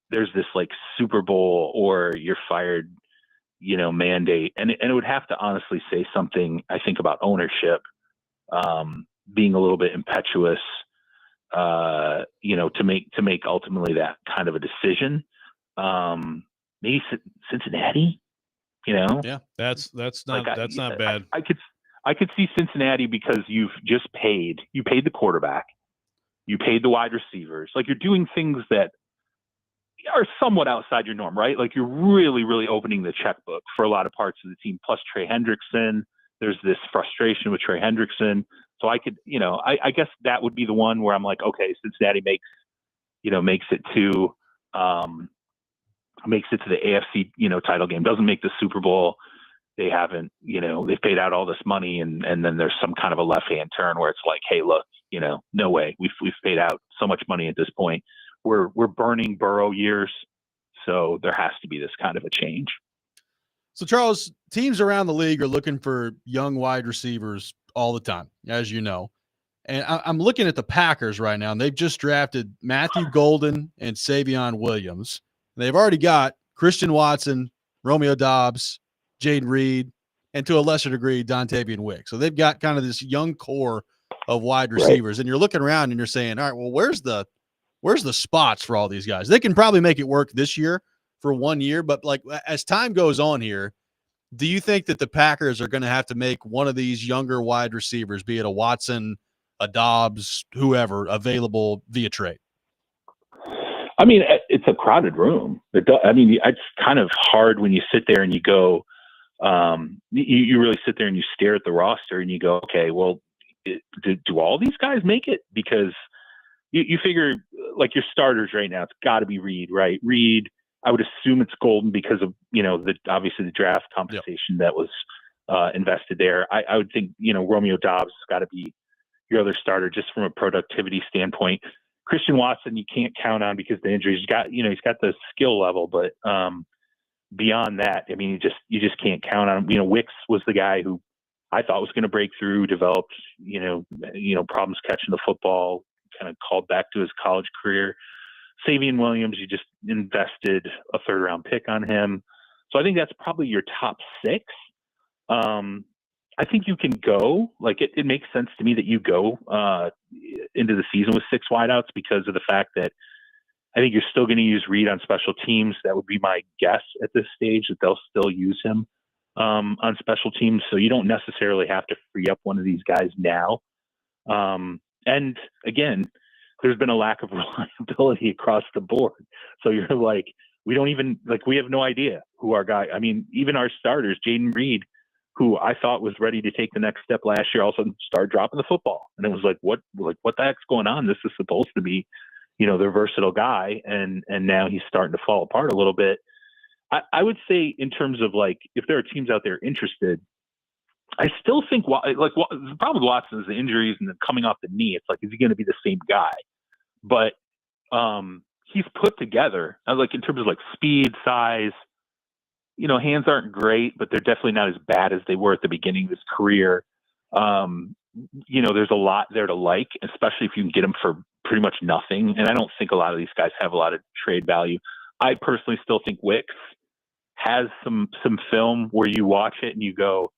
there's this like Super Bowl or you're fired, mandate, and it would have to honestly say something, I think, about ownership being a little bit impetuous, to make ultimately that kind of a decision. Maybe Cincinnati, Yeah, that's not bad. I could see Cincinnati because you paid the quarterback, you paid the wide receivers, like you're doing things that are somewhat outside your norm, right? Like you're really, really opening the checkbook for a lot of parts of the team. Plus Trey Hendrickson, there's this frustration with Trey Hendrickson. So I could, I guess that would be the one where I'm like, okay, Cincinnati makes it to the AFC, title game, doesn't make the Super Bowl. They haven't, they've paid out all this money, and then there's some kind of a left-hand turn where it's like, hey, look, no way. We've paid out so much money at this point. We're burning Burrow years, so there has to be this kind of a change. So, Charles, teams around the league are looking for young wide receivers all the time, as you know. And I'm looking at the Packers right now, and they've just drafted Matthew Golden and Savion Williams. They've already got Christian Watson, Romeo Doubs, Jaden Reed, and to a lesser degree, Dontavian Wicks. So they've got kind of this young core of wide receivers. Right. And you're looking around and you're saying, all right, well, where's the spots for all these guys? They can probably make it work this year for 1 year, but like as time goes on here, do you think that the Packers are going to have to make one of these younger wide receivers, be it a Watson, a Dobbs, whoever, available via trade? I mean, it's a crowded room. It's kind of hard when you sit there and you go, you really sit there and you stare at the roster and you go, okay, well, do all these guys make it? Because you figure like your starters right now, it's got to be Reed, right? Reed, I would assume it's Golden because of, obviously the draft compensation that was invested there. I would think, Romeo Doubs has got to be your other starter just from a productivity standpoint. Christian Watson, you can't count on because the injuries. He's got the skill level, but beyond that, I mean, you just can't count on him. Wicks was the guy who I thought was going to break through, developed, problems catching the football, kind of called back to his college career. Savion Williams, you just invested a third-round pick on him. So I think that's probably your top six. I think you can go, like it makes sense to me that you go into the season with six wideouts because of the fact that I think you're still going to use Reed on special teams. That would be my guess at this stage, that they'll still use him on special teams. So you don't necessarily have to free up one of these guys now. And again, there's been a lack of reliability across the board. So you're like, we have no idea who our guy, even our starters, Jaden Reed, who I thought was ready to take the next step last year, also started dropping the football. And it was like, what the heck's going on? This is supposed to be, their versatile guy. And now he's starting to fall apart a little bit. I would say in terms of like, if there are teams out there interested, I still think the problem with Watson is the injuries and then coming off the knee. It's like, is he going to be the same guy? But he's put together, like in terms of like speed, size, hands aren't great, but they're definitely not as bad as they were at the beginning of his career. There's a lot there to like, especially if you can get him for pretty much nothing. And I don't think a lot of these guys have a lot of trade value. I personally still think Wicks has some film where you watch it and you go,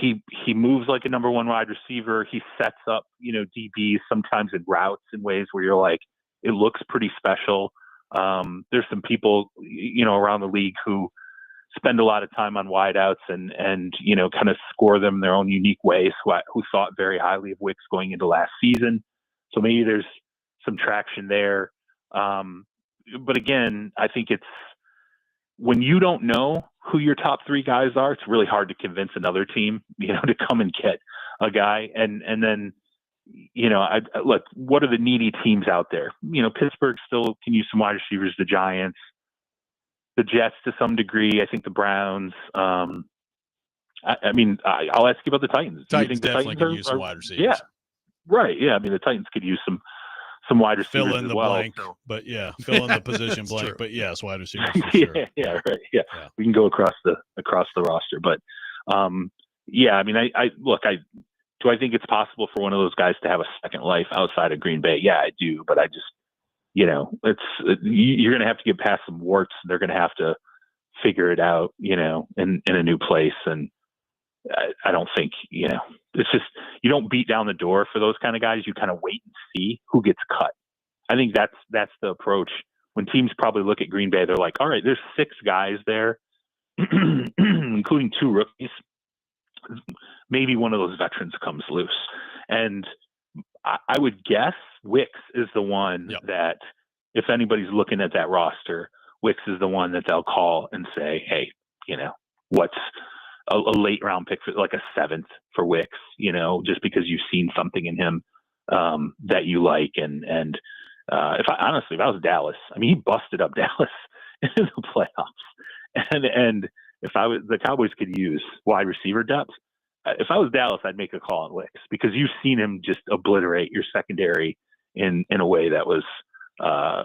he moves like a number one wide receiver. He sets up, DBs sometimes in routes in ways where you're like, it looks pretty special. There's some people, around the league who spend a lot of time on wideouts and kind of score them their own unique ways, who thought very highly of Wicks going into last season. So maybe there's some traction there. But again, I think it's when you don't know who your top three guys are, it's really hard to convince another team, to come and get a guy. And then, look, what are the needy teams out there? Pittsburgh still can use some wide receivers, the Giants. Jets to some degree. I think the Browns. I'll ask you about the Titans. Do you think the definitely Titans can use some wide receivers. Yeah, right. Yeah, I mean the Titans could use some wide receivers Fill in as the well. blank, So. but yeah, fill in the position blank. True. But yes, wide receivers for sure. Yeah, right. Yeah, we can go across the roster, but yeah, I mean, I do I think it's possible for one of those guys to have a second life outside of Green Bay? Yeah, I do, but I just, you're going to have to get past some warts. They're going to have to figure it out, in a new place, and I don't think, it's just, you don't beat down the door for those kind of guys. You kind of wait and see who gets cut. I think that's the approach. When teams probably look at Green Bay, they're like, all right, there's 6 guys there, including 2 rookies. Maybe one of those veterans comes loose. And I would guess Wicks is the one that, if anybody's looking at that roster, Wicks is the one that they'll call and say, hey, what's a late round pick, for like a 7th for Wicks, just because you've seen something in him that you like. And if I was Dallas, I mean, he busted up Dallas in the playoffs. And if the Cowboys could use wide receiver depth, if I was Dallas, I'd make a call on Wicks, because you've seen him just obliterate your secondary in a way that was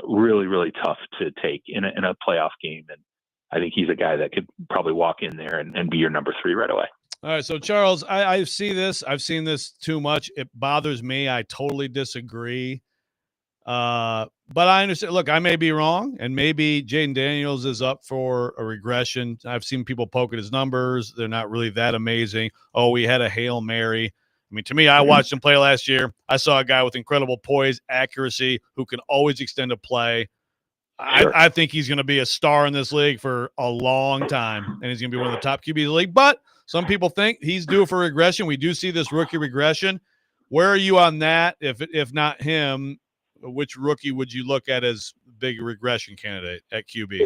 really, really tough to take in a playoff game. And I think he's a guy that could probably walk in there and be your number 3 right away. All right, so Charles, I see this. I've seen this too much. It bothers me. I totally disagree. But I understand. Look, I may be wrong, and maybe Jaden Daniels is up for a regression. I've seen people poke at his numbers. They're not really that amazing. Oh, he had a Hail Mary. I mean, to me, I watched him play last year. I saw a guy with incredible poise, accuracy, who can always extend a play. Sure. I think he's going to be a star in this league for a long time, and he's going to be one of the top QBs of the league. But some people think he's due for regression. We do see this rookie regression. Where are you on that? If not him, which rookie would you look at as big regression candidate at QB?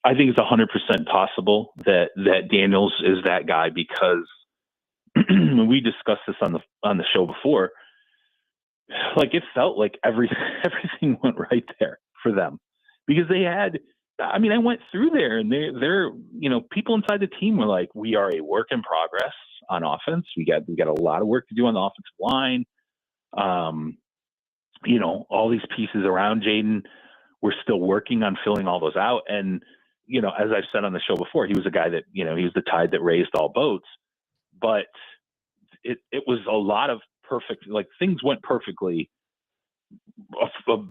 I think it's 100% possible that Daniels is that guy, because when we discussed this on the show before, like, it felt like everything went right there for them, because they had, I mean, I went through there, and they're people inside the team were like, we are a work in progress on offense. We got a lot of work to do on the offensive line. All these pieces around Jaden, we're still working on filling all those out. And, as I've said on the show before, he was a guy that, he was the tide that raised all boats. But it was a lot of perfect, like, things went perfectly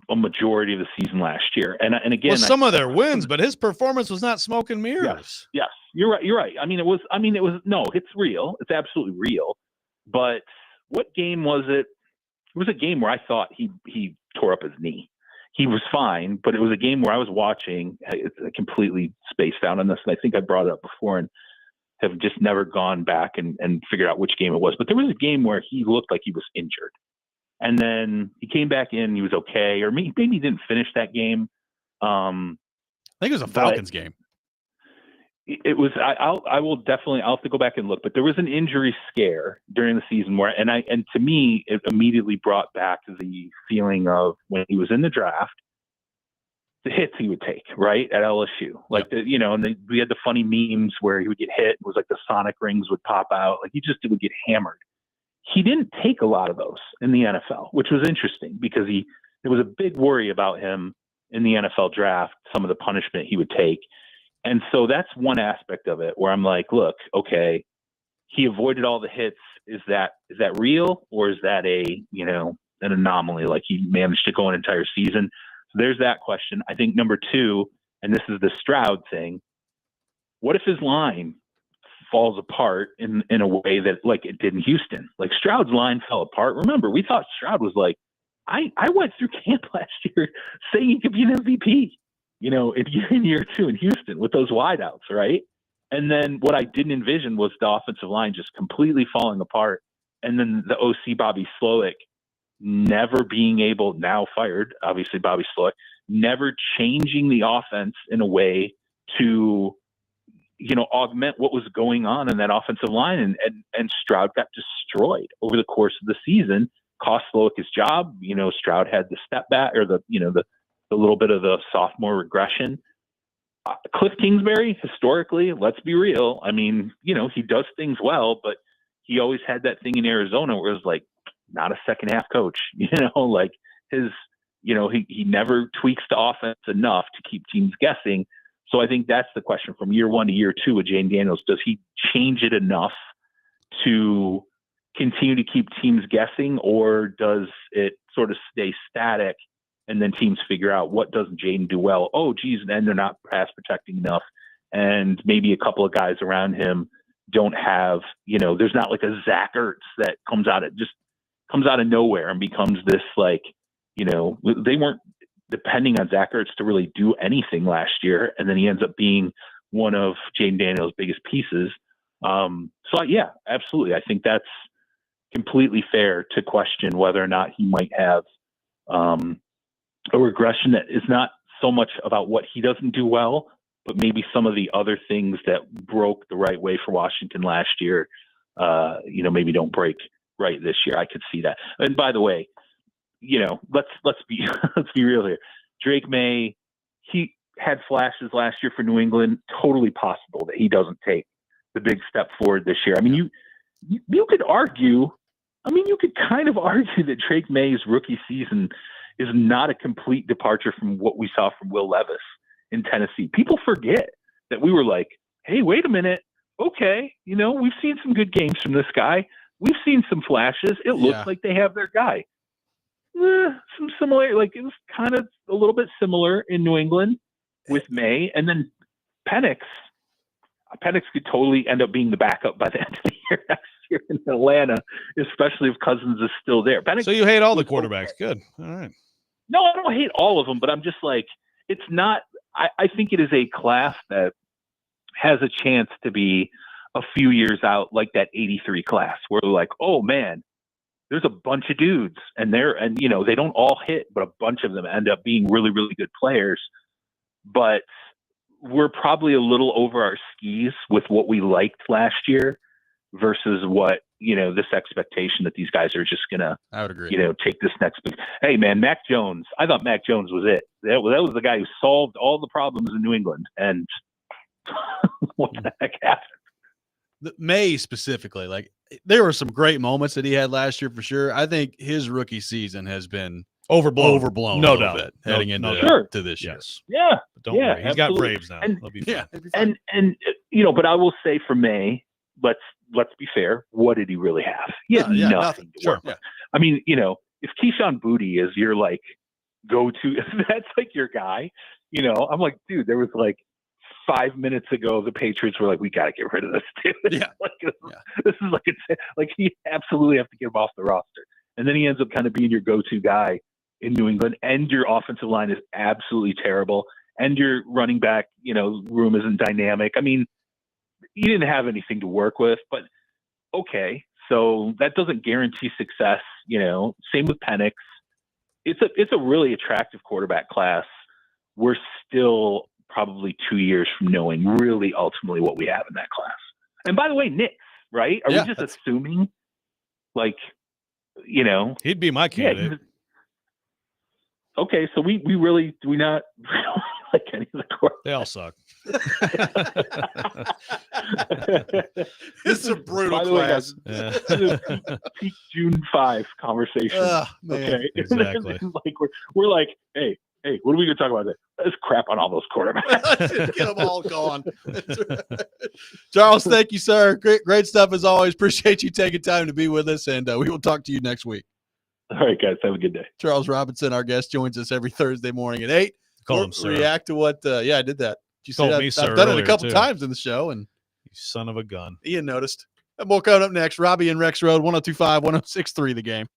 a majority of the season last year. And again, some of their wins, but his performance was not smoke and mirrors. Yes, you're right. I mean, it was, no, it's real. It's absolutely real. But what game was it? It was a game where I thought he tore up his knee. He was fine, but it was a game where I was watching. I completely spaced out on this, and I think I brought it up before and have just never gone back and figured out which game it was. But there was a game where he looked like he was injured, and then he came back in. He was okay, or maybe he didn't finish that game. I think it was a Falcons game. It was. I'll have to go back and look, but there was an injury scare during the season where, and to me, it immediately brought back the feeling of when he was in the draft, the hits he would take, right, at LSU, like we had the funny memes where he would get hit. It was like the sonic rings would pop out, like he would get hammered. He didn't take a lot of those in the NFL, which was interesting, because there was a big worry about him in the NFL draft, some of the punishment he would take. And so that's one aspect of it where I'm like, look, okay, he avoided all the hits. Is that real, or is that an anomaly? Like, he managed to go an entire season. So there's that question. I think number 2, and this is the Stroud thing. What if his line falls apart in a way that, like, it did in Houston? Like, Stroud's line fell apart. Remember, we thought Stroud was like, I went through camp last year saying he could be an MVP. In year 2 in Houston with those wideouts, right? And then what I didn't envision was the offensive line just completely falling apart. And then the OC, Bobby Slowick, never being able, now fired, obviously Bobby Slowick, never changing the offense in a way to, augment what was going on in that offensive line. And Stroud got destroyed over the course of the season, cost Slowick his job. Stroud had the step back, or the little bit of the sophomore regression. Cliff Kingsbury, historically, let's be real. I mean, he does things well, but he always had that thing in Arizona where it was like, not a second half coach, like his, he never tweaks the offense enough to keep teams guessing. So I think that's the question from year 1 to year 2 with Jane Daniels. Does he change it enough to continue to keep teams guessing, or does it sort of stay static and then teams figure out what doesn't Jaden do well? Oh, geez, and they're not pass protecting enough. And maybe a couple of guys around him don't have, there's not like a Zach Ertz that comes out of nowhere and becomes this like, they weren't depending on Zach Ertz to really do anything last year. And then he ends up being one of Jaden Daniels' biggest pieces. So yeah, absolutely. I think that's completely fair to question whether or not he might have a regression that is not so much about what he doesn't do well, but maybe some of the other things that broke the right way for Washington last year, maybe don't break right this year. I could see that. And by the way, let's be let's be real here. Drake May, he had flashes last year for New England. Totally possible that he doesn't take the big step forward this year. I mean, you could argue. I mean, you could kind of argue that Drake May's rookie season is not a complete departure from what we saw from Will Levis in Tennessee. People forget that we were like, hey, wait a minute. Okay, we've seen some good games from this guy. We've seen some flashes. It looks like they have their guy. Some similar, like it was kind of a little bit similar in New England with May, and then Penix could totally end up being the backup by the end of the year next year in Atlanta, especially if Cousins is still there. So you hate all the quarterbacks. Good. All right. No, I don't hate all of them, but I'm just like, it's not, I think it is a class that has a chance to be a few years out, like that 83 class, where they're like, oh man, there's a bunch of dudes and they don't all hit, but a bunch of them end up being really, really good players. But we're probably a little over our skis with what we liked last year versus what, this expectation that these guys are just going to, I would agree. Take this next big. Hey man, Mac Jones. I thought Mac Jones was it. That was the guy who solved all the problems in New England. And what the heck happened? May specifically, like there were some great moments that he had last year for sure. I think his rookie season has been overblown no a little doubt, bit heading into to this year. Yes. Yeah, but don't worry, he's got Braves now. And, He'll be fine. and but I will say for May, let's be fair. What did he really have? He had nothing to work with. I mean, if Keyshawn Booty is your like go-to, if that's like your guy, I'm like, dude, there was like 5 minutes ago, the Patriots were like, we got to get rid of this dude. This is like he absolutely have to get him off the roster. And then he ends up kind of being your go-to guy in New England, and your offensive line is absolutely terrible, and your running back, room isn't dynamic. I mean, you didn't have anything to work with, but okay. So that doesn't guarantee success, same with Penix. It's a really attractive quarterback class. We're still probably 2 years from knowing really ultimately what we have in that class. And by the way, Knicks, right? Are we just assuming like, he'd be my candidate. Okay, so we really do we not like any of the quarterbacks? They all suck. It's a brutal By the way, class. guys, this is peak June 5 conversation. Okay, Exactly. like we're like, hey, what are we going to talk about today? Let's crap on all those quarterbacks. Just get them all gone. Charles, thank you, sir. Great stuff as always. Appreciate you taking time to be with us, and we will talk to you next week. All right, guys. Have a good day. Charles Robinson, our guest, joins us every Thursday morning at 8. Call him sir. React to what? I did that. Did you Called see that? me sir I've done it a earlier, couple too. times in the show, and You son of a gun. Ian noticed. And we'll coming up next. Robby and Rexrode, 102.5, 106.3 The Game.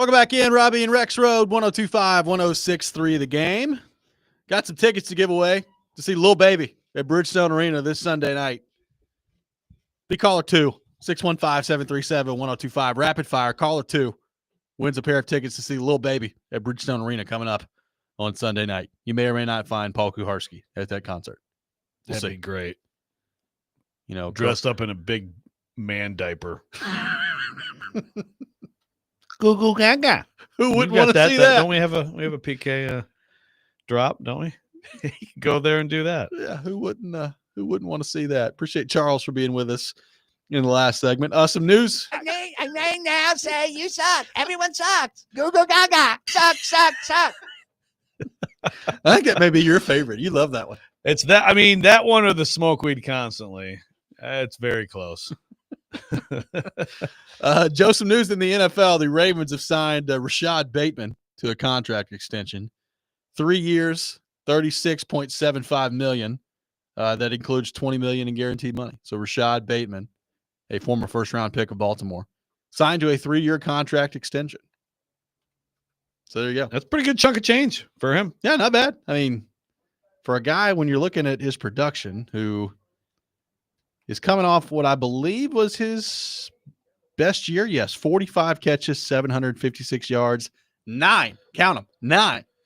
Welcome back in, Robby and Rexrode, 102.5, 106.3 The Game. Got some tickets to give away to see Lil Baby at Bridgestone Arena this Sunday night. Be caller 2, 615-737-1025. Rapid fire, caller 2 wins a pair of tickets to see Lil Baby at Bridgestone Arena coming up on Sunday night. You may or may not find Paul Kuharsky at that concert. That'd be great. You know, dressed up in a big man diaper. Goo goo gaga. Who wouldn't want to see that? Don't we have a PK drop? Don't we? You can go there and do that. Yeah, who wouldn't want to see that? Appreciate Charles for being with us in the last segment. Some news. I may now say you suck. Everyone sucks. Goo goo gaga. Suck. I think that may be your favorite. You love that one. It's that. I mean, that one or the smoke weed constantly. It's very close. Joe, some news in the NFL. The Ravens have signed Rashad Bateman to a contract extension. 3 years, $36.75 million. That includes $20 million in guaranteed money. So Rashad Bateman, a former first-round pick of Baltimore, signed to a 3-year contract extension. So there you go. That's a pretty good chunk of change for him. Yeah, not bad. I mean, for a guy, when you're looking at his production, who is coming off what I believe was his best year. Yes, 45 catches, 756 yards, 9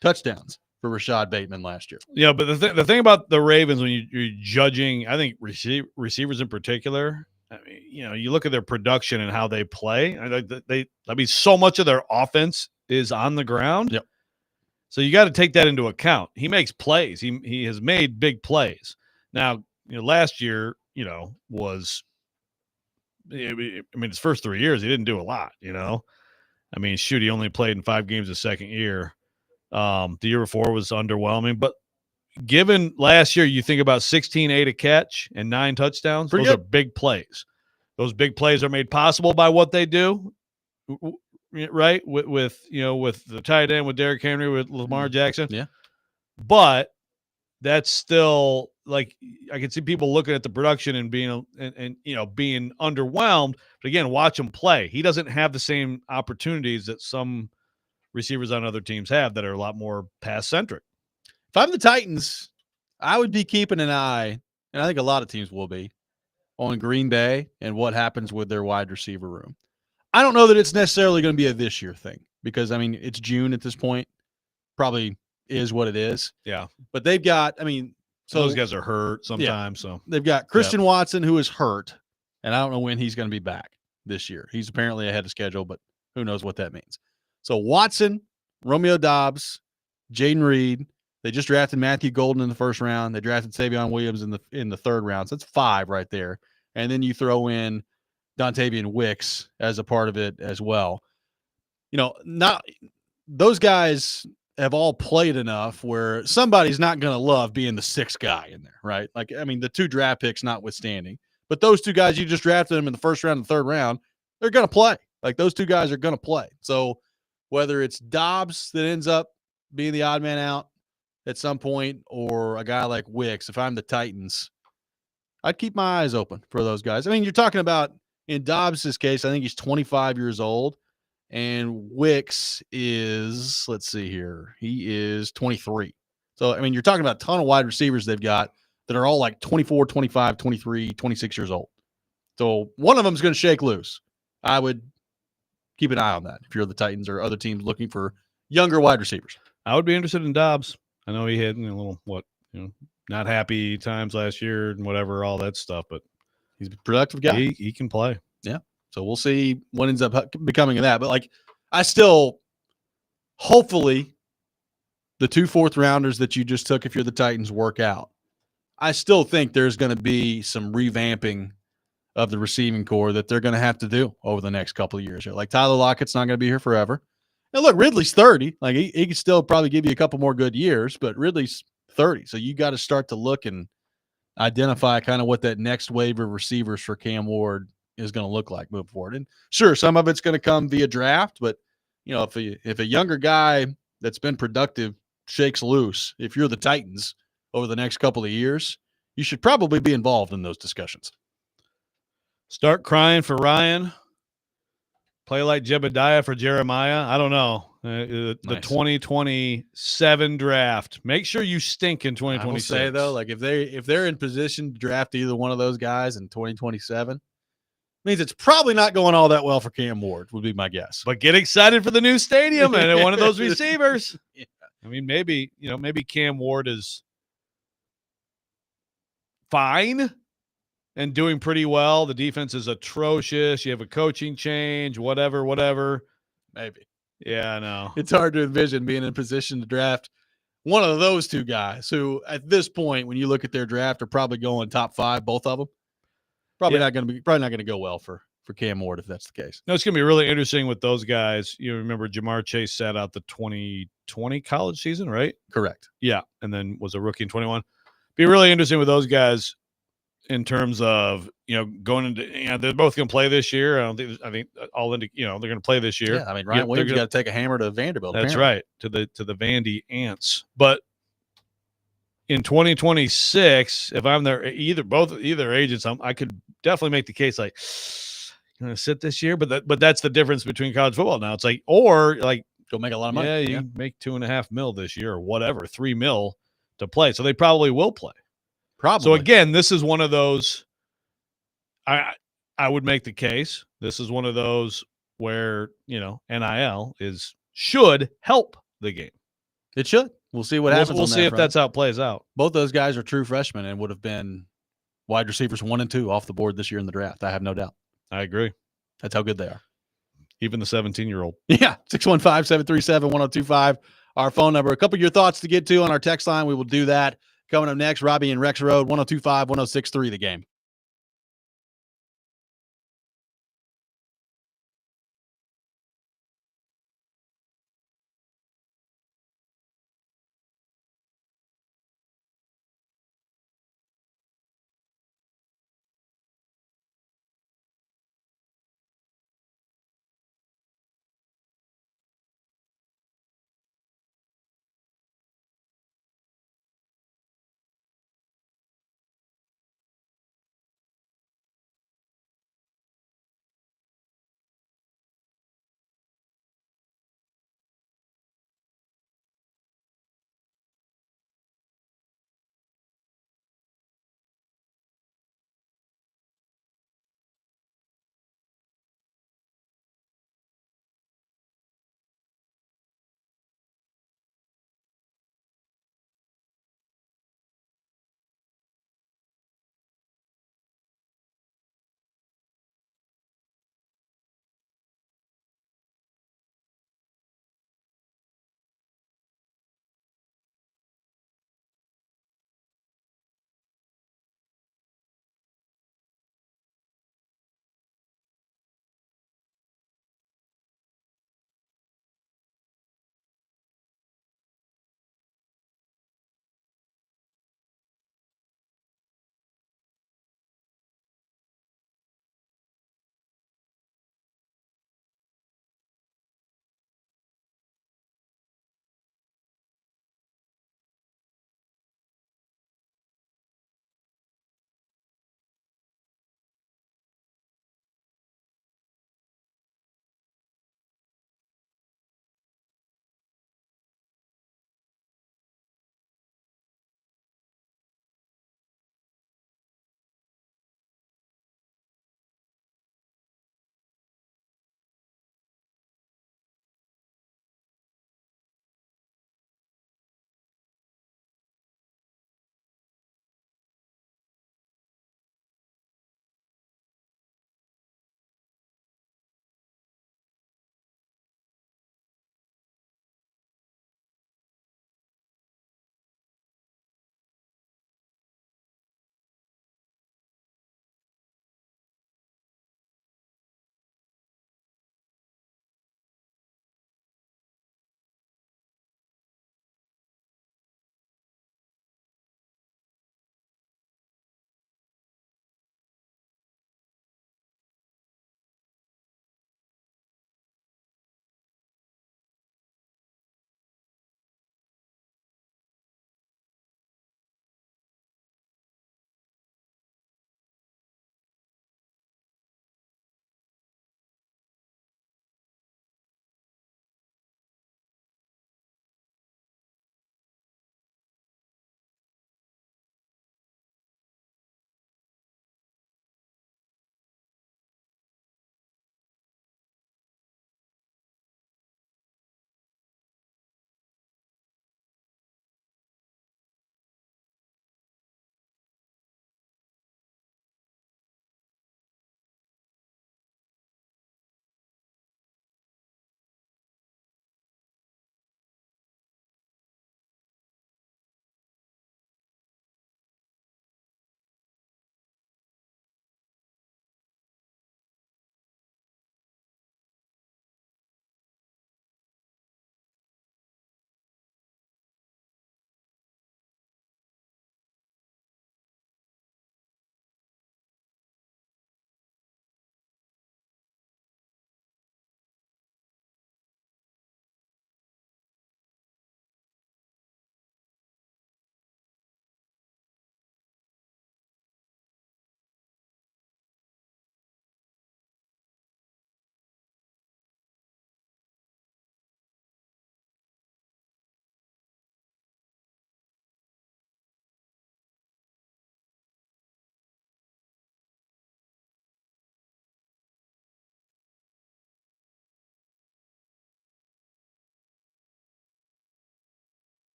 touchdowns for Rashad Bateman last year. Yeah, but the thing about the Ravens, when you're judging, I think receivers in particular, I mean, you look at their production and how they play. I mean, so much of their offense is on the ground. Yep. So you got to take that into account. He makes plays. He has made big plays. Now, last year, was, I mean, his first 3 years, he didn't do a lot, I mean, shoot, he only played in 5 games his second year. The year before was underwhelming, but given last year, you think about 16-8 a catch and 9 touchdowns. Those are big plays. Those big plays are made possible by what they do, right? With the tight end, with Derrick Henry, with Lamar Jackson. Yeah. But that's still, like, I can see people looking at the production and being being underwhelmed. But again, watch him play. He doesn't have the same opportunities that some receivers on other teams have that are a lot more pass centric. If I'm the Titans, I would be keeping an eye, and I think a lot of teams will be, on Green Bay and what happens with their wide receiver room. I don't know that it's necessarily going to be a this year thing because, I mean, it's June at this point. Probably is what it is. Yeah. But they've got, I mean, so those guys are hurt sometimes. Yeah, so they've got Christian Watson, who is hurt, and I don't know when he's going to be back this year. He's apparently ahead of schedule, but who knows what that means. So Watson, Romeo Doubs, Jaden Reed. They just drafted Matthew Golden in the first round. They drafted Savion Williams in the third round. So that's 5 right there. And then you throw in Dontavian Wicks as a part of it as well. Not those guys have all played enough where somebody's not going to love being the 6th guy in there, right? Like, I mean, the 2 draft picks notwithstanding, but those 2 guys, you just drafted them in the first round and third round, they're going to play. Like, those 2 guys are going to play. So whether it's Dobbs that ends up being the odd man out at some point or a guy like Wicks, if I'm the Titans, I'd keep my eyes open for those guys. I mean, you're talking about, in Dobbs' case, I think he's 25 years old. And Wicks is, let's see here, he is 23. So, I mean, you're talking about a ton of wide receivers they've got that are all like 24, 25, 23, 26 years old. So one of them is going to shake loose. I would keep an eye on that if you're the Titans or other teams looking for younger wide receivers. I would be interested in Dobbs. I know he had a little, not happy times last year and whatever, all that stuff, but he's a productive guy. He can play. Yeah. So we'll see what ends up becoming of that. But, like, I still, hopefully, the 2 4th-rounders that you just took, if you're the Titans, work out. I still think there's going to be some revamping of the receiving core that they're going to have to do over the next couple of years here. Like, Tyler Lockett's not going to be here forever. And look, Ridley's 30. Like, he could still probably give you a couple more good years, but Ridley's 30. So you got to start to look and identify kind of what that next wave of receivers for Cam Ward is going to look like moving forward. And sure, some of it's going to come via draft, but if a younger guy that's been productive shakes loose, if you're the Titans over the next couple of years, you should probably be involved in those discussions. Start crying for Ryan. Play like Jebediah for Jeremiah. I don't know. The Nice. 2027 draft. Make sure you stink in 2026. I will say though, like if they're in position to draft either one of those guys in 2027, means it's probably not going all that well for Cam Ward. Would be my guess. But get excited for the new stadium and one of those receivers. Yeah. I mean, maybe Cam Ward is fine and doing pretty well. The defense is atrocious. You have a coaching change, whatever. Maybe. Yeah, I know. It's hard to envision being in position to draft one of those two guys who, at this point, when you look at their draft, are probably going top 5, both of them. Probably not going to go well for Cam Ward if that's the case. No, it's going to be really interesting with those guys. You remember Jamar Chase sat out the 2020 college season, right? Correct. Yeah, and then was a rookie in 21. Be really interesting with those guys in terms of, going into, they're both going to play this year. I think they're going to play this year. Yeah, I mean, Ryan Williams got to take a hammer to Vanderbilt. That's apparently. right, to the Vandy Ants. But in 2026, if I'm there, either agents, I could definitely make the case like, going to sit this year. But that's the difference between college football now. It's like, or like, go make a lot of money. Yeah, you make $2.5 million this year or whatever, $3 million to play. So they probably will play. Probably. So again, this is one of those. I would make the case. This is one of those where NIL should help the game. It should. We'll see what happens. We'll see if that's how it plays out. Both those guys are true freshmen and would have been wide receivers 1 and 2 off the board this year in the draft. I have no doubt. I agree. That's how good they are. Even the 17-year-old. Yeah. 615-737-1025. Our phone number. A couple of your thoughts to get to on our text line. We will do that. Coming up next, Robby and Rexrode, 1025-1063 The Game.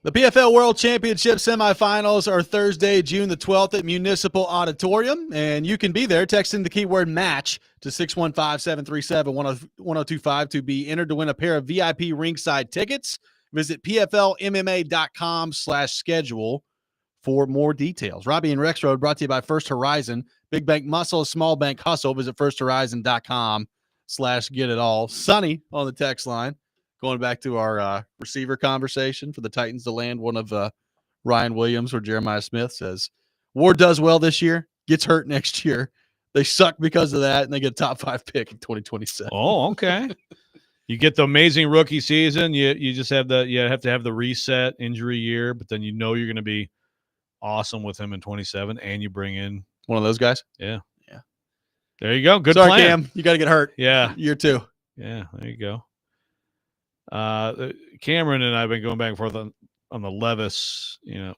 The PFL World Championship semifinals are Thursday, June the 12th at Municipal Auditorium, and you can be there. Text in the keyword match to 615-737-1025 to be entered to win a pair of VIP ringside tickets. Visit pflmma.com/schedule for more details. Robby and Rexrode brought to you by First Horizon. Big bank muscle, small bank hustle. Visit firsthorizon.com/get-it-all. Sonny on the text line. Going back to our receiver conversation for the Titans to land one of Ryan Williams or Jeremiah Smith says, Ward does well this year, gets hurt next year. They suck because of that, and they get a top 5 pick in 2027. Oh, okay. You get the amazing rookie season. You just have to have the reset injury year, but then you're going to be awesome with him in 27, and you bring in one of those guys. Yeah. There you go. Good Sorry, plan. Cam. You got to get hurt. Yeah. Year 2. Yeah, there you go. Cameron and I have been going back and forth on the Levis, and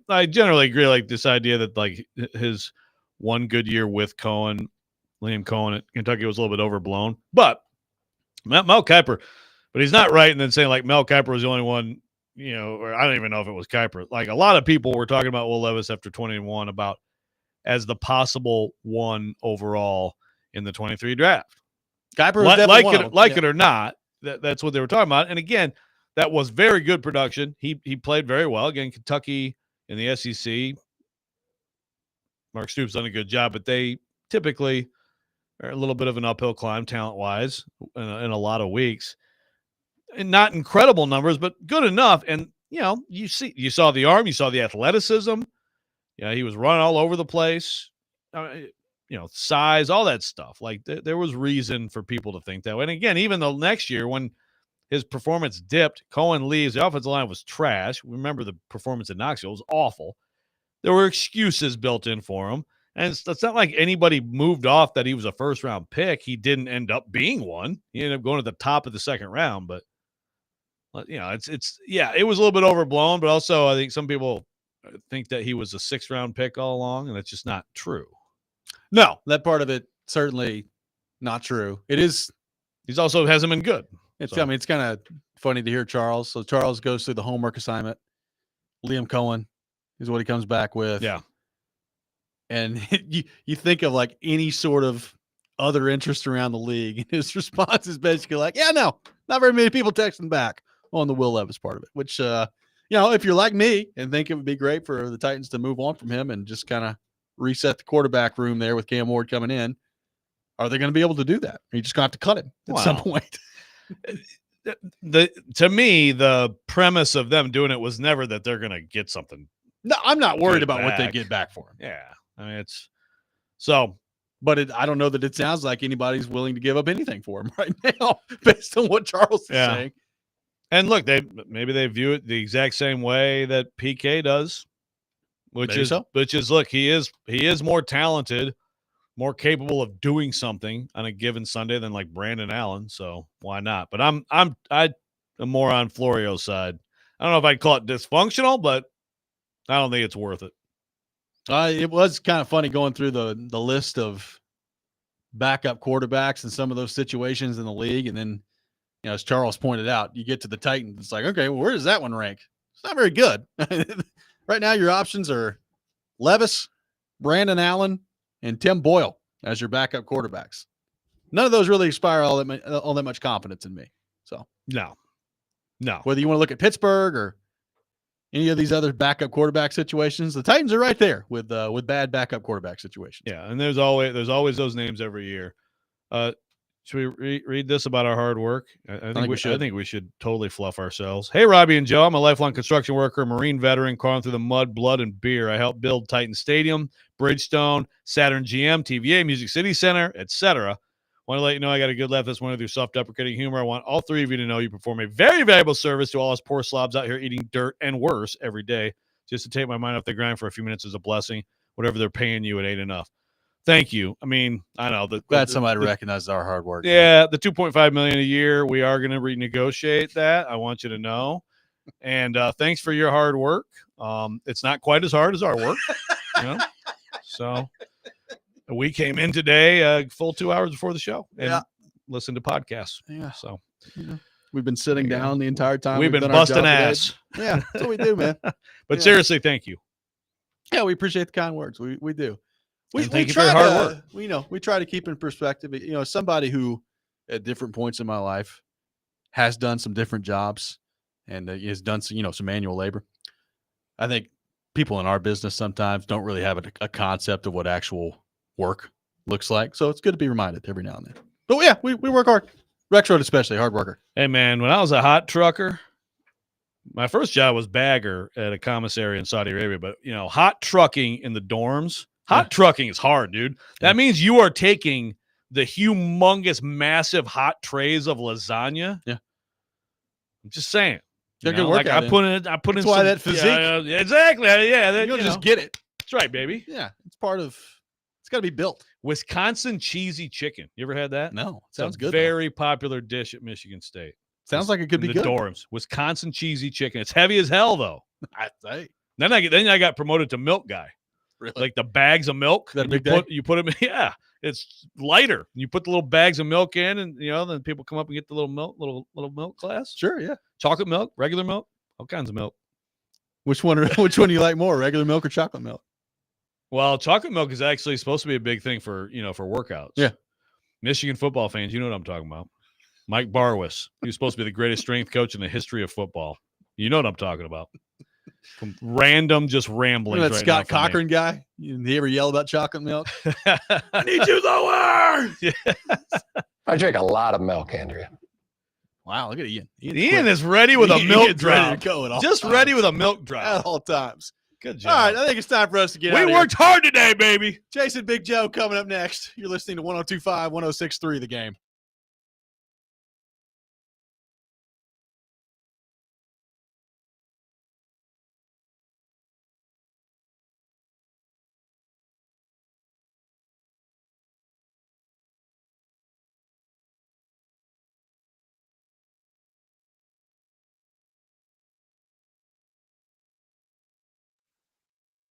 I generally agree, like this idea that like his one good year with Liam Cohen at Kentucky was a little bit overblown, but Mel Kiper, but he's not right. And then saying like Mel Kiper was the only one, or I don't even know if it was Kiper. Like a lot of people were talking about Will Levis after 21 about as the possible one overall in the 23 draft. Kiper was definitely it or not. That's what they were talking about. And again, that was very good production. He played very well. Again, Kentucky in the SEC, Mark Stoops done a good job, but they typically are a little bit of an uphill climb talent-wise in a lot of weeks. And not incredible numbers, but good enough. And, you saw the arm, you saw the athleticism. Yeah, he was running all over the place. Size, all that stuff. Like there was reason for people to think that way. And again, even though next year when his performance dipped, Cohen leaves, the offensive line was trash. Remember the performance in Knoxville was awful. There were excuses built in for him. And it's not like anybody moved off that he was a first-round pick. He didn't end up being one. He ended up going to the top of the second round. But, it was a little bit overblown. But also I think some people think that he was a 6th-round pick all along, and that's just not true. No, that part of it certainly not true. It is. He's also hasn't been good. It's kind of funny to hear Charles. So Charles goes through the homework assignment. Liam Cohen is what he comes back with. Yeah. And you think of like any sort of other interest around the league. And his response is basically like, yeah, no, not very many people texting back on the Will Levis part of it, which, if you're like me and think it would be great for the Titans to move on from him and just kind of reset the quarterback room there with Cam Ward coming in, are they going to be able to do that? Or you just going to have to cut him at some point? To me, the premise of them doing it was never that they're going to get something. No, I'm not worried about what they get back for him. Yeah. I mean, it's so. But I don't know that it sounds like anybody's willing to give up anything for him right now based on what Charles is saying. And look, maybe they view it the exact same way that PK does, which is look, he is more talented, more capable of doing something on a given Sunday than like Brandon Allen. So why not? But I'm more on Florio's side. I don't know if I'd call it dysfunctional, but I don't think it's worth it. It was kind of funny going through the list of backup quarterbacks in some of those situations in the league. And then, as Charles pointed out, you get to the Titans. It's like, okay, well, where does that one rank? It's not very good. Right now, your options are Levis, Brandon Allen, and Tim Boyle as your backup quarterbacks. None of those really inspire all that much confidence in me. So no. Whether you want to look at Pittsburgh or any of these other backup quarterback situations, the Titans are right there with bad backup quarterback situations. Yeah, and there's always those names every year. Should we read this about our hard work? I think we should. I think we should totally fluff ourselves. Hey, Robby and Joe, I'm a lifelong construction worker, Marine veteran, crawling through the mud, blood, and beer. I helped build Titan Stadium, Bridgestone, Saturn GM, TVA, Music City Center, etc. Want to let you know I got a good laugh this morning through self-deprecating humor. I want all three of you to know you perform a very valuable service to all us poor slobs out here eating dirt and worse every day. Just to take my mind off the grind for a few minutes is a blessing. Whatever they're paying you, it ain't enough. Thank you. I mean, I know that glad somebody recognizes our hard work. Yeah, the $2.5 million a year, we are going to renegotiate that. I want you to know. And thanks for your hard work. It's not quite as hard as our work, So we came in today full 2 hours before the show and listened to podcasts. Yeah. So We've been sitting down the entire time. We've been done our busting job today. ass. Yeah, that's what we do, man. But seriously, thank you. Yeah, we appreciate the kind words. We do. And thank you for your hard work. We try to keep in perspective. Somebody who at different points in my life has done some different jobs and has done some manual labor. I think people in our business sometimes don't really have a concept of what actual work looks like. So it's good to be reminded every now and then. But yeah, we work hard. Rexrode especially, hard worker. Hey, man, when I was a hot trucker, my first job was bagger at a commissary in Saudi Arabia. But, hot trucking in the dorms, trucking is hard, dude. That means you are taking the humongous, massive hot trays of lasagna. Yeah. I'm just saying. Good work. I put in That's why that physique. Exactly. Yeah. You'll just get it. That's right, baby. Yeah. It's got to be built. Wisconsin cheesy chicken. You ever had that? No. Sounds good. Very popular dish at Michigan State. Sounds like it could be good. The dorms. Wisconsin cheesy chicken. It's heavy as hell, though. I say. Then I got promoted to milk guy. Really? Like the bags of milk. That you put them in. Yeah. It's lighter. You put the little bags of milk in, and then people come up and get the little milk glass. Sure, yeah. Chocolate milk, regular milk, all kinds of milk. Which one do you like more, regular milk or chocolate milk? Well, chocolate milk is actually supposed to be a big thing for workouts. Yeah. Michigan football fans, you know what I'm talking about. Mike Barwis. He was supposed to be the greatest strength coach in the history of football. You know what I'm talking about. Random, just rambling. That Scott Cochran guy. He ever yell about chocolate milk? I need you lower. Yes. I drink a lot of milk, Andrea. Wow, look at Ian. Ian is ready with a milk drop. Just ready with a milk drop at all times. Good job. All right, I think it's time for us to get out of here. We worked hard today, baby. Jason Big Joe coming up next. You're listening to 102.5, 106.3 The Game.